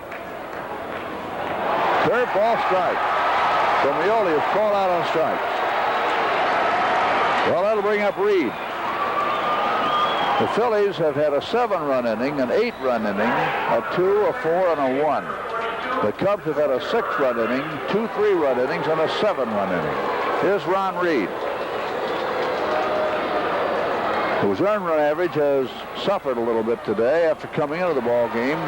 Third ball, strike. So Mioli is called out on strikes. Well, that'll bring up Reed. The Phillies have had a 7-run inning, an 8-run inning, a 2, a 4, and a 1. The Cubs have had a 6-run inning, 2 3-run innings, and a 7-run inning. Here's Ron Reed, whose earned run average has suffered a little bit today after coming into the ball game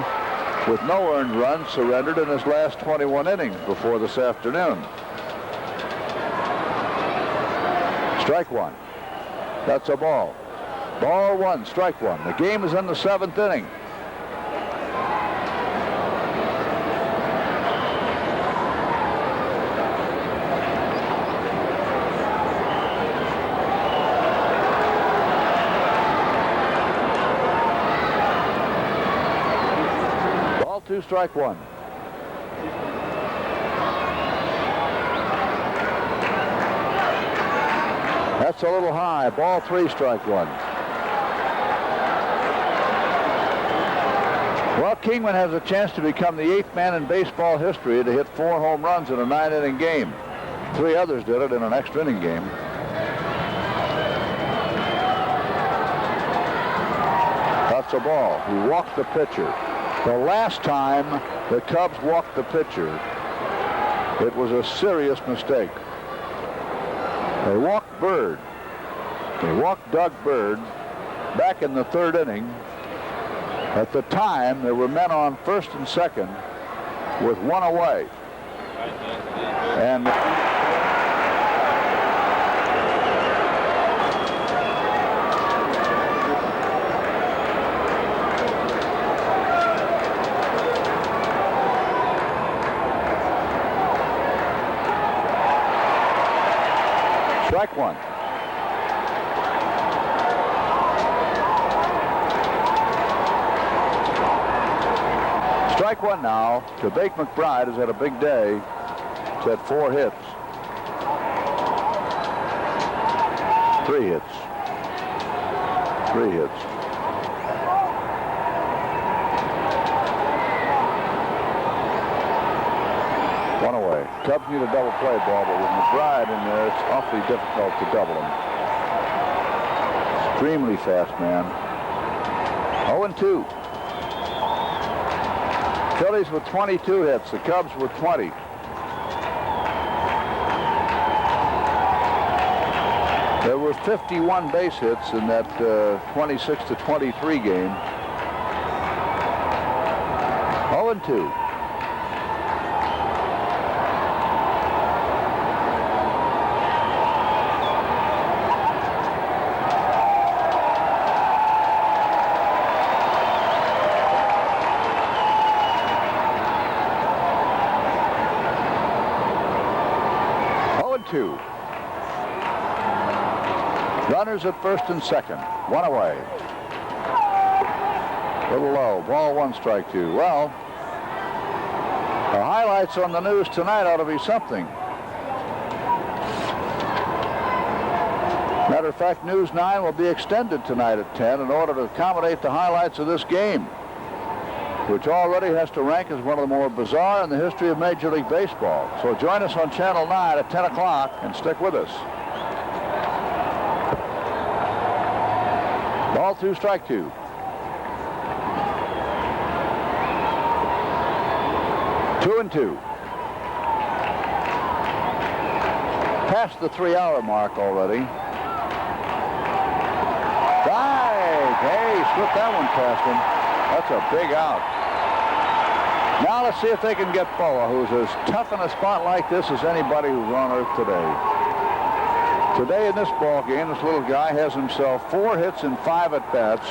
with no earned runs surrendered in his last 21 innings before this afternoon. Strike 1. That's a ball. Ball 1, strike 1. The game is in the 7th inning. Ball 2, strike 1. That's a little high. Ball 3, strike 1. Well, Kingman has a chance to become the 8th man in baseball history to hit 4 home runs in a 9-inning game. 3 others did it in an extra inning game. That's a ball. He walked the pitcher. The last time the Cubs walked the pitcher, it was a serious mistake. They walked Bird. They walked Doug Bird back in the 3rd inning. At the time, there were men on 1st and 2nd with 1 away. And strike 1. Strike 1 now. Jake McBride has had a big day. He's had 4 hits. 3 hits. 3 hits. One away. Cubs need a double play ball, but with McBride in there, it's awfully difficult to double him. Extremely fast man. 0-2. Phillies with 22 hits. The Cubs with 20. There were 51 base hits in that 26-23 game. 0-2. Runners at 1st and 2nd. 1 away. A little low. Ball 1, strike 2. Well, the highlights on the news tonight ought to be something. Matter of fact, News 9 will be extended tonight at 10 in order to accommodate the highlights of this game. which already has to rank as one of the more bizarre in the history of Major League Baseball. So join us on Channel 9 at 10 o'clock and stick with us. Ball 2, strike 2. Two and 2. Past the 3-hour mark already. Strike! Hey, he slipped that one past him. That's a big out. Now let's see if they can get Boa, who's as tough in a spot like this as anybody who's on earth today. Today in this ball game, this little guy has himself 4 hits and 5 at-bats.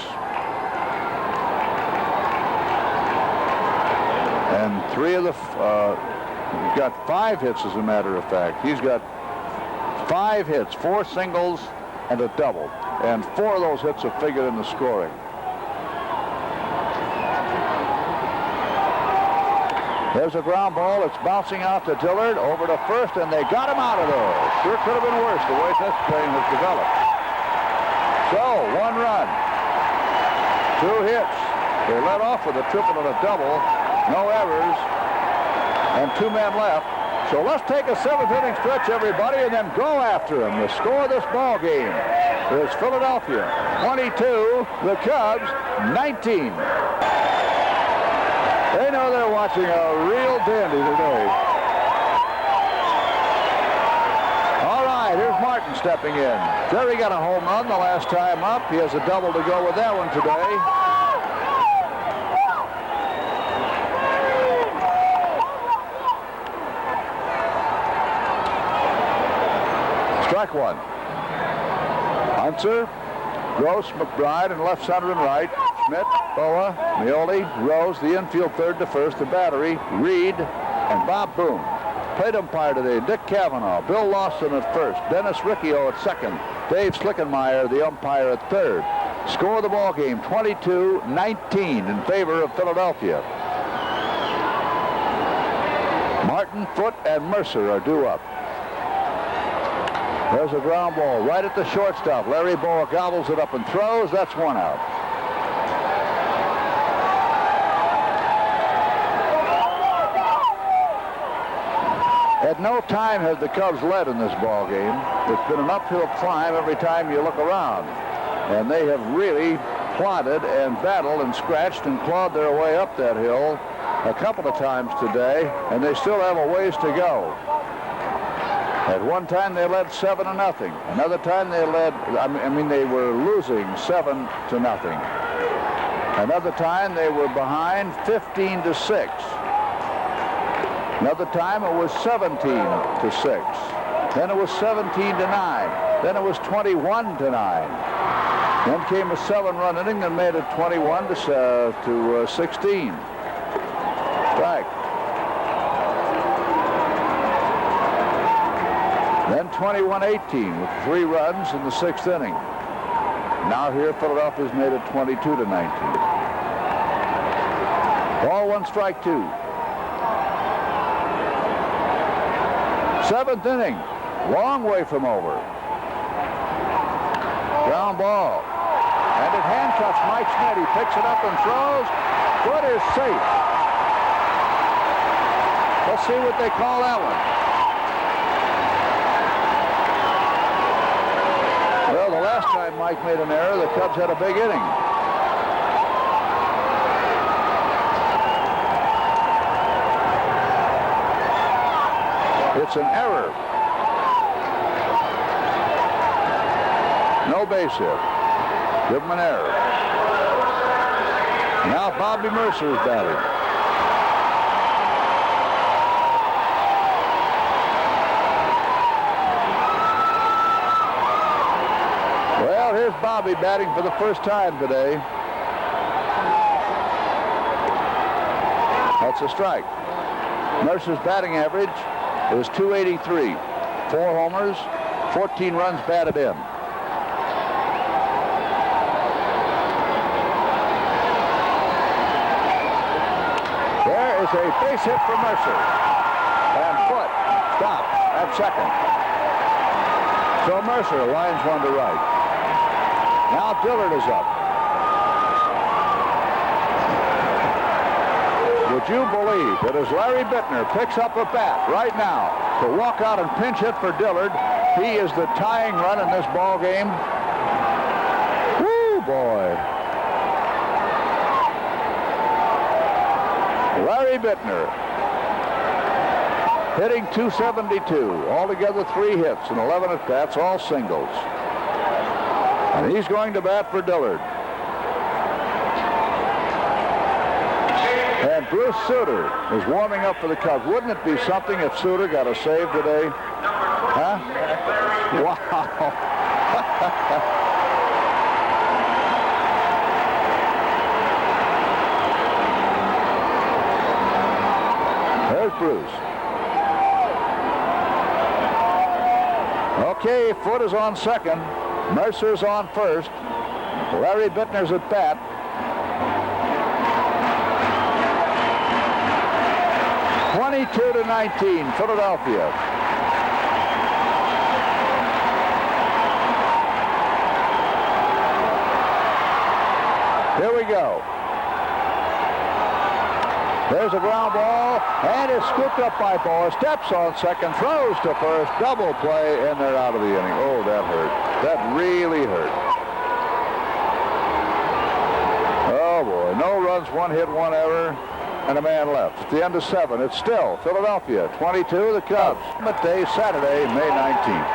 And 3 of the, he's got 5 hits as a matter of fact. He's got 5 hits, 4 singles and a double. And 4 of those hits have figured in the scoring. There's a ground ball. It's bouncing out to Dillard, over to first, and they got him out of there. Sure could have been worse the way this thing has developed. So, 1 run, 2 hits. They led off with a triple and a double. No errors, and 2 men left. So let's take a 7th inning stretch, everybody, and then go after him. The score of this ball game is Philadelphia 22, the Cubs 19. They know they're watching a real dandy today. All right, here's Martin stepping in. Jerry got a home run the last time up. He has a double to go with that one today. Strike 1. Hunter, Gross, McBride, and left, center, and right. Schmidt, Boa, Meoli, Rose, the infield third to first, the battery, Reed, and Bob Boones. Plate umpire today, Dick Cavanaugh, Bill Lawson at first, Dennis Riccio at second, Dave Slickenmeyer, the umpire, at third. Score of the ball game, 22-19 in favor of Philadelphia. Martin, Foote, and Mercer are due up. There's a ground ball right at the shortstop. Larry Boa gobbles it up and throws. That's 1 out. At no time have the Cubs led in this ball game. It's been an uphill climb every time you look around. And they have really plodded and battled and scratched and clawed their way up that hill a couple of times today, and they still have a ways to go. At one time they led 7-0. Another time they led, they were losing 7-0. Another time they were behind 15-6. Another time it was 17-6. Then it was 17-9. Then it was 21-9. Then came a 7-run inning that made it 21-16. Strike. Then 21-18 with 3 runs in the 6th inning. Now here Philadelphia's made it 22-19. Ball 1, strike 2. 7th inning, long way from over. Ground ball. And it handcuffs Mike Schmidt. He picks it up and throws. Foot is safe. Let's see what they call that one. Well, the last time Mike made an error, the Cubs had a big inning. It's an error. No base hit. Give him an error. Now Bobby Mercer is batting. Well, here's Bobby batting for the first time today. That's a strike. Mercer's batting average is .283. 4 homers, 14 runs batted in. There is a base hit for Mercer. And Foote stops at second. So Mercer lines one to right. Now Dillard is up. would you believe it is Larry Bittner picks up a bat right now to walk out and pinch hit for Dillard. He is the tying run in this ball game. Woo, boy. Larry Bittner hitting .272. Altogether 3 hits and 11 at-bats, all singles. And he's going to bat for Dillard. And Bruce Sutter is warming up for the Cubs. Wouldn't it be something if Sutter got a save today? Huh? Wow. There's Bruce. Okay, Foote is on second. Mercer's on first. Larry Bittner's at bat. (22-19), Philadelphia. Here we go. There's a ground ball, and it's scooped up by Bohr. Steps on second, throws to first, double play, and they're out of the inning. Oh, that hurt. That really hurt. Oh, boy. No runs, 1 hit, 1 error, and a man left. At the end of 7, it's still Philadelphia 22, the Cubs. Day, Saturday, May 19th.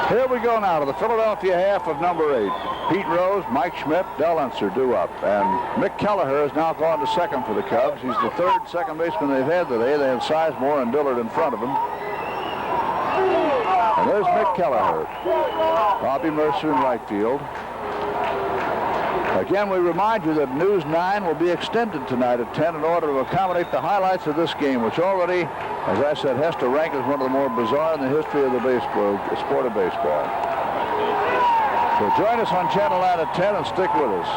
Here we go now to the Philadelphia half of number 8. Pete Rose, Mike Schmidt, Del Unser due up. And Mick Kelleher has now gone to second for the Cubs. He's the 3rd second baseman they've had today. They have Sizemore and Dillard in front of him. And there's Mick Kelleher. Bobby Mercer in right field. Again, we remind you that News 9 will be extended tonight at 10 in order to accommodate the highlights of this game, which already, as I said, has to rank as one of the more bizarre in the history of the sport of baseball. So join us on Channel 9 at 10 and stick with us.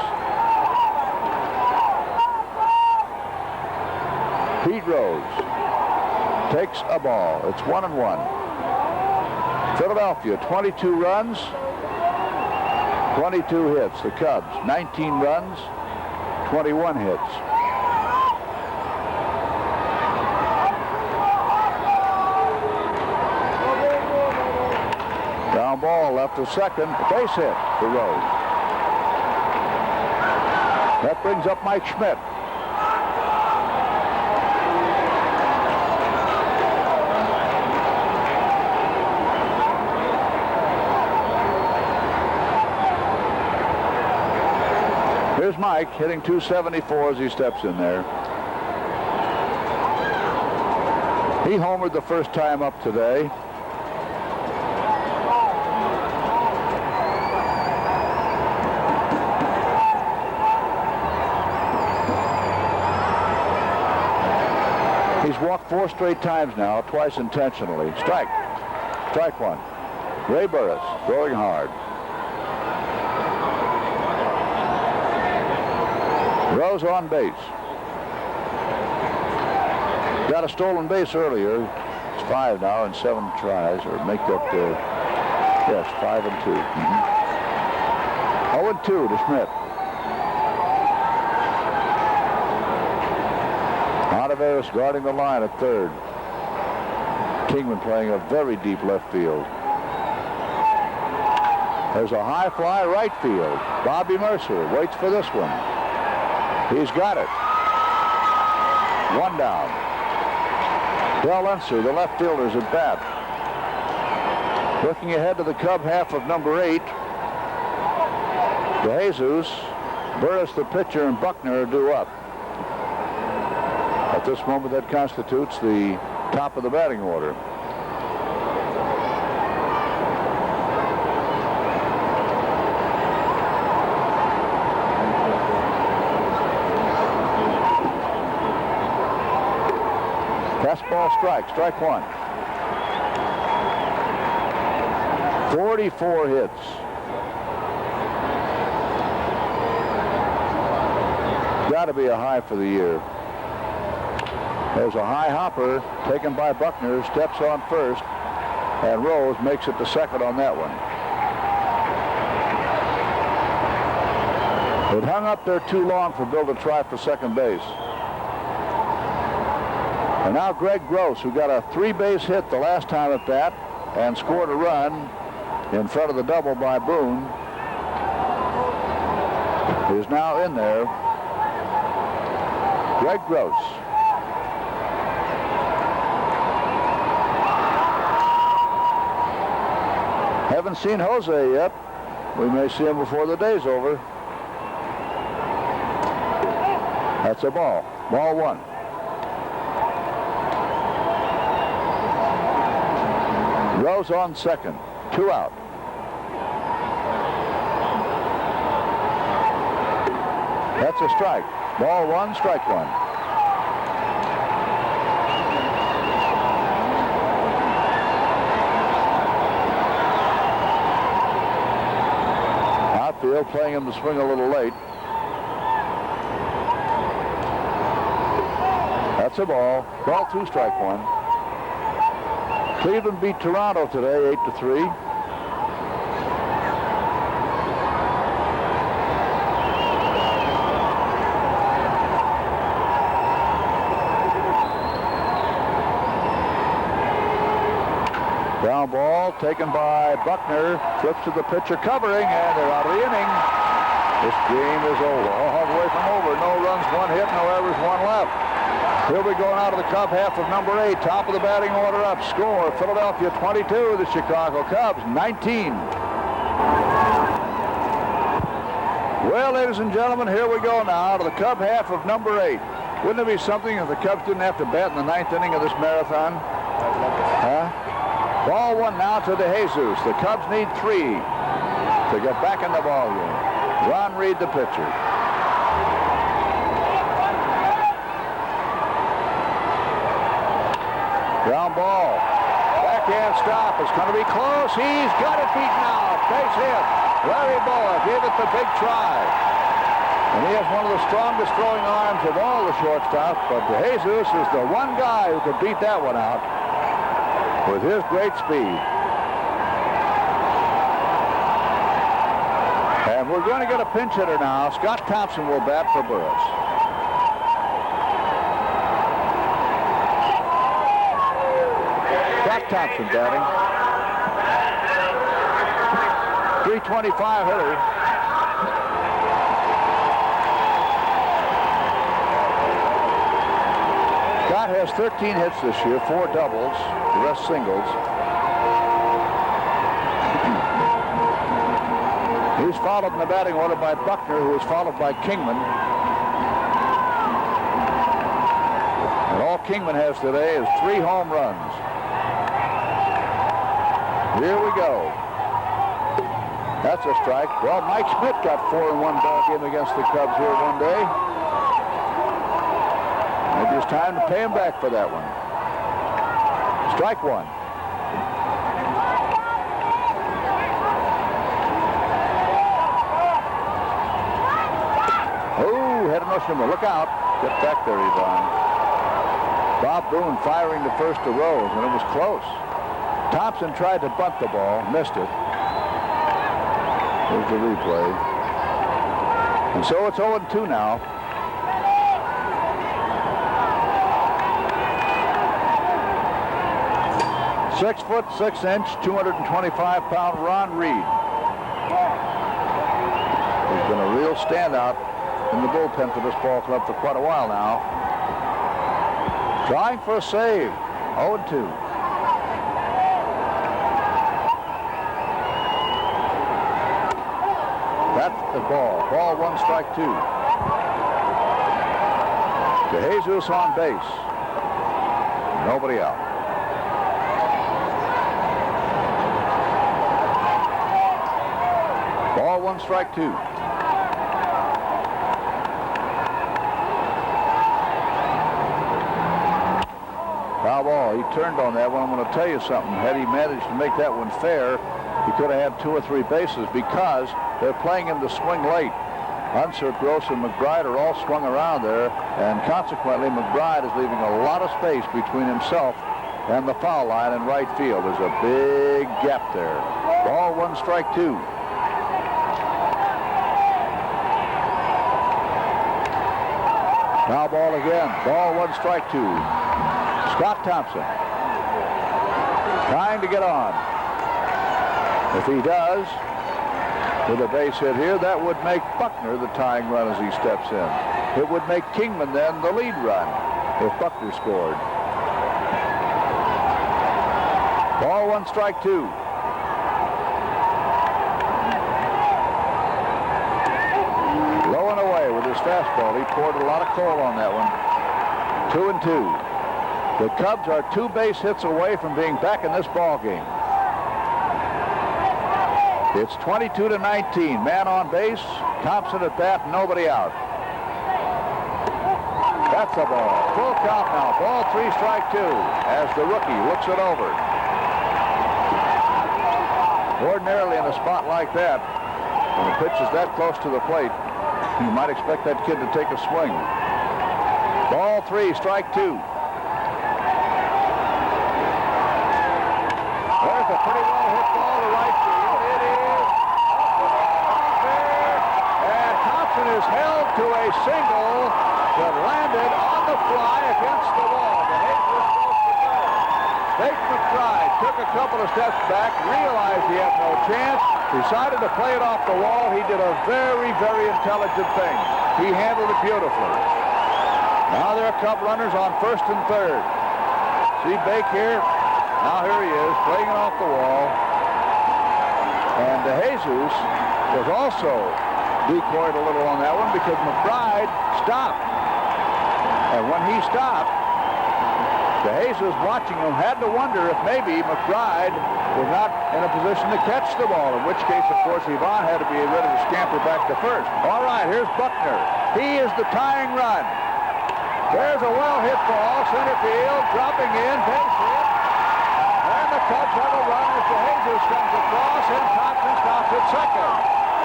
Pete Rose takes a ball. It's 1-1. Philadelphia, 22 runs, 22 hits. The Cubs, 19 runs, 21 hits. Ground ball left to second, base hit for Rose. That brings up Mike Schmidt. Here's Mike hitting .274 as he steps in there. He homered the first time up today. He's walked 4 straight times now, twice intentionally. Strike 1. Ray Burris throwing hard. Rose on base. Got a stolen base earlier. It's 5 now and 7 tries, or make that, yes, 5 and 2. 0-2 to Schmidt. Oliveras guarding the line at third. Kingman playing a very deep left field. There's a high fly right field. Bobby Mercer waits for this one. He's got it. 1 down. Del Unser, the left fielder's at bat. Looking ahead to the Cub half of number 8. DeJesus, Burris the pitcher, and Buckner are due up. At this moment, that constitutes the top of the batting order. Fastball strike 1. 44 hits. Got to be a high for the year. There's a high hopper taken by Buckner, steps on first, and Rose makes it to second on that one. It hung up there too long for Bill to try for second base. And now Greg Gross, who got a 3-base hit the last time at bat and scored a run in front of the double by Boone, is now in there. Greg Gross. Haven't seen Jose yet. We may see him before the day's over. That's a ball. Ball one. Rose on second. 2 out. That's a strike. Ball one, strike one. Outfield playing him to swing a little late. That's a ball. Ball two, strike one. Cleveland beat Toronto today 8-3. Ground ball taken by Buckner. Flips to the pitcher covering, and they're out of the inning. This game is over. All halfway from over. No runs, 1 hit, no errors, 1 left. He'll be going out of the Cub half of number 8. Top of the batting order up. Score, Philadelphia 22, the Chicago Cubs 19. Well, ladies and gentlemen, here we go now to the Cub half of number 8. Wouldn't it be something if the Cubs didn't have to bat in the 9th inning of this marathon? Huh? Ball one now to DeJesus. The Cubs need 3 to get back in the ballgame. Ron Reed, the pitcher. Ground ball. Backhand stop. It's going to be close. He's got it beaten out. Base hit. Larry Boa gave it the big try. And he has one of the strongest throwing arms of all the shortstops, but DeJesus is the one guy who could beat that one out with his great speed. And we're going to get a pinch hitter now. Scott Thompson will bat for Burris. Scott Thompson batting. 325 hitter. Scott has 13 hits this year, 4 doubles, the rest singles. He's followed in the batting order by Buckner, who is followed by Kingman. And all Kingman has today is 3 home runs. Here we go. That's a strike. Well, Mike Schmidt got 4 in one ball game against the Cubs here one day. Maybe it's time to pay him back for that one. Strike one. Oh, had a no shimmer. Look out. Get back there, Yvonne. Bob Boone firing to first to Rose, and it was close. Thompson tried to bunt the ball, missed it. Here's the replay. And so it's 0-2 now. Six foot 6 inch, 225-pound Ron Reed. He's been a real standout in the bullpen for this ball club for quite a while now. Trying for a save. 0-2. That's the ball. Ball one, strike 2. DeJesus on base. Nobody out. Ball one, strike 2. Foul ball. He turned on that one. I'm going to tell you something. Had he managed to make that one fair, he could have had 2 or 3 bases because they're playing him to swing late. Unser, Gross, and McBride are all swung around there, and consequently, McBride is leaving a lot of space between himself and the foul line in right field. There's a big gap there. Ball one, strike 2. Foul ball again. Ball 1, strike 2. Scott Thompson trying to get on. If he does, with a base hit here, that would make Buckner the tying run as he steps in. It would make Kingman then the lead run if Buckner scored. Ball 1, strike 2. Low and away with his fastball. He poured a lot of coal on that one. 2-2. The Cubs are 2 base hits away from being back in this ball game. It's 22-19. Man on base. Thompson at bat. Nobody out. That's a ball. Full count now. Ball 3, strike 2 as the rookie looks it over. Ordinarily in a spot like that, when the pitch is that close to the plate, you might expect that kid to take a swing. Ball 3, strike 2. There's a pretty well hit ball to right field. It is up there, and Thompson is held to a single that landed on the fly against the wall. The Hayes was close to third. Nate McBride took a couple of steps back, realized he had no chance, decided to play it off the wall. He did a very, very intelligent thing. He handled it beautifully. Now there are Cub runners on first and third. See Bake here? Now here he is, playing it off the wall. And DeJesus was also decoyed a little on that one because McBride stopped. And when he stopped, DeJesus watching him had to wonder if maybe McBride was not in a position to catch the ball, in which case, of course, Yvonne had to be ready to scamper back to first. All right, here's Buckner. He is the tying run. There's a well-hit ball, center field, dropping in, base hit. And the Cubs have a run as DeJesus comes across, and Thompson stops at second.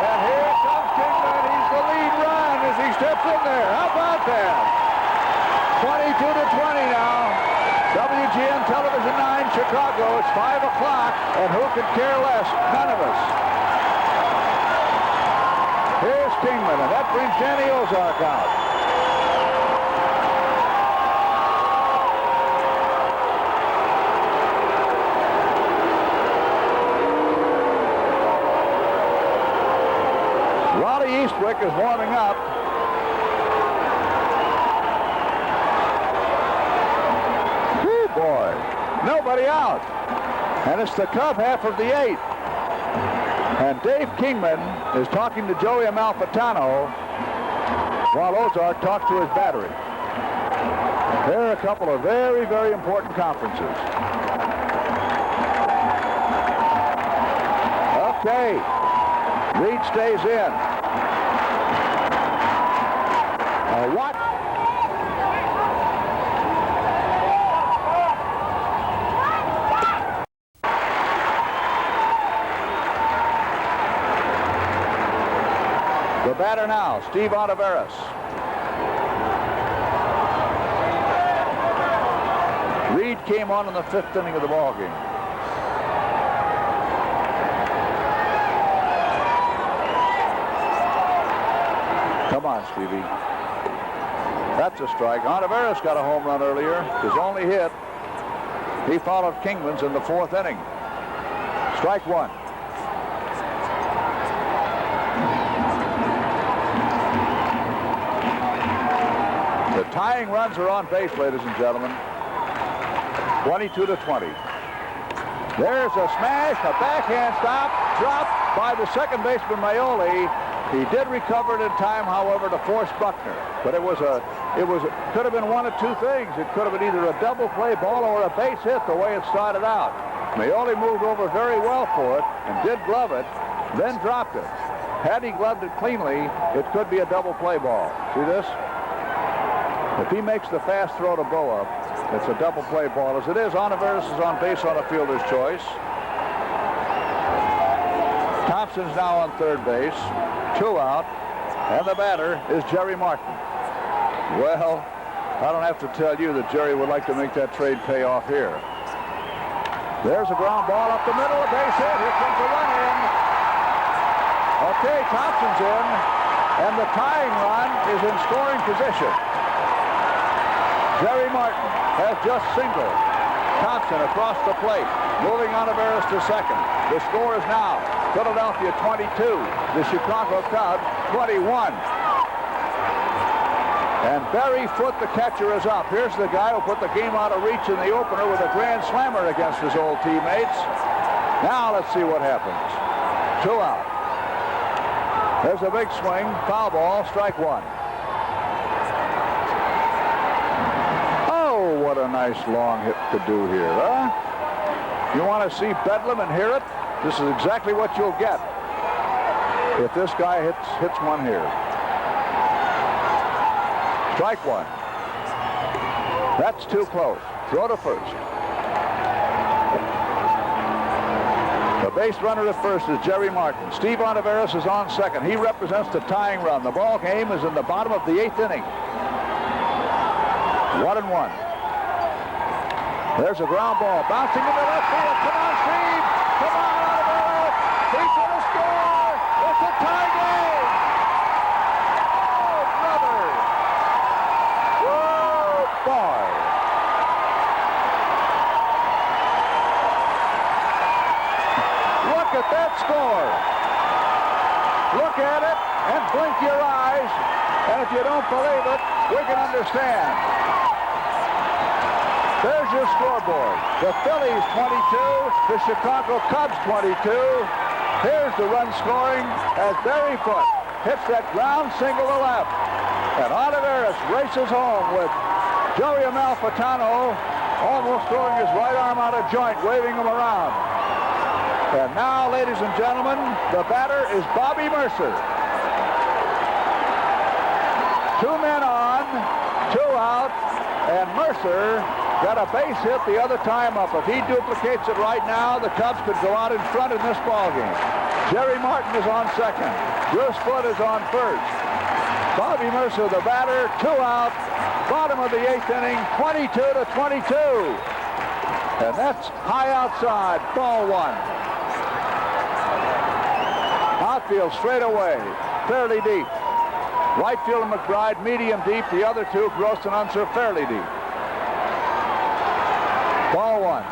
And here comes Kingman. He's the lead run as he steps in there. How about that? 22-20 now. WGN Television 9, Chicago. It's 5 o'clock, and who could care less? None of us. Here's Kingman, and that brings Danny Ozark out. Eastwick is warming up. Woo, boy. Nobody out. And it's the Cub half of the 8th. And Dave Kingman is talking to Joey Amalfitano while Ozark talks to his battery. There are a couple of very, very important conferences. Okay. Reed stays in. What? The batter now, Steve Ontiveros. Reed came on in the 5th inning of the ball game. Come on, Stevie. That's a strike. Ontiveros got a home run earlier. His only hit. He followed Kingman's in the 4th inning. Strike 1. The tying runs are on base, ladies and gentlemen. 22-20. There's a smash, a backhand stop, dropped by the second baseman Maioli. He did recover it in time, however, to force Buckner. But it could have been one of two things. It could have been either a double play ball or a base hit the way it started out. Maioli moved over very well for it and did glove it, then dropped it. Had he gloved it cleanly, it could be a double play ball. See this? If he makes the fast throw to Boa, it's a double play ball. As it is, Ontiveros is on base on a fielder's choice. Thompson's now on third base. 2 out, and the batter is Jerry Martin. Well, I don't have to tell you that Jerry would like to make that trade pay off here. There's a ground ball up the middle, a base hit. Here comes the run in. Okay, Thompson's in, and the tying run is in scoring position. Jerry Martin has just singled Thompson across the plate. Moving Oliveras to second. The score is now Philadelphia 22, the Chicago Cubs 21. And Barry Foote, the catcher, is up. Here's the guy who put the game out of reach in the opener with a grand slammer against his old teammates. Now let's see what happens. 2 out. There's a big swing. Foul ball. Strike 1. Oh, what a nice long hit to do here, huh? You want to see Bedlam and hear it? This is exactly what you'll get if this guy hits one here. Strike 1. That's too close. Throw to first. The base runner at first is Jerry Martin. Steve Oliveras is on second. He represents the tying run. The ball game is in the bottom of the 8th inning. 1-1. There's a ground ball bouncing into left field. Come on, Steve! Come on, Oliveras! He's going to score! It's a tie game! Oh, brother! Woo, boy! Look at that score! Look at it and blink your eyes, and if you don't believe it, we can understand. There's your scoreboard. The Phillies 22, the Chicago Cubs 22. Here's the run scoring as Barry Foote hits that ground single to left. And Oliveras races home with Joey Amalfitano almost throwing his right arm out of joint, waving him around. And now, ladies and gentlemen, the batter is Bobby Mercer. 2 men on, 2 out, and Mercer got a base hit the other time up. If he duplicates it right now, the Cubs could go out in front in this ballgame. Jerry Martin is on second. Bruce Foote is on first. Bobby Mercer, the batter, 2 out, bottom of the 8th inning, 22-22. And that's high outside, ball 1. Outfield straight away, fairly deep. Right field and McBride, medium deep. The other 2, Gross and Unser, fairly deep. Ball 1.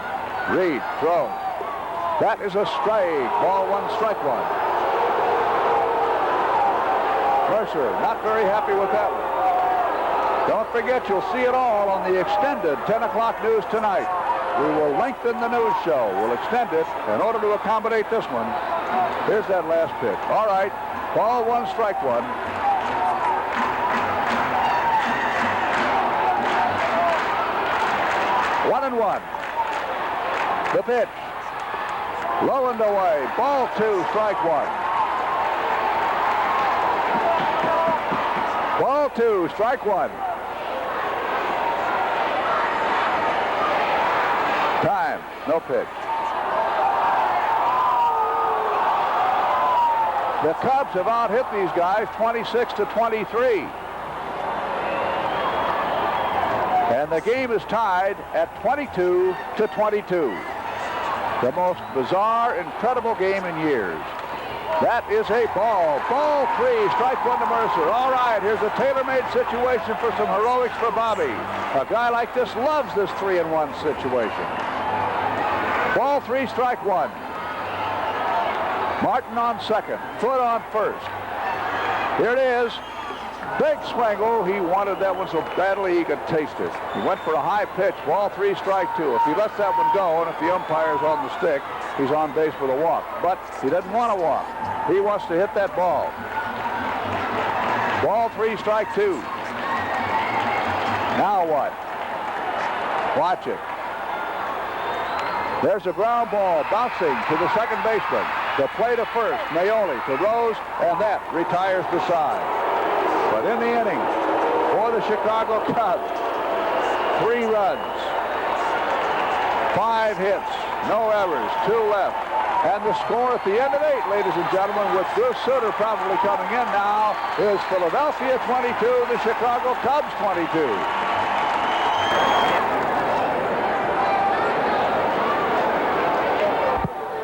Reed throws. That is a strike. Ball 1, strike 1. Mercer not very happy with that one. Don't forget, you'll see it all on the extended 10 o'clock news tonight. We will lengthen the news show. We'll extend it in order to accommodate this one. Here's that last pitch. All right. Ball 1, strike 1. One and 1. The pitch. Low and away. Ball 2, strike 1. Ball 2, strike 1. Time. No pitch. The Cubs have out-hit these guys 26-23. And the game is tied at 22-22. The most bizarre, incredible game in years. That is a ball. Ball 3, strike 1 to Mercer. All right, here's a tailor-made situation for some heroics for Bobby. A guy like this loves this 3-1 situation. Ball 3, strike 1. Martin on second. Foote on first. Here it is. Big swingle. He wanted that one so badly he could taste it. He went for a high pitch. Ball 3, strike 2. If he lets that one go, and if the umpire's on the stick, he's on base with a walk. But he doesn't want to walk. He wants to hit that ball. Ball 3, strike 2. Now what? Watch it. There's a ground ball bouncing to the second baseman. The play to first. Maoli to Rose, and that retires the side. But in the inning, for the Chicago Cubs, 3 runs, 5 hits, no errors, 2 left. And the score at the end of 8, ladies and gentlemen, with Bruce Sutter probably coming in now, is Philadelphia 22, the Chicago Cubs 22.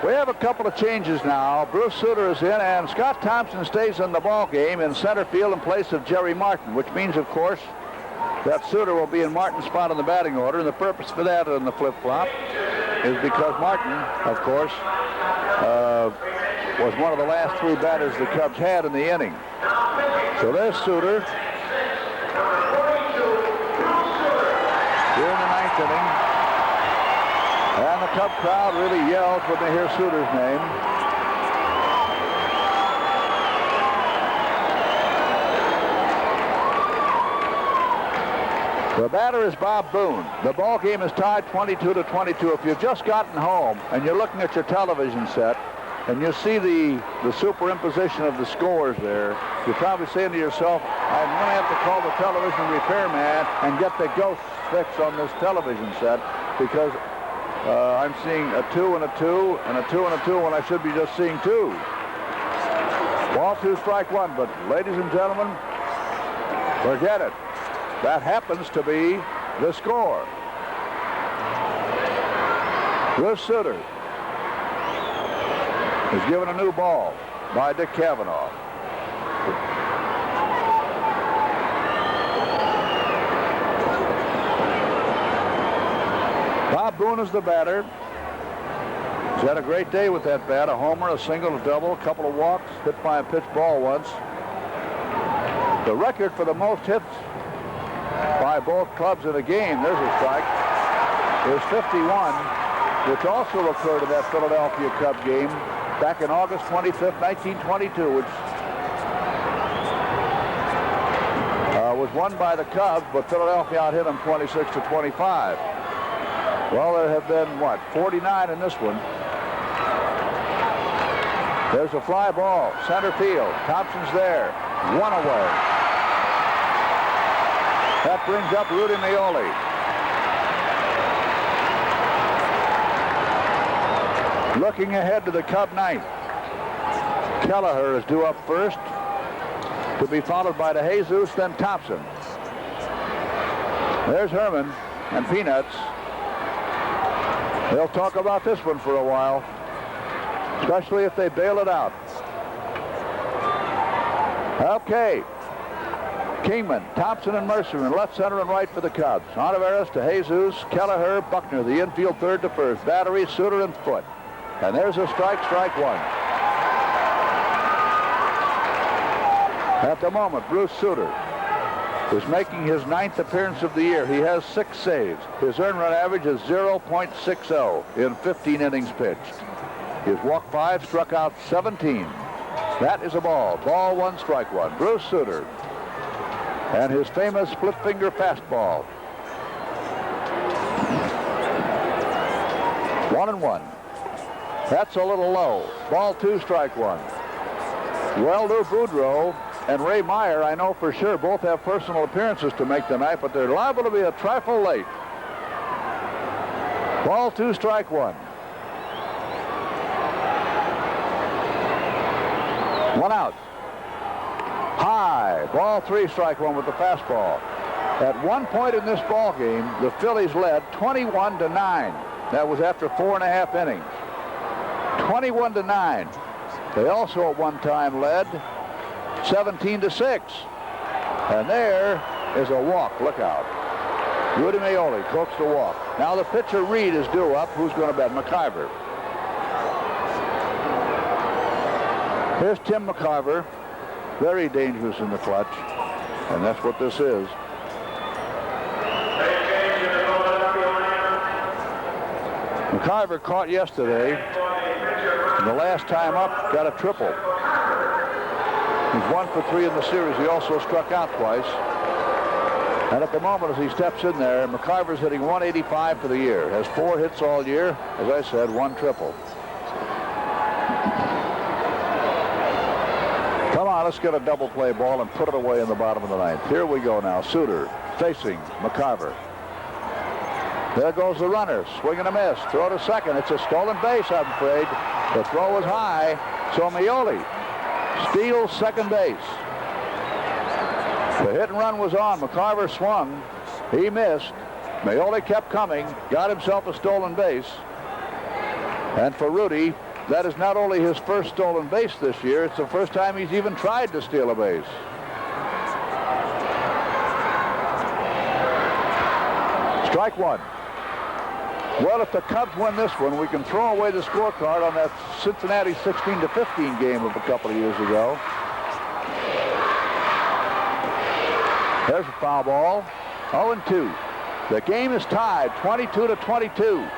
We have a couple of changes now. Bruce Sutter is in, and Scott Thompson stays in the ball game in center field in place of Jerry Martin, which means, of course, that Sutter will be in Martin's spot in the batting order, and the purpose for that in the flip-flop is because Martin, of course, was one of the last 3 batters the Cubs had in the inning. So there's Sutter here in the 9th inning, and the Cub crowd really yells when they hear Sutter's name. The batter is Bob Boone. The ball game is tied 22-22. If you've just gotten home and you're looking at your television set and you see the superimposition of the scores there, you're probably saying to yourself, I'm going to have to call the television repairman and get the ghost fixed on this television set because I'm seeing a 2 and a 2 and a 2 and a 2 when I should be just seeing 2. Ball 2, strike 1. But ladies and gentlemen, forget it. That happens to be the score. Bruce Sutter is given a new ball by Dick Cavanaugh. Bob Boone is the batter. He's had a great day with that bat. A homer, a single, a double, a couple of walks, hit by a pitch ball once. The record for the most hits by both clubs in a game, there's a strike, is 51, which also occurred in that Philadelphia Cub game back in August 25th, 1922, which was won by the Cubs, but Philadelphia out-hit them 26-25. Well, there have been, 49 in this one. There's a fly ball, center field. Thompson's there, 1 away. That brings up Rudy Meoli. Looking ahead to the Cub ninth. Kelleher is due up first, to be followed by DeJesus, then Thompson. There's Herman and Peanuts. They'll talk about this one for a while, especially if they bail it out. Okay. Kingman, Thompson, and Mercer in left, center, and right for the Cubs. Ontiveros to Jesus, Kelleher, Buckner, the infield third to first. Battery, Sutter, and Foote. And there's a strike 1. At the moment, Bruce Sutter is making his 9th appearance of the year. He has 6 saves. His earned run average is 0.60 in 15 innings pitched. He has walked 5, struck out 17. That is a ball. Ball 1, strike 1. Bruce Sutter. And his famous split-finger fastball. 1-1. That's a little low. Ball 2, strike 1. Well, Lou Bodreaux and Ray Meyer, I know for sure, both have personal appearances to make tonight, but they're liable to be a trifle late. Ball 2, strike 1. 1 out. High. Ball 3, strike 1 with the fastball. At one point in this ball game, the Phillies led 21-9. That was after 4.5 innings. 21-9. They also at one time led 17-6. And there is a walk. Look out. Rudy Meoli coaxed a walk. Now the pitcher Reed is due up. Who's going to bet? McIver. Here's Tim McIver. Very dangerous in the clutch. And that's what this is. McIver caught yesterday. And the last time up, got a triple. He's 1 for 3 in the series. He also struck out twice. And at the moment, as he steps in there, McIver's hitting 185 for the year. Has 4 hits all year. As I said, 1 triple. Come on, let's get a double play ball and put it away in the bottom of the 9th. Here we go now. Sutter facing McIver. There goes the runner. Swing and a miss. Throw to second. It's a stolen base, I'm afraid. The throw was high. So Meoli steals second base. The hit and run was on. McIver swung. He missed. Meoli kept coming. Got himself a stolen base. And for Rudy, that is not only his first stolen base this year, it's the first time he's even tried to steal a base. Strike one. Well, if the Cubs win this one, we can throw away the scorecard on that Cincinnati 16-15 game of a couple of years ago. There's a foul ball. 0-2. The game is tied 22-22.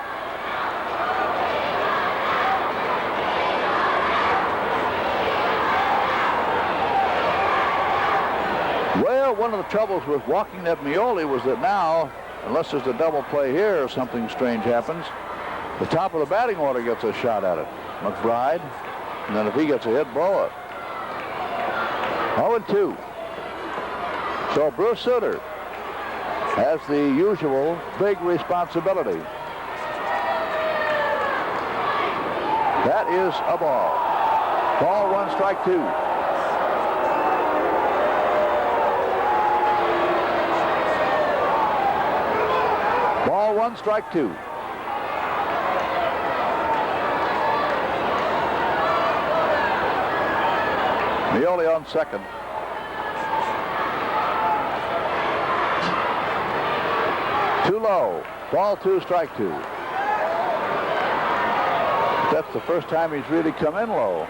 Well, one of the troubles with walking at Meoli was that now, unless there's a double play here or something strange happens, the top of the batting order gets a shot at it. McBride, and then if he gets a hit, blow it. 0-2. So Bruce Sutter has the usual big responsibility. That is a ball. Ball one, strike two. Ball one, strike two. Meoli on second. Too low. Ball two, strike two. That's the first time he's really come in low.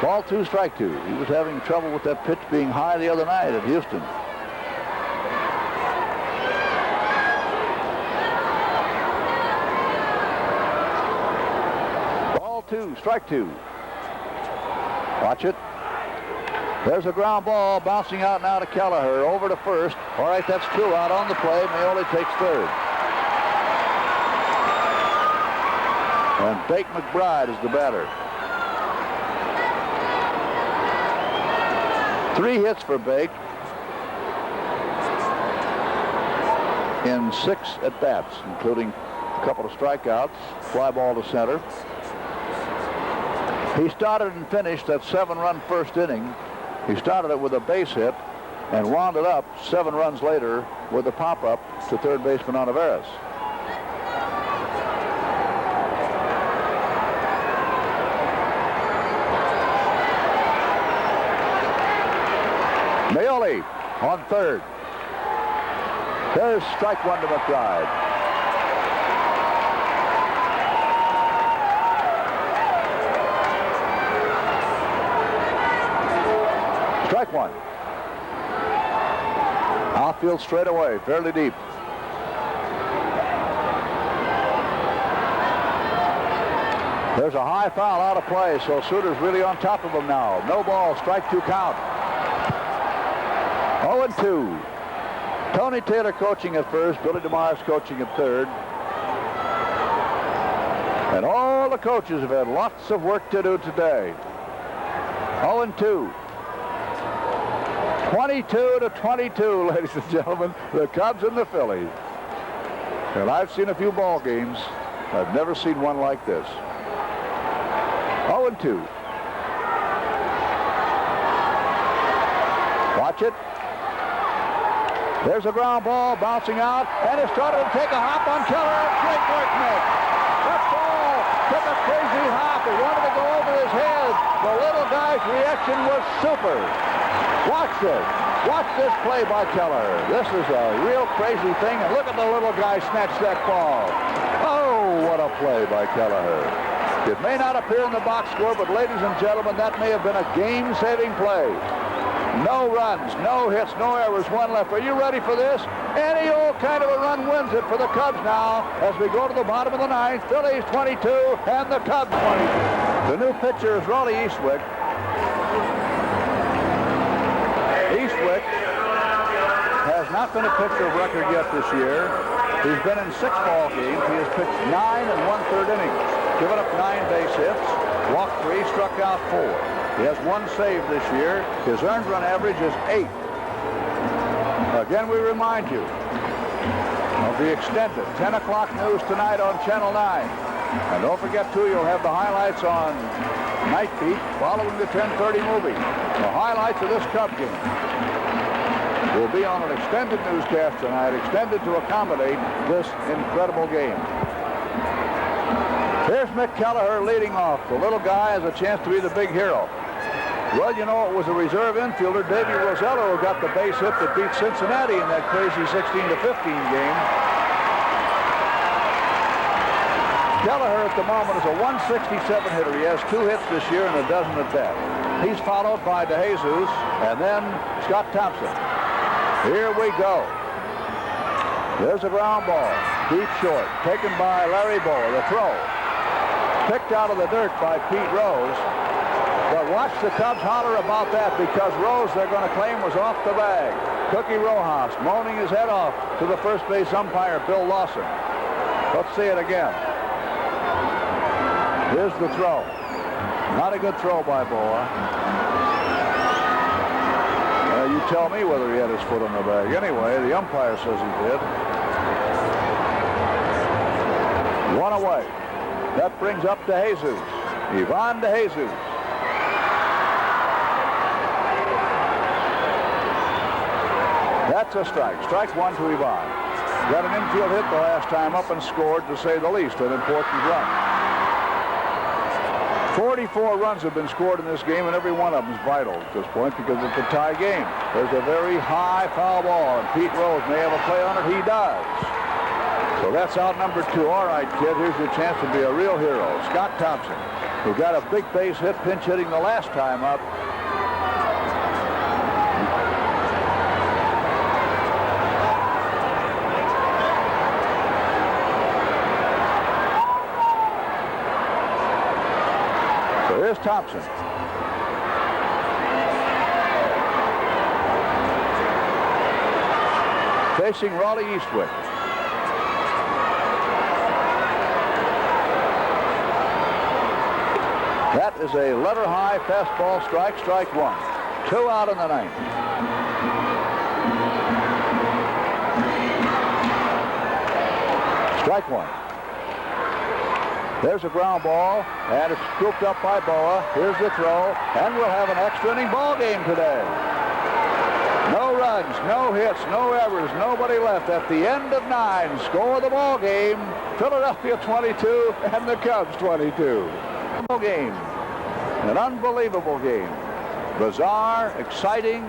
Ball two, strike two. He was having trouble with that pitch being high the other night at Houston. Ball two, strike two. Watch it. There's a ground ball bouncing out now to Kelleher, over to first. All right, that's two out on the play. Meoli takes third. And Bake McBride is the batter. 3 hits for Bake in 6 at-bats, including a couple of strikeouts, fly ball to center. He started and finished that 7-run first inning. He started it with a base hit and wound it up 7 runs later with a pop-up to third baseman Olivares. Meoli on third. There's strike one to McBride. Strike one. Outfield straight away, fairly deep. There's a high foul out of play, so Sutter's really on top of him now. No ball, strike two count. 0-2. Tony Taylor coaching at first, Billy DeMars coaching at third. And all the coaches have had lots of work to do today. 0-2. 22-22, ladies and gentlemen, the Cubs and the Phillies. And I've seen a few ball games. I've never seen one like this. 0-2. Watch it. There's a ground ball bouncing out, and it started to take a hop on Keller. Great work, Nick. That ball took a crazy hop. It wanted to go over his head. The little guy's reaction was super. Watch this. Watch this play by Keller. This is a real crazy thing, and look at the little guy snatch that ball. Oh, what a play by Keller. It may not appear in the box score, but ladies and gentlemen, that may have been a game-saving play. No runs, no hits, no errors, one left. Are you ready for this? Any old kind of a run wins it for the Cubs now as we go to the bottom of the ninth. Phillies 22 and the Cubs 22. The new pitcher is Rollie Eastwick. Eastwick has not been a pitcher of record yet this year. He's been in 6 ball games. He has pitched 9 1/3 innings, given up 9 base hits, walked 3, struck out 4. He has 1 save this year. His earned run average is 8. Again, we remind you of the extended 10 o'clock news tonight on Channel 9. And don't forget, too, you'll have the highlights on Night Beat following the 10:30 movie. The highlights of this Cub game will be on an extended newscast tonight, extended to accommodate this incredible game. Here's Mick Kelleher leading off. The little guy has a chance to be the big hero. Well, you know, it was a reserve infielder, Davey Rosello, who got the base hit that beat Cincinnati in that crazy 16-15 game. at the moment is a 167 hitter. He has 2 hits this year and a dozen at bat. He's followed by DeJesus and then Scott Thompson. Here we go. There's a ground ball. Deep short. Taken by Larry Boa. The throw. Picked out of the dirt by Pete Rose. But watch the Cubs holler about that because Rose, they're going to claim, was off the bag. Cookie Rojas moaning his head off to the first base umpire, Bill Lawson. Let's see it again. Here's the throw. Not a good throw by Boa. You tell me whether he had his foot on the bag. Anyway, the umpire says he did. 1 away. That brings up DeJesus. Ivan DeJesus. That's a strike. Strike 1 to Ivan. Got an infield hit the last time up and scored, to say the least, an important run. 44 runs have been scored in this game, and every one of them is vital at this point because it's a tie game. There's a very high foul ball, and Pete Rose may have a play on it. He does. So that's out number 2. All right, kid, here's your chance to be a real hero. Scott Thompson, who got a big base hit pinch hitting the last time up. Here's Thompson. Facing Raleigh Eastwick. That is a letter-high fastball strike, strike 1. 2 out in the 9th. Strike 1. There's a ground ball, and it's scooped up by Boa. Here's the throw, and we'll have an extra inning ball game today. No runs, no hits, no errors, nobody left. At the end of 9, score of the ball game, Philadelphia 22 and the Cubs 22. Game, an unbelievable game. Bizarre, exciting.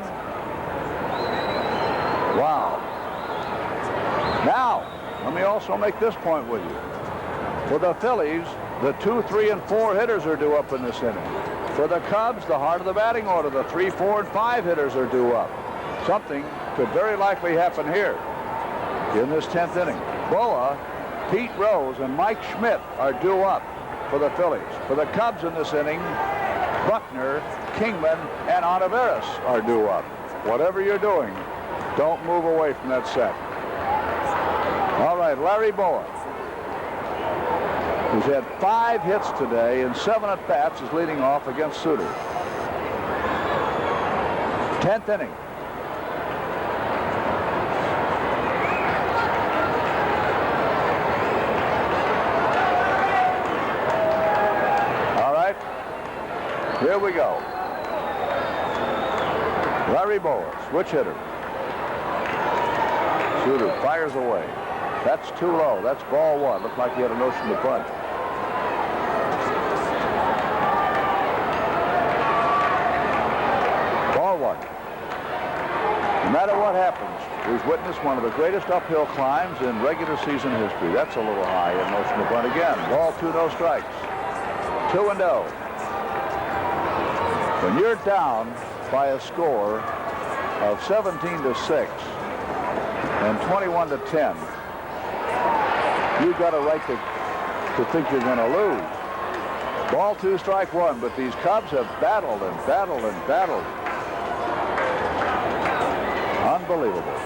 Wow. Now, let me also make this point with you. For the Phillies, the 2, 3, and 4 hitters are due up in this inning. For the Cubs, the heart of the batting order, the 3, 4, and 5 hitters are due up. Something could very likely happen here in this 10th inning. Boa, Pete Rose, and Mike Schmidt are due up for the Phillies. For the Cubs in this inning, Buckner, Kingman, and Olivares are due up. Whatever you're doing, don't move away from that set. All right, Larry Boa, who's had 5 hits today and 7 at-bats, is leading off against Sutter. 10th inning. All right, here we go. Larry Boa, switch hitter. Sutter fires away. That's too low. That's ball 1. Looked like he had a notion to bunt. Ball 1. No matter what happens, we've witnessed one of the greatest uphill climbs in regular season history. That's a little high. In notion to bunt again. Ball 2, no strikes. 2-0. When you're down by a score of 17-6 and 21-10, you've got a right to think you're going to lose. Ball 2, strike 1, but these Cubs have battled and battled and battled. Unbelievable.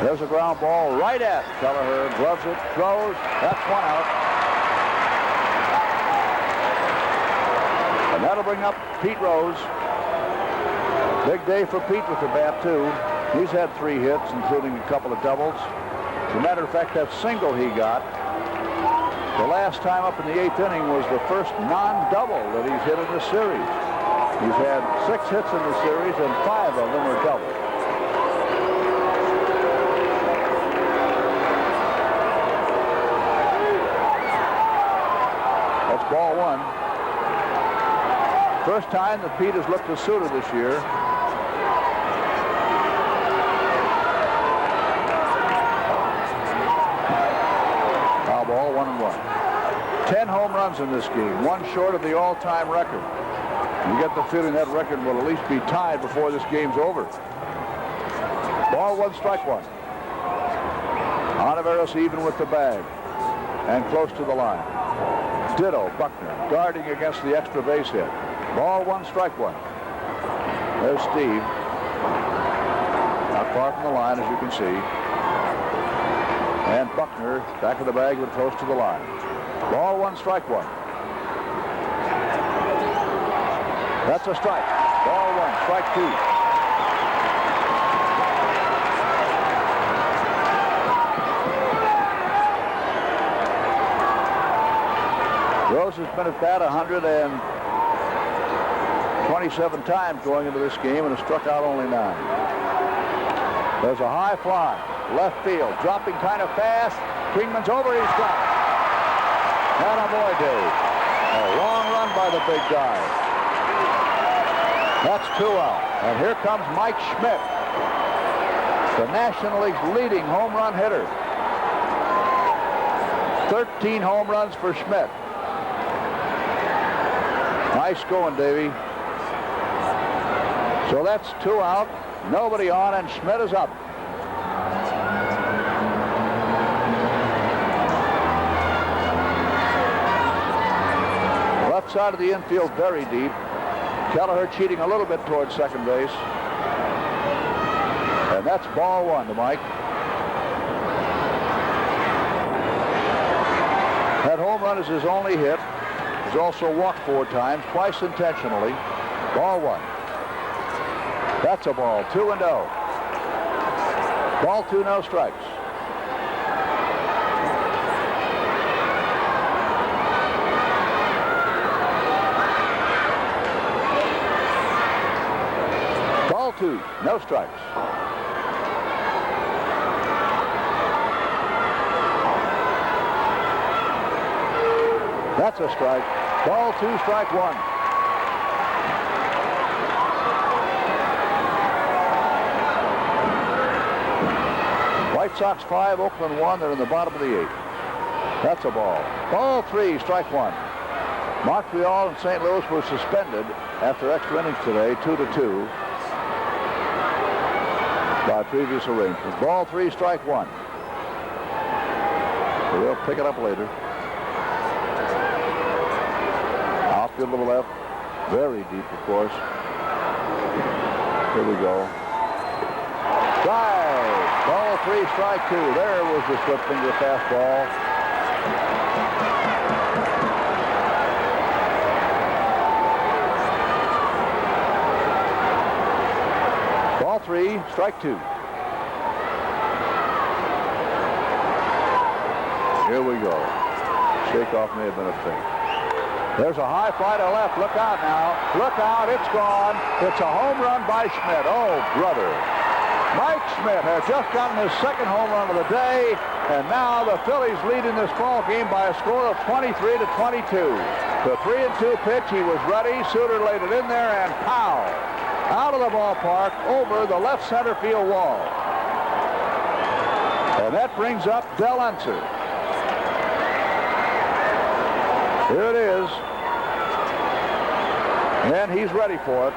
There's a ground ball right at Kelleher. Gloves it, throws. That's 1 out. And that'll bring up Pete Rose. Big day for Pete with the bat, too. He's had 3 hits, including a couple of doubles. As a matter of fact, that single he got the last time up in the 8th inning was the first non-double that he's hit in the series. He's had 6 hits in the series, and 5 of them are doubles. That's ball 1. First time that Pete has looked to Sutter this year. Ball 1-1. 10 home runs in this game, one short of the all-time record. You get the feeling that record will at least be tied before this game's over. Ball one, strike one. Oliveros even with the bag and close to the line. Ditto, Buckner guarding against the extra base hit. Ball one, strike one. There's Steve. Not far from the line, as you can see. And Buckner back of the bag but close to the line. Ball one, strike one. That's a strike. Ball one, strike two. Rose has been at bat 127 times going into this game and has struck out only 9. There's a high fly, left field, dropping kind of fast. Kingman's over, he's got it. Attaboy, Dave. A long run by the big guy. That's 2 out. And here comes Mike Schmidt, the National League's leading home run hitter. 13 home runs for Schmidt. Nice going, Davey. So that's 2 out, nobody on, and Schmidt is up. Left side of the infield very deep. Kelleher cheating a little bit towards second base. And that's ball one to Mike. That home run is his only hit. He's also walked 4 times, twice intentionally. Ball one. That's a ball, 2-0. Ball 2, no strikes. Ball 2, no strikes. That's a strike. Ball 2, strike 1. White Sox 5, Oakland 1. They're in the bottom of the 8th. That's a ball. Ball 3, strike 1. Montreal and St. Louis were suspended after extra innings today, 2-2, by previous arrangement. Ball 3, strike 1. We'll pick it up later. Outfield to the left, very deep, of course. Here we go. Drive. Ball 3, strike 2. There was the split finger fastball. Ball 3, strike 2. Here we go. Shakeoff may have been a fake. There's a high fly to left. Look out now. Look out. It's gone. It's a home run by Schmidt. Oh, brother. Mike Schmidt has just gotten his second home run of the day, and now the Phillies lead in this ball game by a score of 23-22. The 3-2 pitch, he was ready. Sutter laid it in there, and pow! Out of the ballpark over the left center field wall. And that brings up Del Unser. Here it is. And he's ready for it.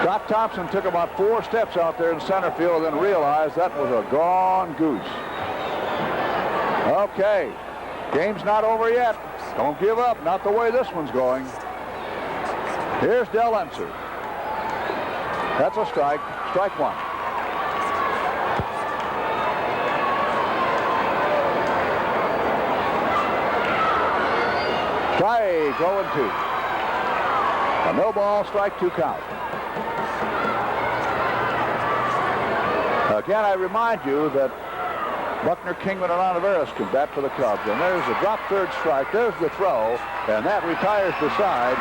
Scott Thompson took about 4 steps out there in center field and then realized that was a gone goose. Okay. Game's not over yet. Don't give up. Not the way this one's going. Here's Del Unser. That's a strike. Strike 1. Strike, 0-2. A no ball, strike 2 count. Again, I remind you that Buckner, Kingman, and Oliveros can bat for the Cubs. And there's the drop third strike. There's the throw, and that retires the side.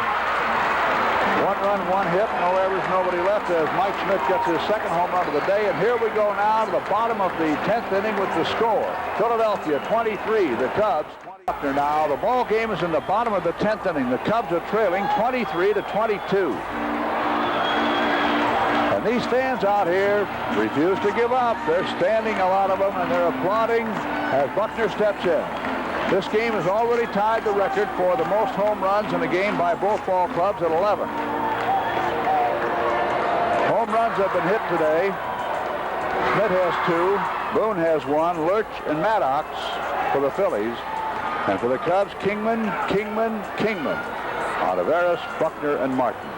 1 run, 1 hit, no errors, nobody left as Mike Schmidt gets his second home run of the day. And here we go now to the bottom of the 10th inning with the score. Philadelphia 23, the Cubs 20. Buckner now. The ball game is in the bottom of the 10th inning. The Cubs are trailing 23-22. And these fans out here refuse to give up. They're standing, a lot of them, and they're applauding as Buckner steps in. This game has already tied the record for the most home runs in a game by both ball clubs at 11. Home runs have been hit today. Schmidt has 2, Boone has 1, Lerch and Maddox for the Phillies. And for the Cubs, Kingman, Olivares, Buckner, and Martin.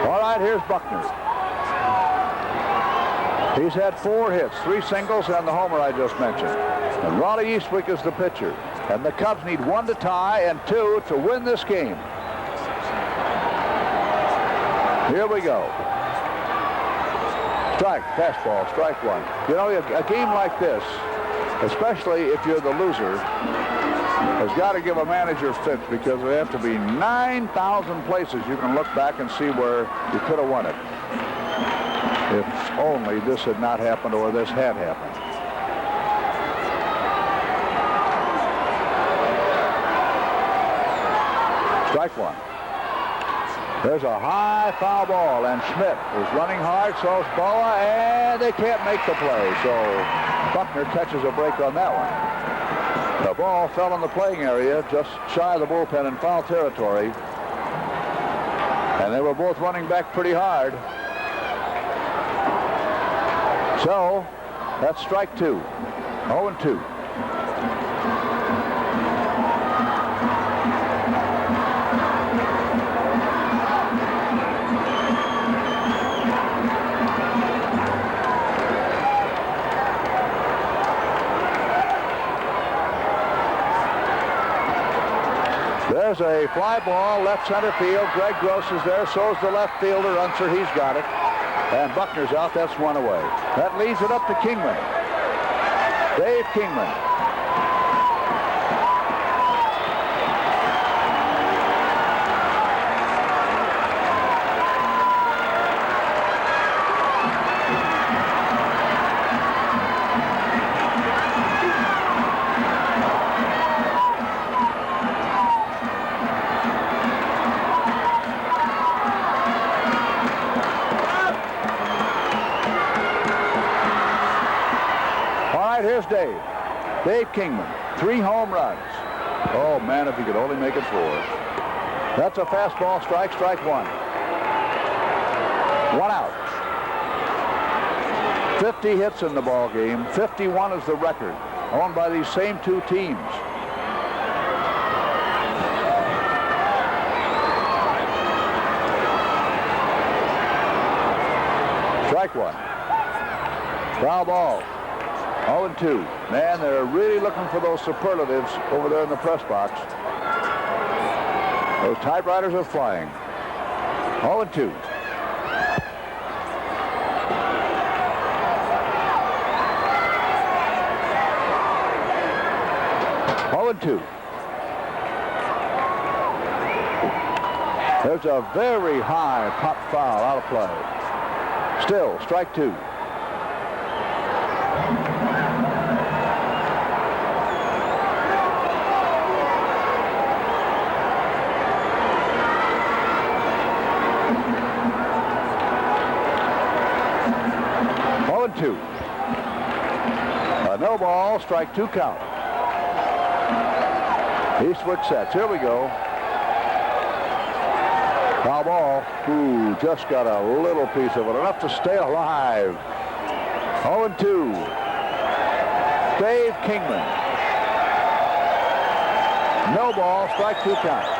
All right, here's Buckner. He's had 4 hits, 3 singles, and the homer I just mentioned. And Raleigh Eastwick is the pitcher. And the Cubs need 1 to tie and 2 to win this game. Here we go. Strike, fastball, strike 1. You know, a game like this, especially if you're the loser, has got to give a manager fits because there have to be 9,000 places you can look back and see where you could have won it. If only this had not happened or this had happened. Strike 1. There's a high foul ball, and Schmidt is running hard, so is Boa, and they can't make the play. So Buckner catches a break on that one. The ball fell in the playing area, just shy of the bullpen in foul territory. And they were both running back pretty hard. So that's strike 2. 0-2. There's a fly ball, left center field. Greg Gross is there, so is the left fielder, Unser. He's got it. And Buckner's out. That's 1 away. That leads it up to Kingman. Dave Kingman. Here's Dave Kingman, 3 home runs. Oh man, if he could only make it 4. That's a fastball, strike 1. 1 out. 50 hits in the ball game. 51 is the record, owned by these same 2 teams. Strike 1. Foul ball. 0-2. Man, they're really looking for those superlatives over there in the press box. Those typewriters are flying. 0-2. There's a very high pop foul out of play. Still, strike 2. A no ball, strike 2 count. Eastwick sets. Here we go. Foul ball. Ooh, just got a little piece of it. Enough to stay alive. 0-2. Dave Kingman. No ball, strike 2 count.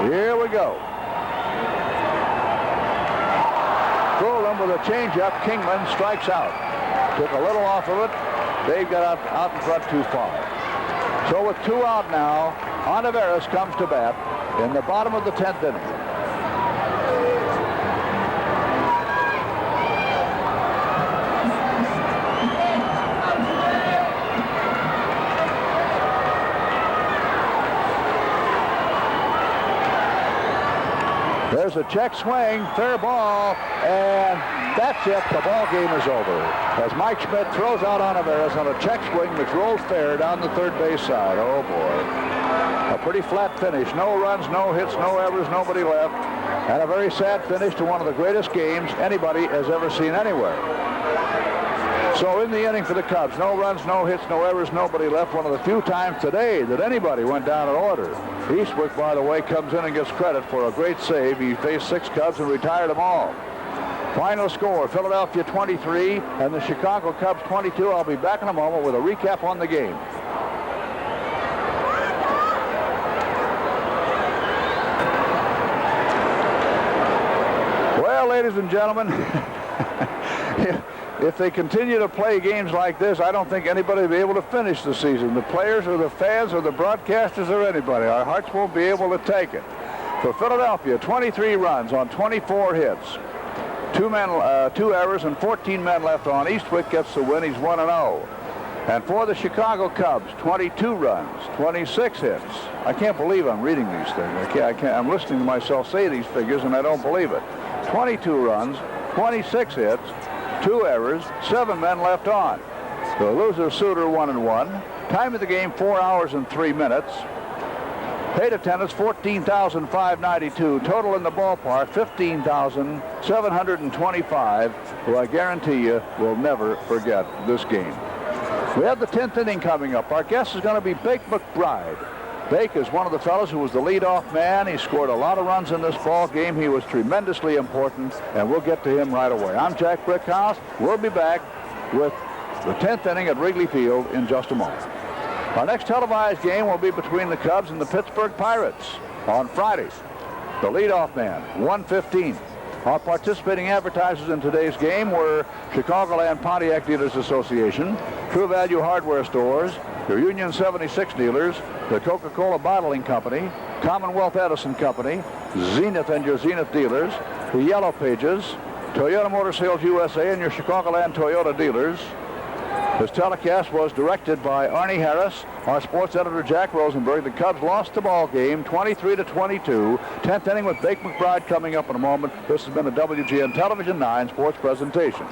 Here we go. Fooled him with a changeup. Kingman strikes out. Took a little off of it. Dave got out in front too far. So with 2 out now, Olivares comes to bat in the bottom of the 10th inning. There's a check swing, fair ball, and that's it. The ball game is over. As Mike Schmidt throws out Olivares on a check swing which rolls fair down the third base side. Oh, boy. A pretty flat finish. No runs, no hits, no errors, nobody left. And a very sad finish to one of the greatest games anybody has ever seen anywhere. So in the inning for the Cubs, no runs, no hits, no errors, nobody left. One of the few times today that anybody went down in order. Eastwick, by the way, comes in and gets credit for a great save. He faced 6 Cubs and retired them all. Final score, Philadelphia 23 and the Chicago Cubs 22. I'll be back in a moment with a recap on the game. Well, ladies and gentlemen, if they continue to play games like this, I don't think anybody will be able to finish the season. The players or the fans or the broadcasters or anybody. Our hearts won't be able to take it. For Philadelphia, 23 runs on 24 hits. 2 errors and 14 men left on. Eastwick gets the win. He's 1-0. And for the Chicago Cubs, 22 runs, 26 hits. I can't believe I'm reading these things. I'm listening to myself say these figures, and I don't believe it. 22 runs, 26 hits, 2 errors, 7 men left on. The loser, Sutter, 1-1. Time of the game, 4 hours and 3 minutes. Paid attendance, 14,592. Total in the ballpark, 15,725, who I guarantee you will never forget this game. We have the 10th inning coming up. Our guest is going to be Bake McBride. Bake is one of the fellows who was the leadoff man. He scored a lot of runs in this ball game. He was tremendously important, and we'll get to him right away. I'm Jack Brickhouse. We'll be back with the 10th inning at Wrigley Field in just a moment. Our next televised game will be between the Cubs and the Pittsburgh Pirates on Friday. The leadoff man, 1:15. Our participating advertisers in today's game were Chicagoland Pontiac Dealers Association, True Value Hardware Stores, your Union 76 dealers, the Coca-Cola Bottling Company, Commonwealth Edison Company, Zenith and your Zenith dealers, the Yellow Pages, Toyota Motor Sales USA and your Chicagoland Toyota dealers. This telecast was directed by Arnie Harris, our sports editor Jack Rosenberg. The Cubs lost the ball game 23-22. 10th inning with Bake McBride coming up in a moment. This has been a WGN Television 9 sports presentation.